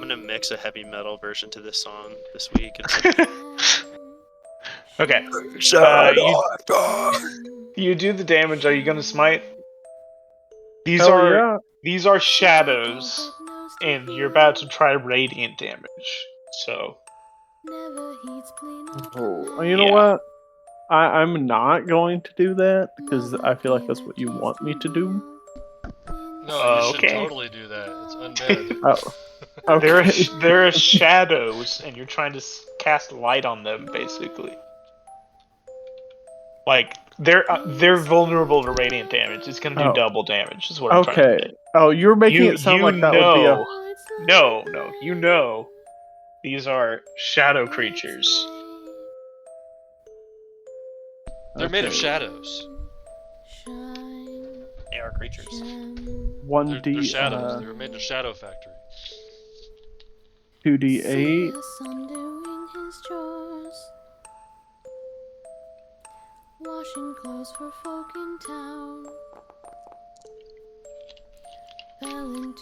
gonna mix a heavy metal version to this song this week. Okay. You do the damage. Are you gonna smite? These Hell are yeah. these are shadows, and you're about to try radiant damage. So. Oh, you know Yeah. what? I'm not going to do that because I feel like that's what you want me to do. No, you should Okay. totally do that. It's undead. Oh, okay. There are shadows, and you're trying to cast light on them, basically. Like they're vulnerable to radiant damage. It's gonna do double damage. Is what I'm trying to Okay. say. Oh, you're making it sound like that would be a. No, you know, these are shadow creatures. They're made of shadows. They are creatures. 1d. They're shadows. They were made in a shadow factory. 2d8. Washing clothes for folk in town.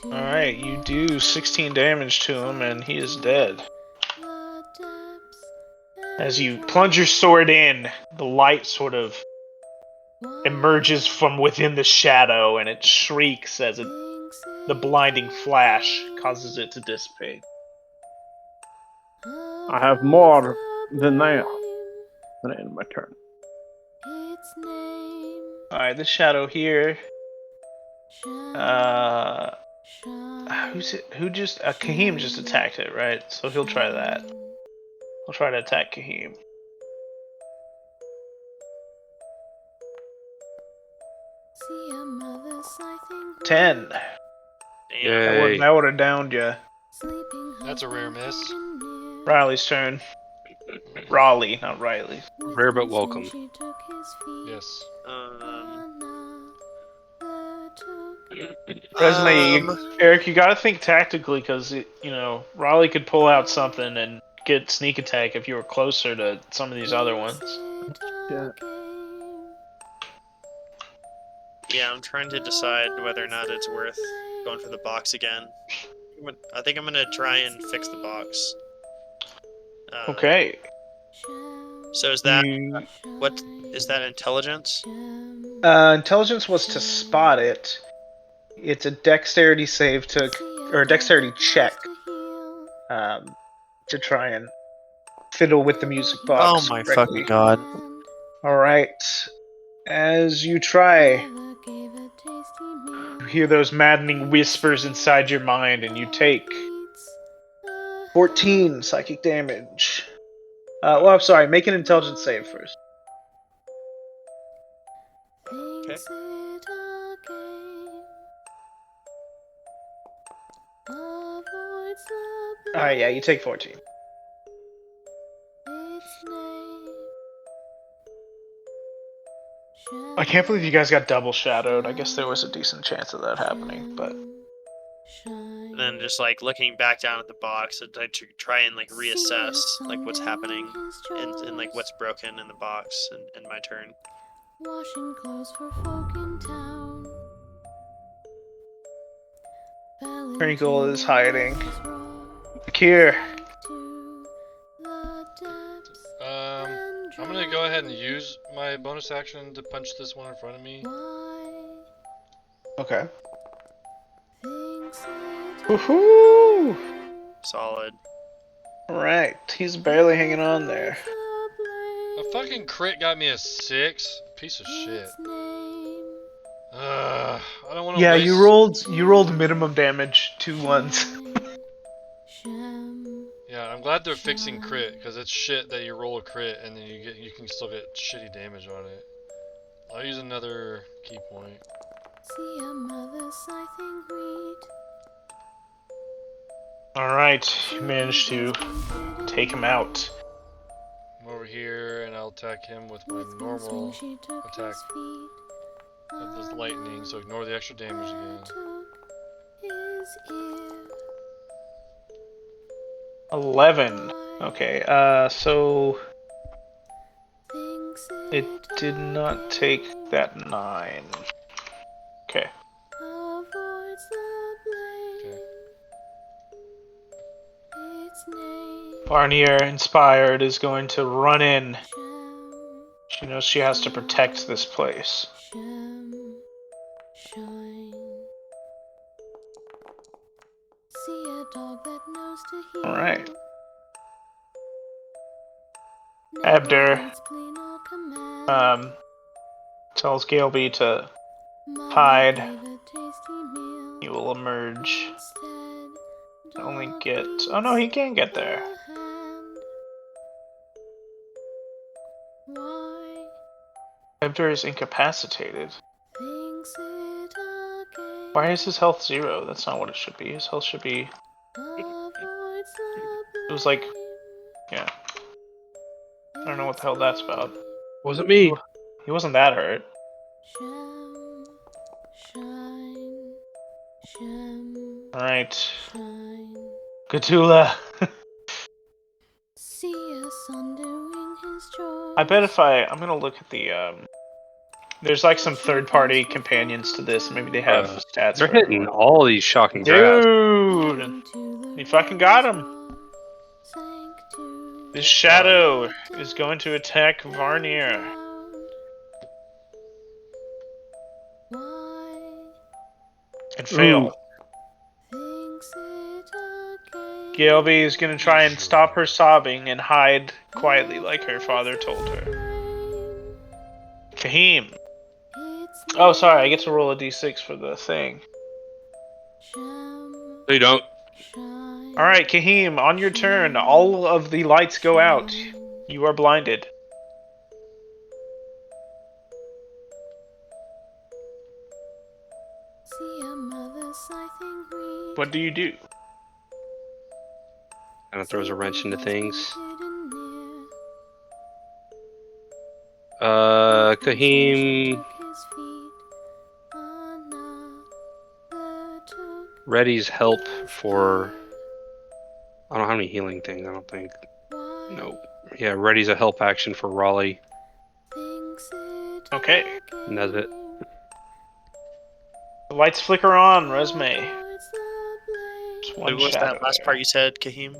Alright, you do 16 damage to him, and he is dead. As you plunge your sword in, the light sort of emerges from within the shadow, and it shrieks as the blinding flash causes it to dissipate. I have more than that. Then I end my turn. Alright, the shadow here. Who's it? Who just? Kahim just attacked it, right? So he'll try that. I'll try to attack Kahim. Ten. Yay. That would have downed you. That's a rare miss. Riley's turn. Raleigh, not Riley. Rare but welcome. Yes. Eric, you gotta think tactically, because Raleigh could pull out something and get sneak attack if you were closer to some of these other ones. Yeah, I'm trying to decide whether or not it's worth going for the box again. I think I'm gonna try and fix the box. Okay. So is that what is that intelligence? Intelligence was to spot it. It's a dexterity save or a dexterity check to try and fiddle with the music Oh box my correctly. fucking god. All right. As you try, you hear those maddening whispers inside your mind, and you take 14 psychic damage. Well, I'm sorry. Make an intelligence save first. Okay. Alright, yeah, you take 14. I can't believe you guys got double shadowed. I guess there was a decent chance of that happening, but And then just like looking back down at the box and try and like reassess like what's happening and like what's broken in the box in my turn. Washing clothes for folk in town. Crinkle is hiding. Kier. I'm gonna go ahead and use my bonus action to punch this one in front of me. Okay. Woohoo! Solid. Alright, he's barely hanging on there. A fucking crit got me a 6. Piece of shit. I don't want to Yeah, waste... you rolled minimum damage 2 ones. Yeah, I'm glad they're fixing crit, because it's shit that you roll a crit and then you can still get shitty damage on it. I'll use another key point. Alright, you managed to take him out. I'm over here and I'll attack him with my normal attack of this lightning, so ignore the extra damage again. 11. Okay, so it did not take that 9. Okay. Barnier, inspired, is going to run in. She knows she has to protect this place. Alright. Abder tells Galeby to hide. He will emerge. Only get... Oh no, he can get there. Abder is incapacitated. Why is his health 0? That's not what it should be. His health should be... It was like... Yeah. I don't know what the hell that's about. Wasn't me. He wasn't that hurt. Alright. Gatula. I bet if I'm gonna look at the, there's like some third-party companions to this. Maybe they have stats. They're for hitting everyone. all these shocking drafts. Dude! You fucking got him! This shadow is going to attack Varnier. And fail. Galeby is going to try and stop her sobbing and hide quietly like her father told her. Kahim. Oh, sorry, I get to roll a d6 for the thing. No, you don't. Alright, Kahim, on your turn, all of the lights go out. You are blinded. What do you do? Kind of throws a wrench into things. Kahim readies help for... I don't have any healing things, I don't think. Nope. Yeah, ready's a help action for Raleigh. Okay. And that's it. The lights flicker on, Resme. Just one What was shadow that last there. part you said, Kahim?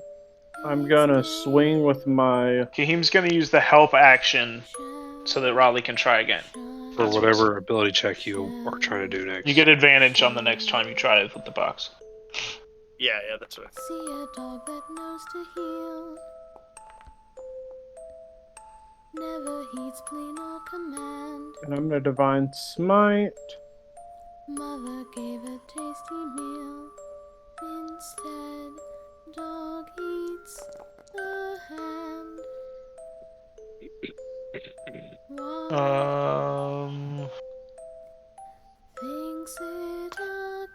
I'm gonna swing with my... Kahim's gonna use the help action so that Raleigh can try again. For whatever ability check you are trying to do next. You get advantage on the next time you try it with the box. Yeah, that's what. See a dog that knows to heal. Never heeds plea nor command. And I'm gonna divine smite. Mother gave a tasty meal. Instead, dog eats a hand. Why thinks it a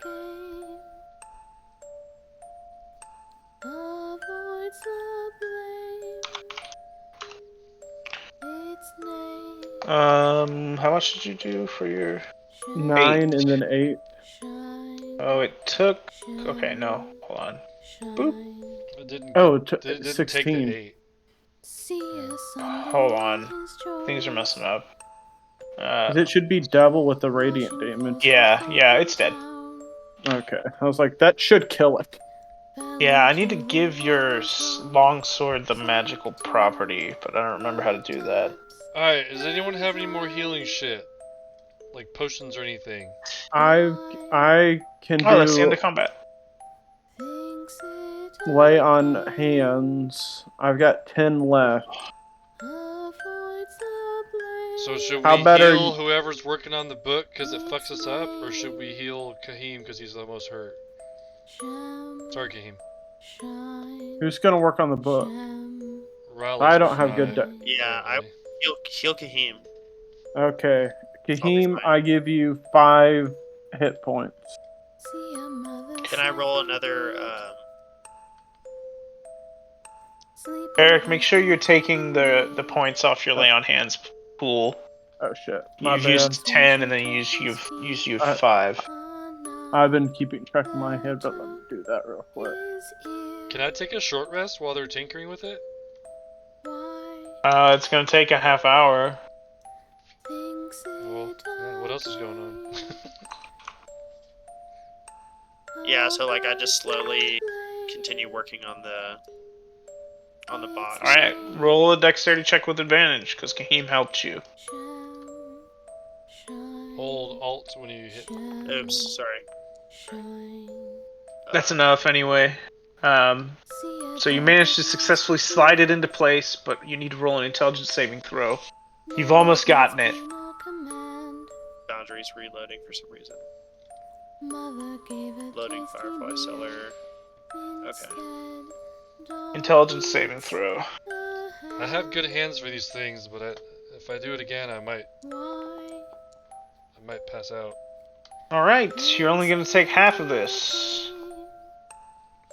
game? Avoids the blame. Its name. How much did you do for your? 9 and then 8. Shine. Oh, it took. Shine. Okay, no, hold on. Boop. Shine. It didn't. Oh, It didn't take the 16. 8. See a Sunday Hold on. his Things are joys. messing up. 'Cause it should be double with the radiant damage. Yeah, it's dead. Okay. I was like, that should kill it. Yeah, I need to give your longsword the magical property, but I don't remember how to do that. Alright, does anyone have any more healing shit? Like potions or anything? I can Oh, that's the end do of combat. lay on hands. I've got 10 left. So should How we bad are heal you- whoever's working on the book because it fucks us up? Or should we heal Kahim because he's the most hurt? Sorry, Kahim. Who's gonna work on the book? Riley's I don't have working good on it, Yeah, I apparently. heal Kahim. Okay. Kahim, fine. I give you 5 hit points. Can I roll another? Eric, make sure you're taking the points off your lay on hands pool. Oh shit. My You've bad. used 10, and then you 5. I've been keeping track in my head, but let me do that real quick. Can I take a short rest while they're tinkering with it? It's gonna take a half hour. Well, what else is going on? Yeah, so like I just slowly continue working on the box. All right, roll a dexterity check with advantage because Kahim helped you. Hold Alt when you hit. Oops, sorry. That's enough anyway. So you managed to successfully slide it into place, but you need to roll an intelligence saving throw. You've almost gotten it. Boundaries reloading for some reason. Loading Firefly Cellar. Okay. Intelligence saving throw. I have good hands for these things, but if I do it again, I might pass out. All right, you're only going to take half of this.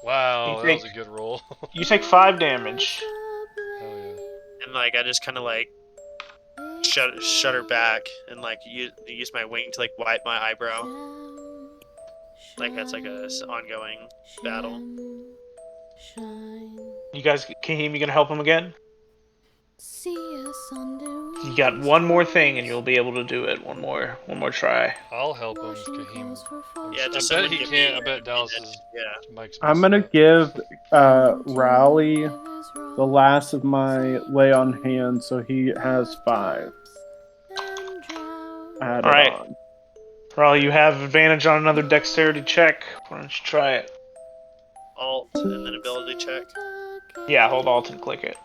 Wow, that was a good roll. You take 5 damage. Hell yeah. And like I just kind of like shudder back and like use my wing to like wipe my eyebrow. Like that's like a ongoing battle. You guys, Kahim, you gonna help him again? You got one more thing, and you'll be able to do it. One more try. I'll help him, Kahim. Yeah, I just bet someone he give can't. me- I bet Dallas is. Yeah. Mike's I'm messing gonna up. give Rowley the last of my lay on hands, so he has 5. Add All it right. on. Raleigh, you have advantage on another dexterity check. Why don't you try it? Alt and then ability check. Yeah, hold Alt and click it.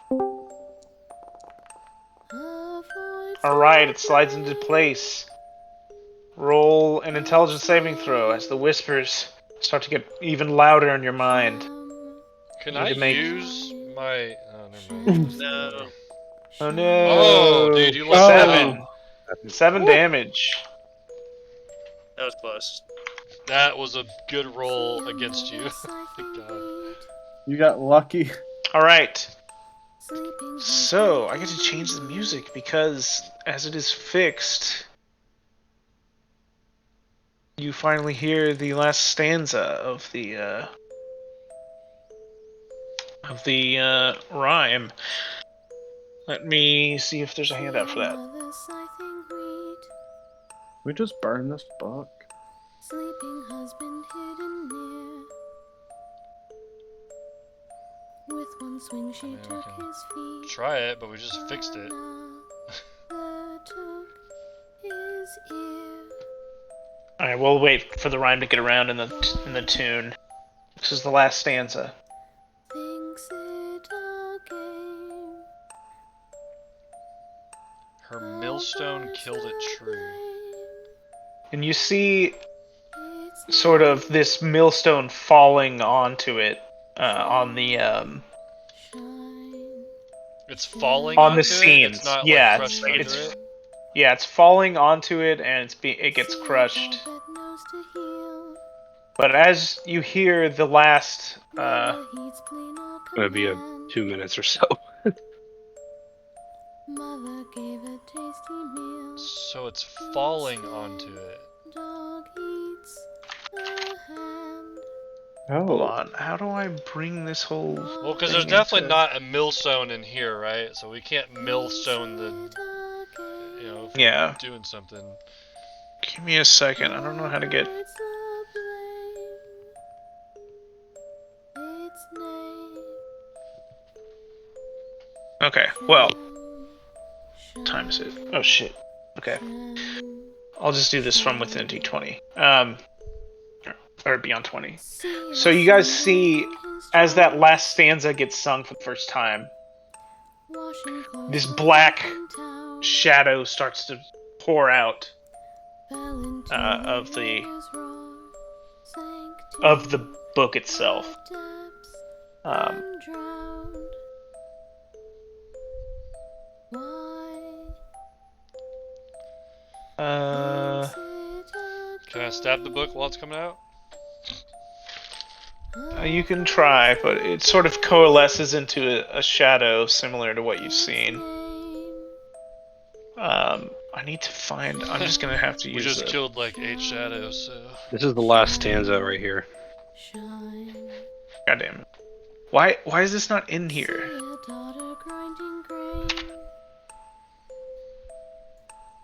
Alright, it slides into place. Roll an intelligence saving throw as the whispers start to get even louder in your mind. Can You I need to make- use my? Oh, never mind. No. Oh no! Oh, dude, you lost 7. that. 7 damage. That was close. That was a good roll against you. Thank God. You got lucky. Alright. So, I get to change the music because, as it is fixed, you finally hear the last stanza of the rhyme. Let me see if there's a handout for that. We just burn this book. Sleeping husband hidden near. With one swing she mean, we took can his feet. Try it, but we just fixed it. Took his ear. Alright, we'll wait for the rhyme to get around in the tune. This is the last stanza. Thinks it a game. Her millstone killed it true. And you see sort of this millstone falling onto it on the It's falling on the onto it. scenes. It's not Yeah, like crushed under it's it. yeah, it's falling onto it and it gets crushed. But as you hear the last Gonna be 2 minutes or so. Mother gave a tasty meal. So it's falling onto it. Dog eats a hand. hold on, how do I bring this whole Well, because there's thing definitely into- not a millstone in here, right? So we can't millstone the, you know, if Yeah. we're doing something. Give me a second. I don't know how to get. Okay, well, what time is it? Oh shit. Okay, I'll just do this from within D20. Or beyond 20. So you guys see, as that last stanza gets sung for the first time, this black shadow starts to pour out of the book itself. Can I stab the book while it's coming out? You can try, but it sort of coalesces into a shadow similar to what you've seen. I need to find. I'm just gonna have to We use. just killed like 8 shadows, so. This is the last stanza right here. God damn it! Why is this not in here?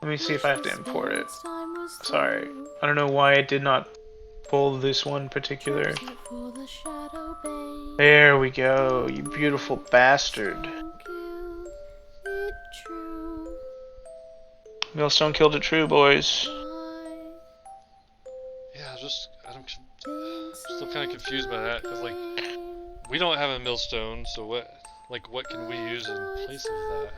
Let me see if I have to import it. Sorry, I don't know why I did not pull this one particular. There we go, you beautiful bastard. Millstone killed it true, boys. Yeah, I'm still kind of confused by that, because, like, we don't have a millstone, so what can we use in place of that?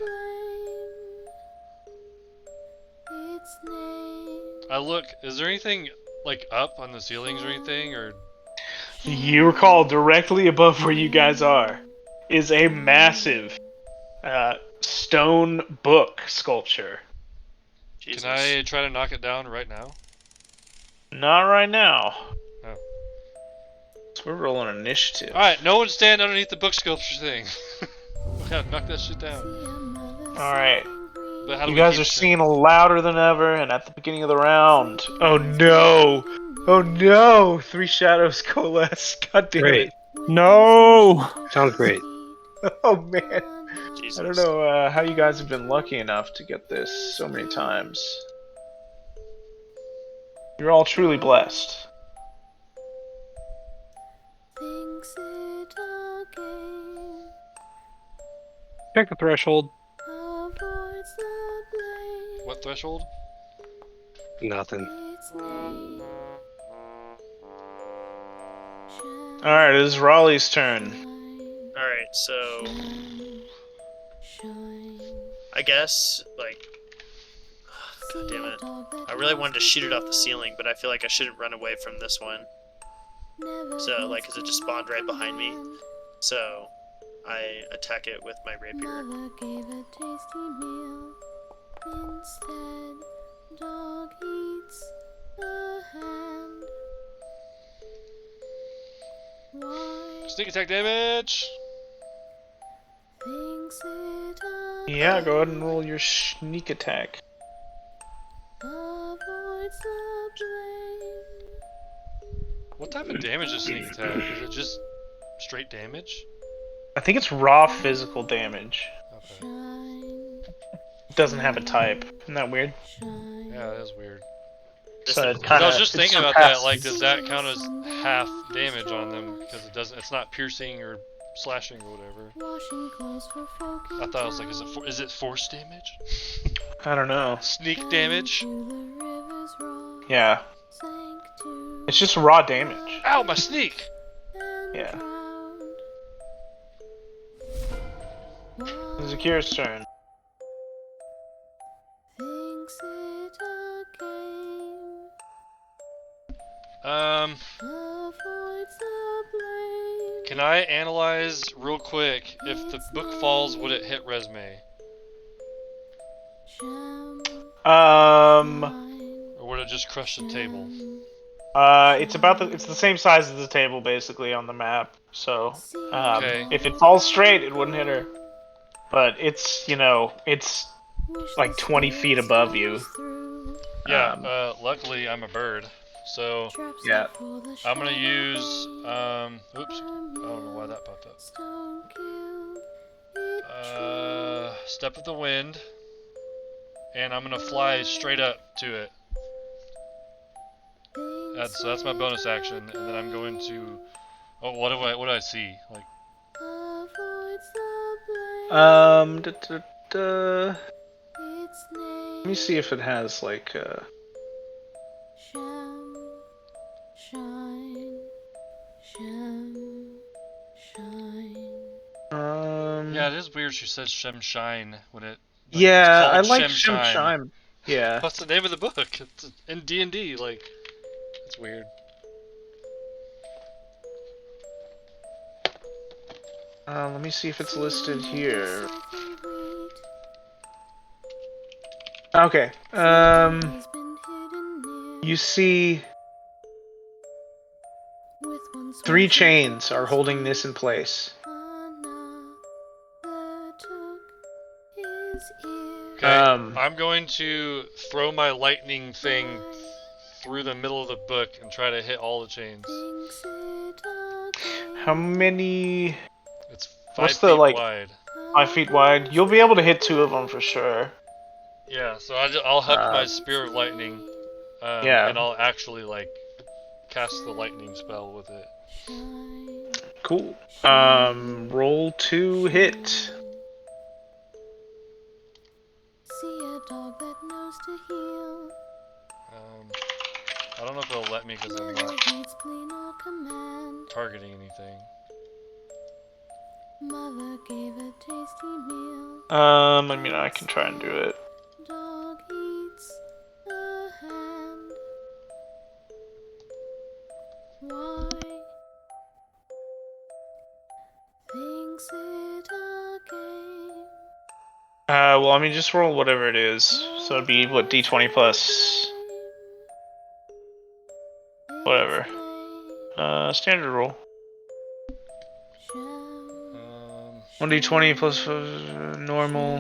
Is there anything, like, up on the ceilings or anything, or? You recall directly above where you guys are is a massive stone book sculpture. Jesus. Can I try to knock it down right now? Not right now. Oh. So we're rolling initiative. Alright, no one stand underneath the book sculpture thing. We gotta knock that shit down. Alright. But how do You we guys keep are track? singing louder than ever, and at the beginning of the round. Oh no! Oh no! 3 shadows coalesce. God damn Great. it. No. Sounds great. Oh man. Jesus. I don't know how you guys have been lucky enough to get this so many times. You're all truly blessed. Check the threshold. What threshold? Nothing. Alright, it is Raleigh's turn. Alright, so I guess, like, god damn it. I really wanted to shoot it off the ceiling, but I feel like I shouldn't run away from this one. So, like, 'cause it just spawned right behind me. So, I attack it with my rapier. Instead, dog eats a hand. Why Sneak attack damage! thinks it a Yeah, go ahead and roll your sneak attack. avoids the blame. What type of damage is sneak attack? Is it just straight damage? I think it's raw physical damage. Okay. Shine, It doesn't have a type. Isn't that weird? shine. Yeah, that is weird. So it 'Cause kinda, I was just it thinking about that, surpasses- like, does that count as half damage on them? Because it's not piercing or slashing or whatever. Washing clothes for folk in I thought it was like, town. is it force damage? I don't know. Sneak damage? To the river's rock Yeah. sank to It's just raw damage. Ow, my sneak! Yeah. drowned. It's Akira's turn. Thinks it a game. Avoids the blame. Can I analyze real quick if the book falls, would it hit resume? Sham, Um, Or would it just crush the table? it's the same size as the table basically on the map. So, Okay. if it falls straight, it wouldn't hit her. But it's it's like 20 feet above you. Yeah, luckily I'm a bird. So Yeah. I'm gonna use oops. I don't know why that popped up. Step of the wind. And I'm gonna fly straight up to it. So that's my bonus action, and then I'm going to. Oh, what do I see? Like. Da, da, da. Let me see if it has like. Sham, shine, sham, shine. Yeah, it is weird. She says Shem Shine when it. Like, Yeah, it's I called like Shem Shem Shine. Shime. Yeah. What's the name of the book? It's in D&D. Like, it's weird. Let me see if it's listed here. Okay. You see 3 chains are holding this in place. Okay, I'm going to throw my lightning thing through the middle of the book and try to hit all the chains. How many? It's 5 What's feet the like? wide. 5 feet wide. You'll be able to hit 2 of them for sure. Yeah, so I'll huck my spear of lightning, Yeah. and I'll actually like cast the lightning spell with it. Cool. Roll to hit. See a dog that knows to heal. I don't know if it'll let me because I'm not targeting anything. Mother gave a tasty meal. I mean, I can try and do it. Dog eats a hand. Why? Thinks it a game. Well, I mean, just roll whatever it is. So it'd be what, D20 plus whatever. Standard roll. 1d20 plus normal.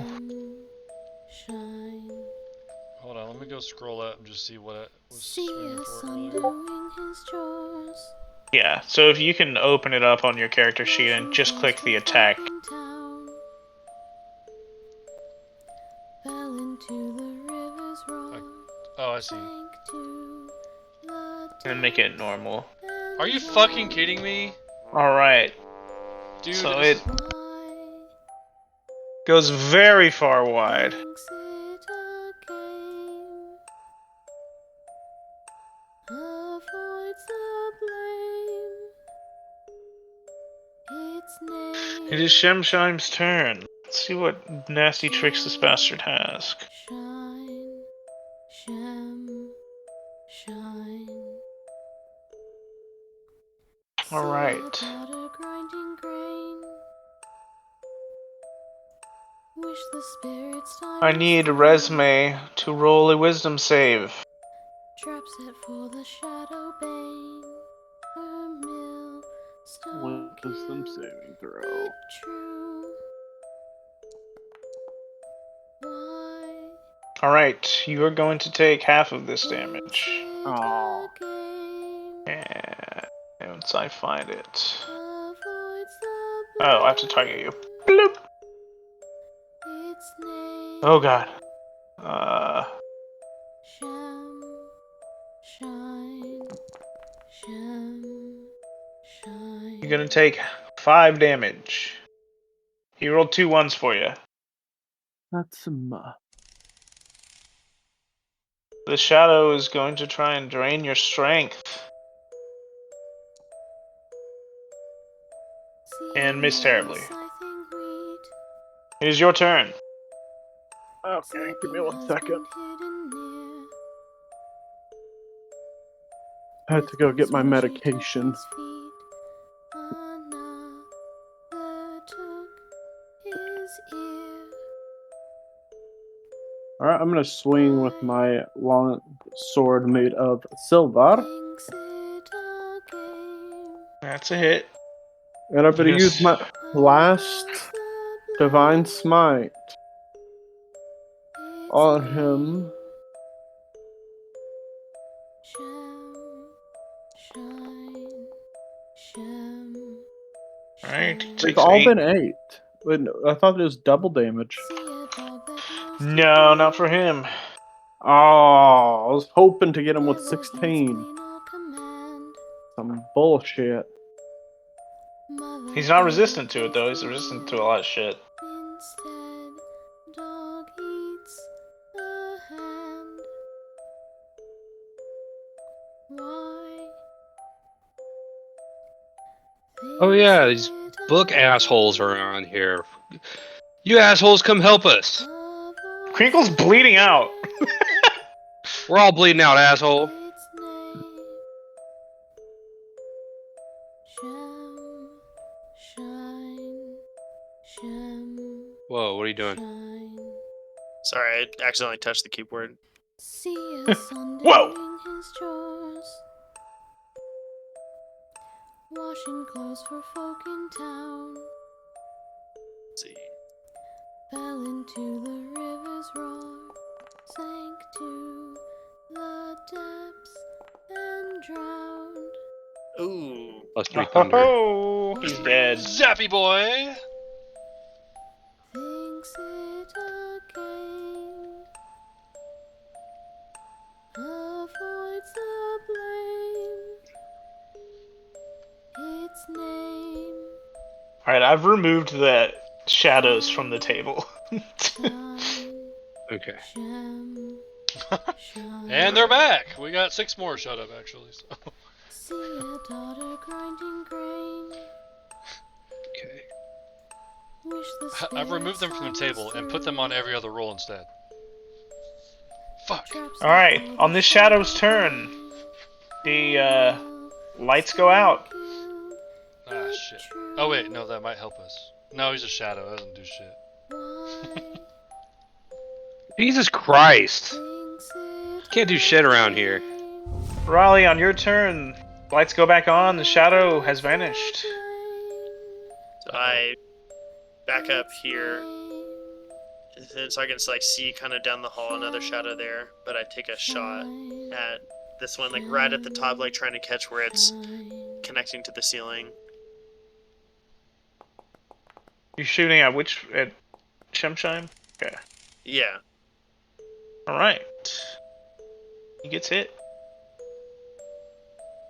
Hold on, let me go scroll up and just see what it was swinging for earlier. Yeah, so if you can open it up on your character sheet and just click the attack. Oh, I see. And make it normal. Are you fucking kidding me? Alright. Dude, so it goes very far wide. It is Shemshime's turn. Let's see what nasty tricks this bastard has. Shine, Shem, shine. Alright. I need Resume to roll a wisdom save. Trap set for the shadow bane. Wisdom saving throw. True. Why? Alright, you are going to take half of this damage. Oh. And once I find it. Oh, I have to target you. Bloop. Oh god. Sham, shine, sham, shine. You're gonna take 5 damage. He rolled 2 ones for you. That's some. The shadow is going to try and drain your strength. and miss terribly. I think we'd It is your turn. Okay, give me 1 second. I had to go get my medication. Alright, I'm gonna swing with my long sword made of silver. That's a hit. And I'm gonna Yes. use my last divine smite on him. Alright, It's takes all 8. been 8. Wait, no, I thought it was double damage. No, not for him. Oh, I was hoping to get him with 16. Some bullshit. He's not resistant to it, though. He's resistant to a lot of shit. Instead, dog eats a hand. Why? Oh yeah, these book assholes are on here. You assholes, come help us. Crinkle's bleeding out. We're all bleeding out, asshole. Its name. Shem, shine, Shem, Whoa, what are you doing? shine. Sorry, I accidentally touched the keyboard. See a son Whoa! doing his chores, washing clothes for folk in town. Let's see. Fell into the river's roar, sank to the depths and drowned. Ooh. Plus 3 thunder. Oh, he's dead. Zappy boy! Thinks it a game, avoids the blame. Its name, Alright, I've removed the shadows from the table. shine, Okay. Shem, shine. And they're back! We got 6 more shut up, actually. So. See a daughter grinding grain. Okay. Wish the I've removed them from the table and put them on every other roll instead. Fuck! Alright, on this shadow's turn, the lights go out. Ah, shit. Oh wait, no, that might help us. No, he's a shadow, that doesn't do shit. Jesus Christ. Can't do shit around here. Raleigh, on your turn, lights go back on, the shadow has vanished. So I back up here, so I can like see kind of down the hall another shadow there. But I take a shot at this one, like right at the top, like trying to catch where it's connecting to the ceiling. You're shooting at which? At Shemshine? Okay. Yeah. Alright. He gets hit.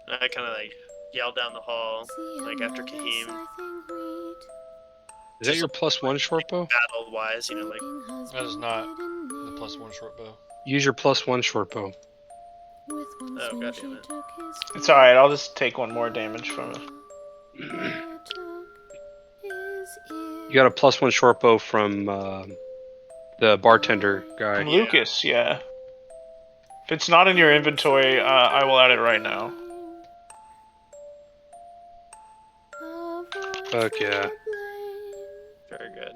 I kind of like yell down the hall, like after Kahim. Is that your +1 short bow? Battle wise, you know, like. That is not the +1 short bow. Use your +1 short bow. Oh, goddammit. It's alright, I'll just take 1 more damage from it. You got a +1 short bow from the bartender guy. From Lucas, yeah. If it's not in your inventory, I will add it right now. Fuck yeah. Very good.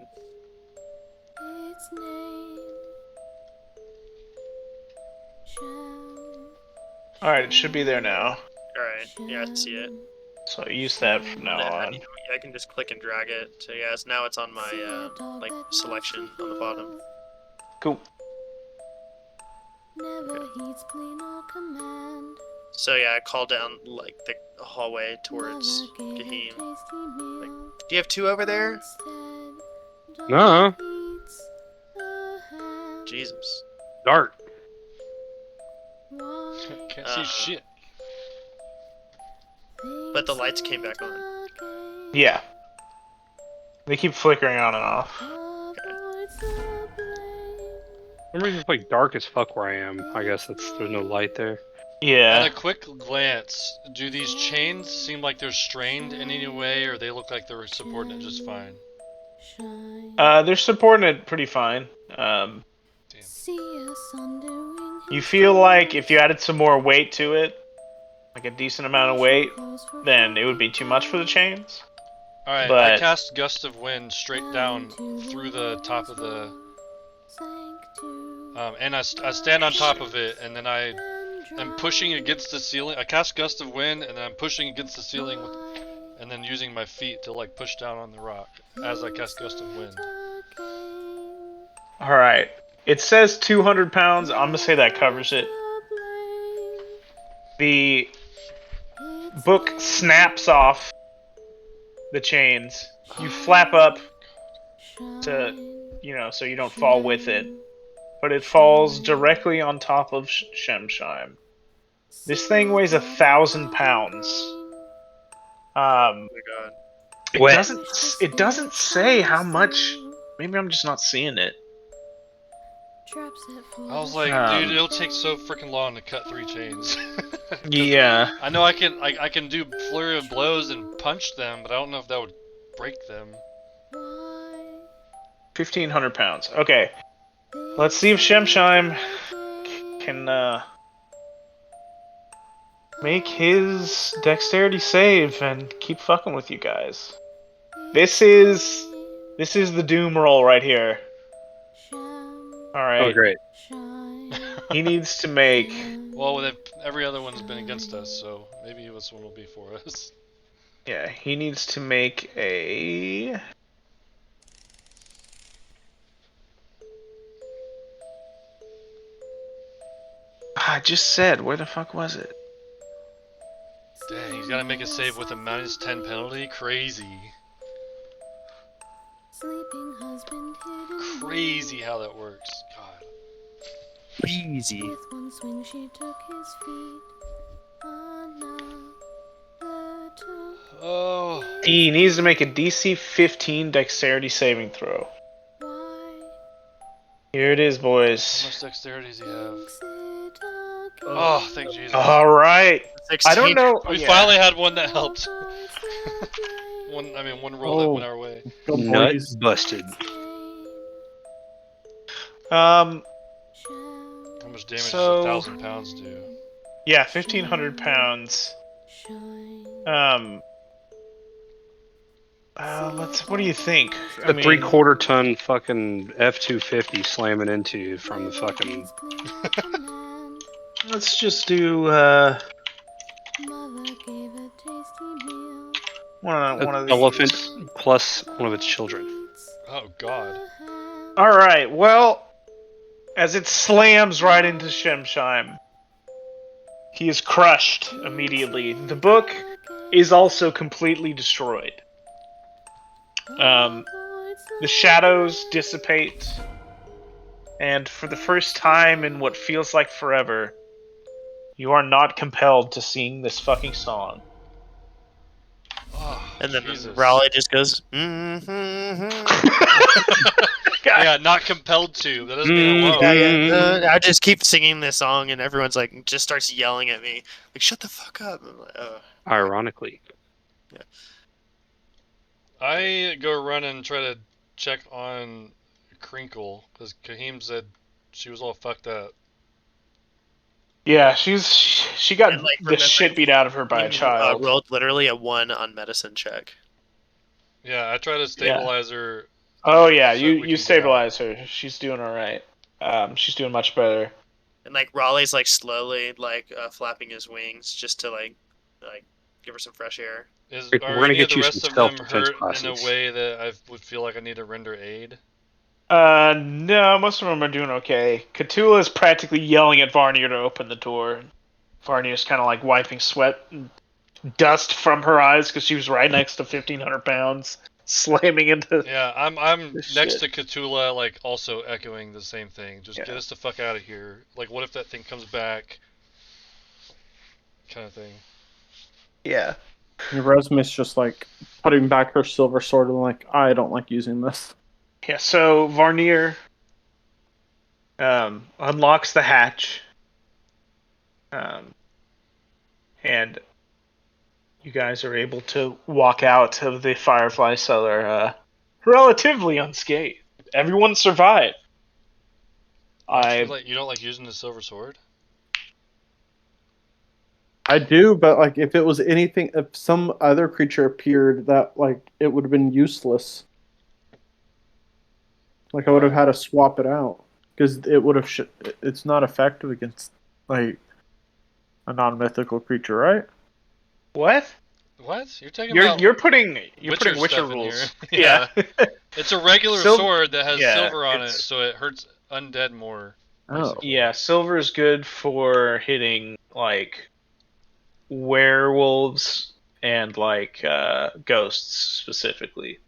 Alright, it should be there now. Alright, yeah, I see it. So use that from now on. I can just click and drag it. So yeah, now it's on my like selection on the bottom. Cool. So yeah, I call down like the hallway towards Kahim. Like, do you have 2 over there? No. Jesus. Dark. Can't see shit. But the lights came back on. Yeah. They keep flickering on and off. For some reason it's like dark as fuck where I am. I guess there's no light there. Yeah. At a quick glance, do these chains seem like they're strained in any way, or they look like they're supporting it just fine? They're supporting it pretty fine. Damn. You feel like if you added some more weight to it, like a decent amount of weight, then it would be too much for the chains. Alright, I But cast Gust of Wind straight down through the top of the... and I stand on top of it, and then I'm pushing against the ceiling. I cast Gust of Wind, and then I'm pushing against the ceiling, and then using my feet to like push down on the rock as I cast Gust of Wind. all right, it says 200 pounds. I'm gonna say that covers it. The book snaps off the chains. You flap up to, so you don't fall with it, but it falls directly on top of Shemshime. This thing weighs 1,000 pounds. Oh my god. It doesn't say how much. Maybe I'm just not seeing it. I was like, dude, it'll take so freaking long to cut 3 chains. Yeah. I know I can do flurry of blows and punch them, but I don't know if that would break them. 1,500 pounds. Okay. Let's see if Shemshime can make his dexterity save and keep fucking with you guys. This is the doom roll right here. All right. Oh, great. He needs to make. Well, every other one's been against us, so maybe this one will be for us. Yeah, he needs to make a. I just said, where the fuck was it? Dang, he's gotta make a save with a -10 penalty? Crazy. Crazy how that works. God. Easy. Oh. He needs to make a DC 15 dexterity saving throw. Here it is, How boys. much dexterity does he have? Oh, thank Jesus. All right. 16. I don't know. We yeah. finally had one that helped. one roll that went our way. Go Nut boys. busted. How much damage So- does 1,000 pounds do? Yeah, 1,500 pounds. What do you think? A 3/4 ton fucking F-250 slamming into you from the fucking. Let's just do one of these. Elephant plus one of its children. Oh God. All right. Well, as it slams right into Shemshime, he is crushed immediately. The book is also completely destroyed. The shadows dissipate, and for the first time in what feels like forever, you are not compelled to sing this fucking song. Oh, And then Jesus. Raleigh just goes, Yeah, not compelled to. That doesn't mean I won't. I just keep singing this song, and everyone's like, just starts yelling at me, like, shut the fuck up. I'm like, oh. Ironically. I go run and try to check on Crinkle because Kahim said she was all fucked up. Yeah, she got And, like, the remember, shit beat out of her by a child. Rolled literally a 1 on medicine check. Yeah, I try to stabilize her. Oh yeah, so we can you get stabilize her. She's doing all right. She's doing much better. And like Raleigh's like slowly like flapping his wings just to like give her some fresh air. Is, We're are gonna any get of the you rest some of them self-defense hurt in a classes. way that I would feel like I need to render aid? No, most of them are doing okay. Cthulhu is practically yelling at Varnier to open the door. Varnier's kind of like wiping sweat and dust from her eyes because she was right next to 1,500 pounds, slamming into. Yeah, I'm This next shit. to Cthulhu, like also echoing the same thing. Just Yeah. get us the fuck out of here. Like, what if that thing comes back? Kind of thing. Yeah. And Resmi's just like putting back her silver sword and like, I don't like using this. Yeah, so Varnier unlocks the hatch. and you guys are able to walk out of the Firefly cellar relatively unscathed. Everyone survived. You don't like using the silver sword? I do, but like if it was anything, if some other creature appeared, that like it would have been useless. Like I would have had to swap it out because it would have. It's not effective against like a non-mythical creature, right? What? What? You're talking You're about you're putting Witcher Witcher stuff in rules. here. Yeah. It's a regular Sil- sword that has yeah, silver on it, it's- so it hurts undead more. Oh. basically. Yeah, silver is good for hitting like werewolves and like ghosts specifically.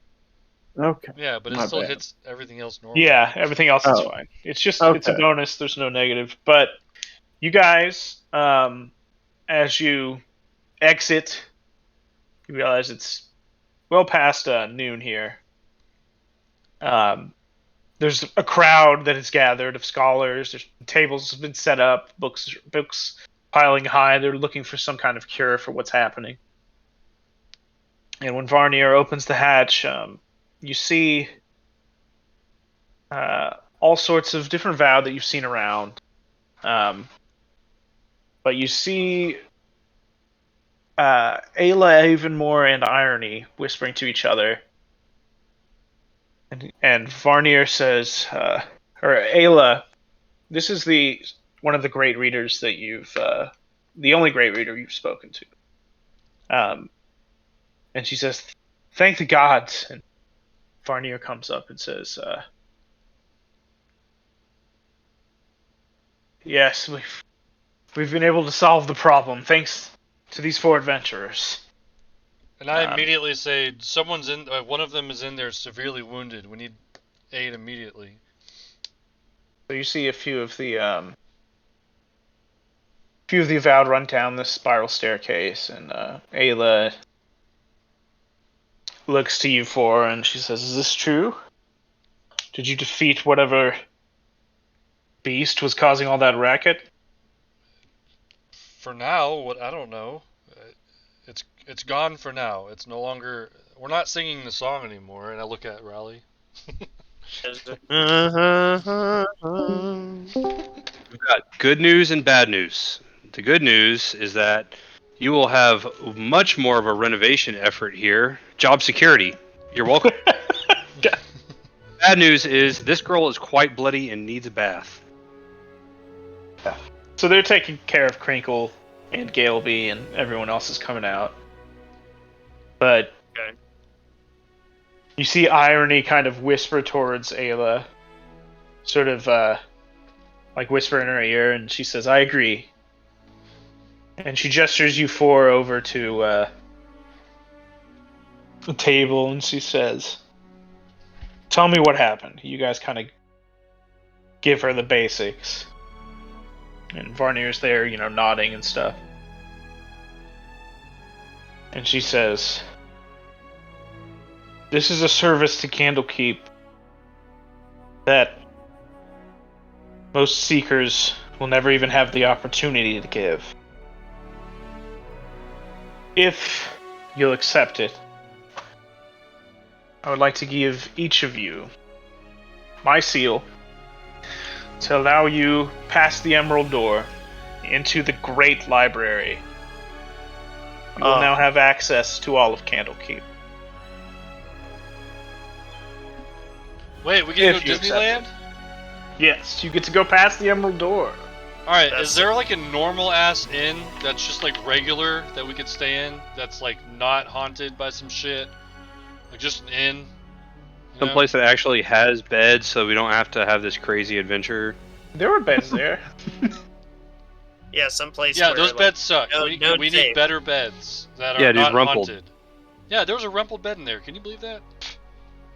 Okay. Yeah, but it My still bad. hits everything else normally. Yeah, everything else is Oh. fine. It's just it's a Okay. bonus. There's no negative. But you guys, as you exit, you realize it's well past noon here. There's a crowd that has gathered of scholars. There's tables have been set up, books piling high. They're looking for some kind of cure for what's happening. And when Varnier opens the hatch, you see all sorts of different vow that you've seen around. But you see Ayla, Avonmore, and Irony whispering to each other. And Varnier says, or Ayla, this is one of the great readers that the only great reader you've spoken to. And she says, thank the gods. And Varnier comes up and says, yes, we've been able to solve the problem thanks to these 4 adventurers. And I immediately say, someone's in. One of them is in there, severely wounded. We need aid immediately. So you see a few of the avowed run down the spiral staircase, and Ayla looks to you 4, and she says, "Is this true? Did you defeat whatever beast was causing all that racket?" For now, what I don't know. It's gone for now. It's no longer. We're not singing the song anymore. And I look at Raleigh. We've got good news and bad news. The good news is that you will have much more of a renovation effort here. Job security. You're welcome. Bad news is this girl is quite bloody and needs a bath. So they're taking care of Crinkle and Galeby, and everyone else is coming out. But Okay. you see Irony kind of whisper towards Ayla, sort of like whisper in her ear, and she says, "I agree." And she gestures you 4 over to the table, and she says, "Tell me what happened." You guys kind of give her the basics. And Varnier's there, nodding and stuff. And she says, "This is a service to Candlekeep that most seekers will never even have the opportunity to give. If you'll accept it, I would like to give each of you my seal to allow you past the Emerald Door into the Great Library. You will now have access to all of Candlekeep." Wait, we get to If go you accept Disneyland? Yes, you get to go past the Emerald Door. Alright, is there like a normal ass inn that's just like regular that we could stay in? That's like not haunted by some shit? Like just an inn? Some place that actually has beds, so we don't have to have this crazy adventure. There were beds there. Yeah, someplace. Yeah, where, those like, beds suck. no- we no need tape. better beds that are Yeah, dude, not rumpled. haunted. Yeah, there was a rumpled bed in there. Can you believe that?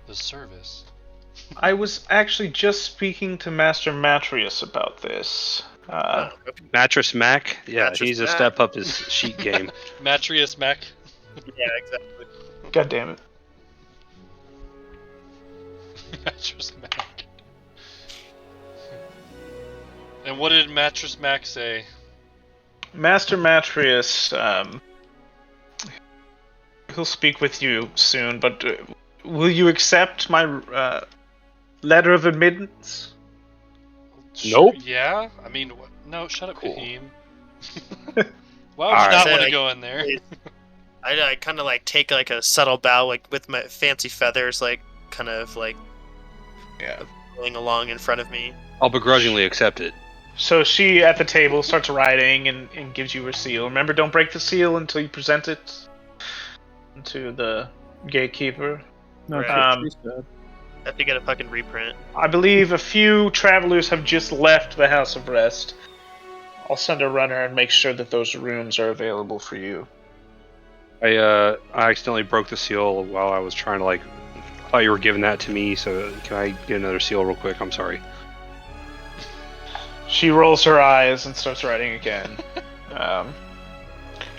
The service. I was actually just speaking to Master Matrius about this. Mattress Mac? Yeah, Mattress he's a Mac. step up his sheet game. Matrius Mac. Yeah, exactly. God damn it. Mattress Mac. And what did Mattress Mac say? Master Matrius, he'll speak with you soon, but will you accept my letter of admittance? Nope. Yeah? I mean, no, shut up, Cool. Kahim. Why would you Alright. not Say, want to like, go in there? I kind of like take like a subtle bow, like with my fancy feathers, like kind of like Yeah. going along in front of me. I'll begrudgingly accept it. So she, at the table, starts writing and gives you her seal. Remember, don't break the seal until you present it to the gatekeeper. That's Right. what she said. I have to get a fucking reprint. I believe a few travelers have just left the House of Rest. I'll send a runner and make sure that those rooms are available for you. I accidentally broke the seal while I was trying to I thought you were giving that to me, so can I get another seal real quick? I'm sorry. She rolls her eyes and starts writing again.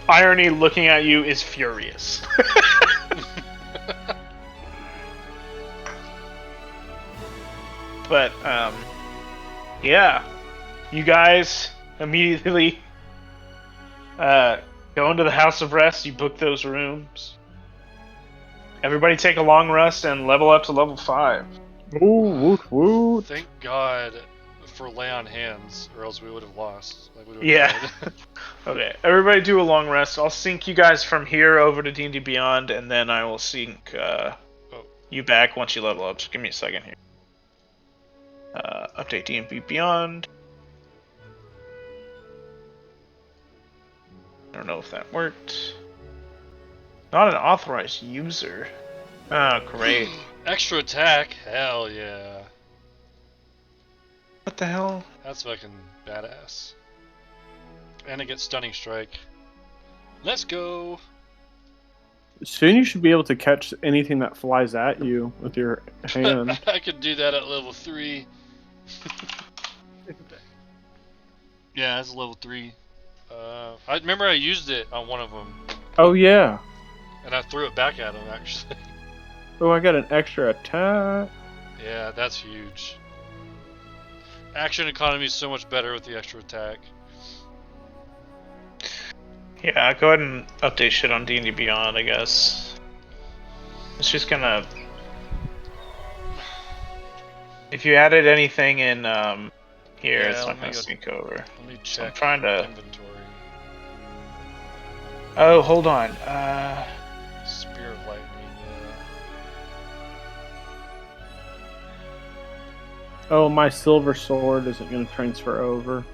Irony looking at you is furious. But, yeah. You guys immediately go into the House of Rest. You book those rooms. Everybody take a long rest and level up to level 5. Ooh, woot woot. Thank God for lay on hands, or else we would have lost. Like, we would've Yeah. died. Okay, everybody do a long rest. I'll sync you guys from here over to D&D Beyond, and then I will sync you back once you level up. So give me a second here. Update D&D Beyond. I don't know if that worked. Not an authorized user. Oh, great. Extra attack? Hell yeah. What the hell? That's fucking badass. And it gets stunning strike. Let's go. Soon you should be able to catch anything that flies at you with your hand. I could do that at level 3. Yeah, that's level 3. I remember I used it on one of them, Oh yeah. and I threw it back at him, actually. Oh, I got an extra attack. Yeah, that's huge. Action economy is so much better with the extra attack. Yeah, go ahead and update shit on D&D Beyond, I guess. It's just gonna... If you added anything in here, Yeah, it's let not me gonna go- sync over. Let me So I'm check trying to... inventory. Oh, hold on. Spear of lightning, Oh, my silver sword isn't going to transfer over.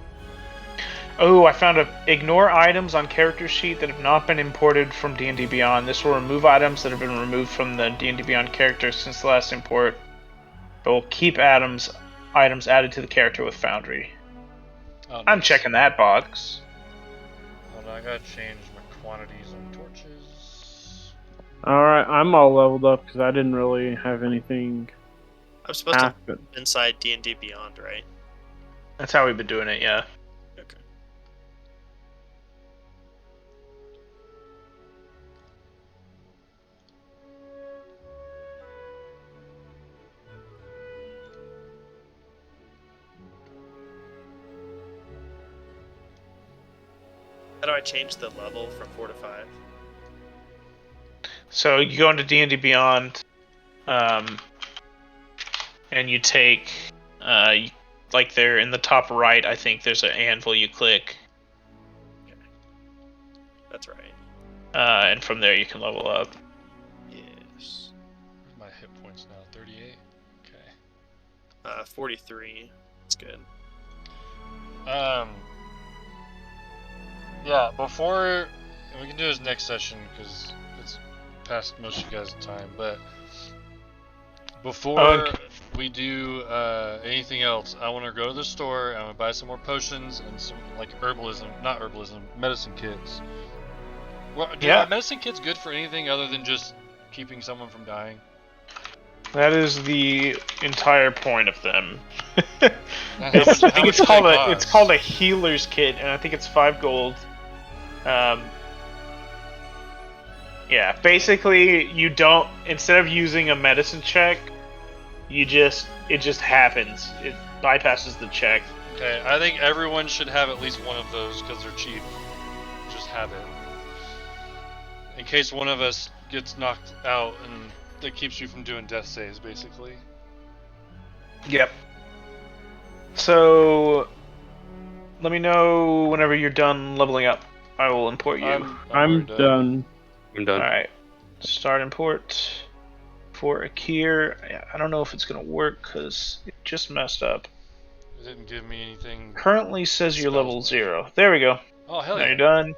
Oh, I found a ignore items on character sheet that have not been imported from D&D Beyond. This will remove items that have been removed from the D&D Beyond character since the last import. But will keep items added to the character with Foundry. Oh, I'm nice. checking that box. Hold on, I gotta change my quantities on torches. Alright, I'm all leveled up because I didn't really have anything I'm supposed to happen. inside D&D Beyond, right? That's how we've been doing it, yeah. Okay. How do I change the level from 4 to 5? So you go into D&D Beyond, and you take, like there in the top right, I think there's an anvil you click, That's right. and from there you can level up. Yes. Where's my hit points now? 38? Okay. 43. That's good. Yeah, before... And we can do this next session, because it's past most of you guys' time, but... Before Okay. we do anything else, I want to go to the store, I want to buy some more potions, and some, like, medicine kits. Well, Yeah. Are medicine kits good for anything other than just keeping someone from dying? That is the entire point of them. How I much think do it's they it's cost? called a healer's kit, and I think it's 5 gold. Yeah, basically you don't, instead of using a medicine check, it just happens. It bypasses the check. Okay, I think everyone should have at least one of those because they're cheap. have it. In case one of us gets knocked out, and that keeps you from doing death saves, basically. Yep. So, let me know whenever you're done leveling up. I will import you. I'm I'm already done. I'm done. Alright. Start import for Akir. I don't know if it's going to work because it just messed up. It didn't give me anything. Currently says you're Spells level left. 0. There we go. Oh, hell Now yeah. you're done.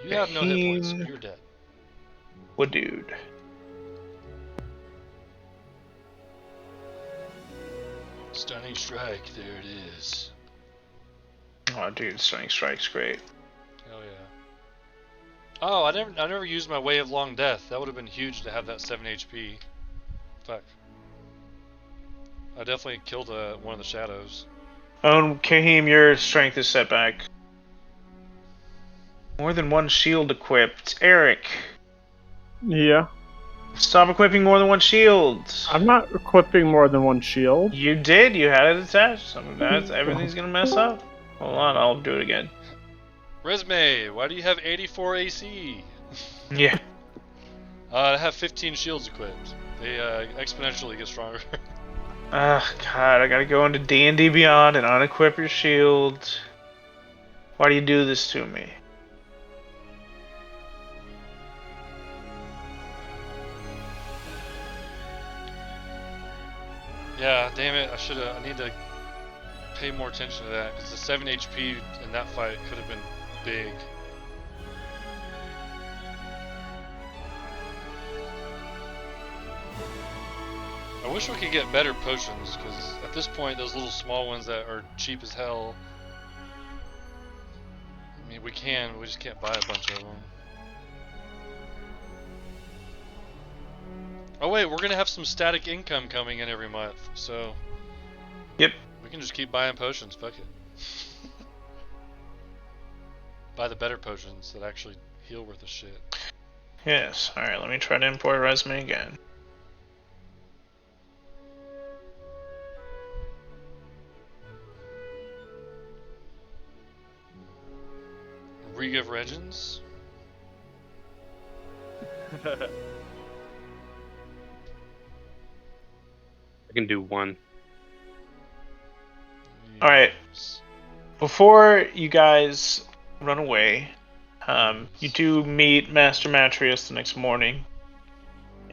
You have no hit points. Kahim. You're dead. What dude? Stunning strike. There it is. Oh, dude, Stunning Strike's great. Hell yeah. Oh, I never used my Way of Long Death. That would have been huge to have that 7 HP. Fuck. I definitely killed one of the shadows. Oh, Kahim, your strength is set back. More than one shield equipped. Eric, Yeah. stop equipping more than one shield. I'm not equipping more than one shield. You did. You had it attached. Everything's gonna mess up. Hold on, I'll do it again. Resme, why do you have 84 AC? Yeah. I have 15 shields equipped. They exponentially get stronger. God, I gotta go into D&D Beyond and unequip your shield. Why do you do this to me? Yeah, damn it. I need to pay more attention to that, because the 7 HP in that fight could have been big. I wish we could get better potions, because at this point those little small ones that are cheap as hell, I mean we just can't buy a bunch of them. Oh wait, we're gonna have some static income coming in every month, so Yep. we can just keep buying potions, fuck it. Buy the better potions that actually heal worth of shit. Yes. Alright, let me try to import a resume again. Rig of Regents? I can do one. Alright. Before you guys run away, you do meet Master Matrius the next morning,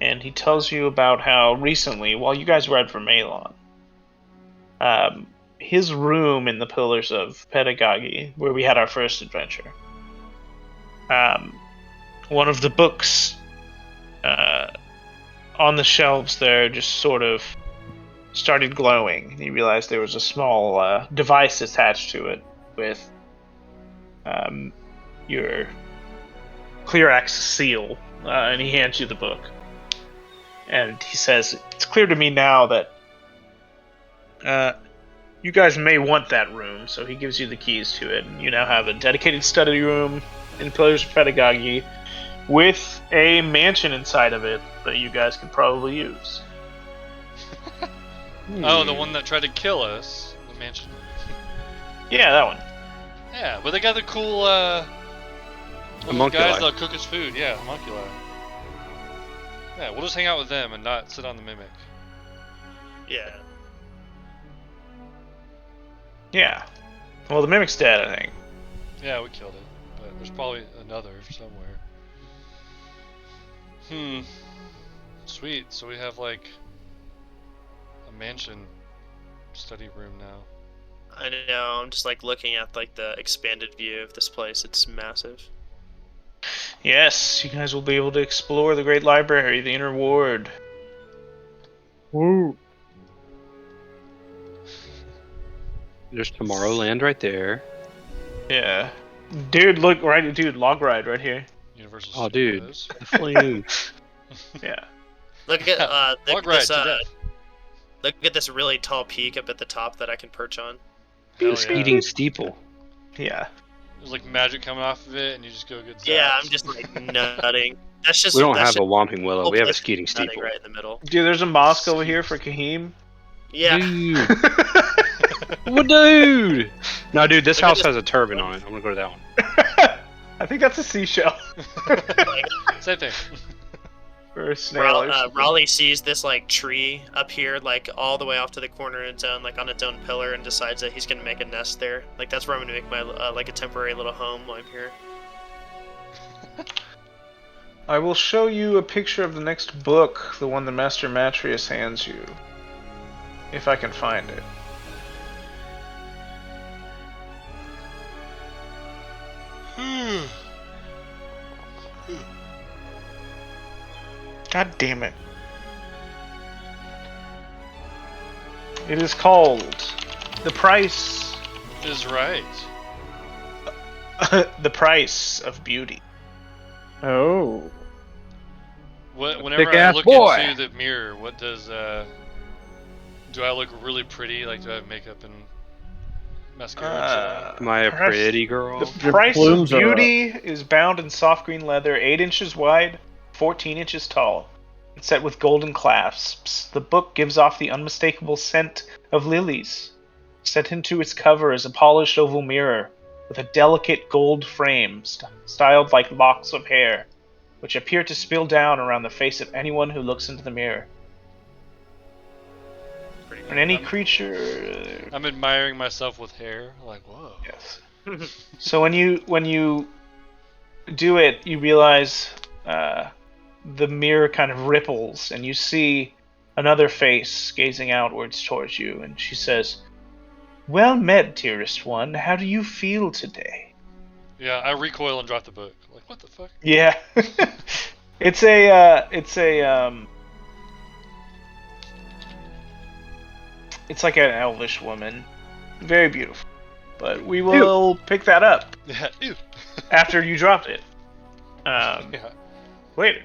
and he tells you about how recently, while you guys were at Vermelon, his room in the Pillars of Pedagogy, where we had our first adventure, one of the books on the shelves there just sort of started glowing. He realized there was a small device attached to it with your clear access seal, and he hands you the book. And he says, "It's clear to me now that you guys may want that room," so he gives you the keys to it, and you now have a dedicated study room in Pillars of Pedagogy with a mansion inside of it that you guys could probably use. Oh, the one that tried to kill us, the mansion. Yeah, that one. Yeah, but they got the cool Homunculi. guys that'll cook us food. Yeah, homunculi. Yeah, we'll just hang out with them and not sit on the mimic. Yeah. Yeah. Well, the mimic's dead, I think. Yeah, we killed it, but there's probably another somewhere. Sweet. So we have like a mansion study room now. I know. I'm just like looking at like the expanded view of this place. It's massive. Yes, you guys will be able to explore the Great Library, the Inner Ward. Woo. There's Tomorrowland right there. Yeah. Dude, look, right, dude, log ride right here. Universal Oh, dude. Studios. The flame. Yeah. Look at Log ride this, to death. look at this really tall peak up at the top that I can perch on. Hell The speeding steeple. Yeah. There's like magic coming off of it, and you just go get zapped. Yeah, I'm just like nutting. That's just We don't that's have a just Whomping Willow. whole We have a place skiing is nutting steeple. right in the middle. Dude, there's a mosque over here for Kahim. Yeah. Dude. Well, dude. No, dude, this Look at house this- has a turban on it. I'm gonna go to that one. I think that's a seashell. Same thing. Or a snail. or something. Raleigh sees this like tree up here, like all the way off to the corner of its own, like on its own pillar, and decides that he's gonna make a nest there. Like that's where I'm gonna make my like a temporary little home while I'm here. I will show you a picture of the next book, the one the Master Matrius hands you. If I can find it. God damn it. It is called The Price. Is right. The Price of Beauty. Oh. Whenever I Thick-ass look boy. into the mirror, what does do I look really pretty? Like, do I have makeup and mascara and shit on? Am I a Perhaps pretty girl? The Your Price of plumes are Beauty is bound in soft green leather, 8 inches wide, 14 inches tall, and set with golden clasps. The book gives off the unmistakable scent of lilies. Set into its cover is a polished oval mirror with a delicate gold frame styled like locks of hair, which appear to spill down around the face of anyone who looks into the mirror. Pretty And any I'm- creature... I'm admiring myself with hair. Like, whoa. Yes. So when you do it, you realize the mirror kind of ripples, and you see another face gazing outwards towards you, and she says, "Well met, dearest one. How do you feel today?" Yeah, I recoil and drop the book. Like, what the fuck? Yeah, it's like an elvish woman, very beautiful. But we will pick that up Yeah, ew. after you drop it. Yeah. Later.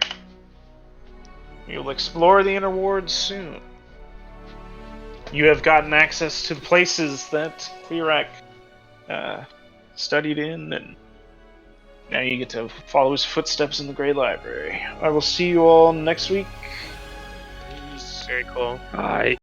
You'll explore the inner wards soon. You have gotten access to the places that Clearac studied in, and now you get to follow his footsteps in the Grey Library. I will see you all next week. Peace. Very cool. I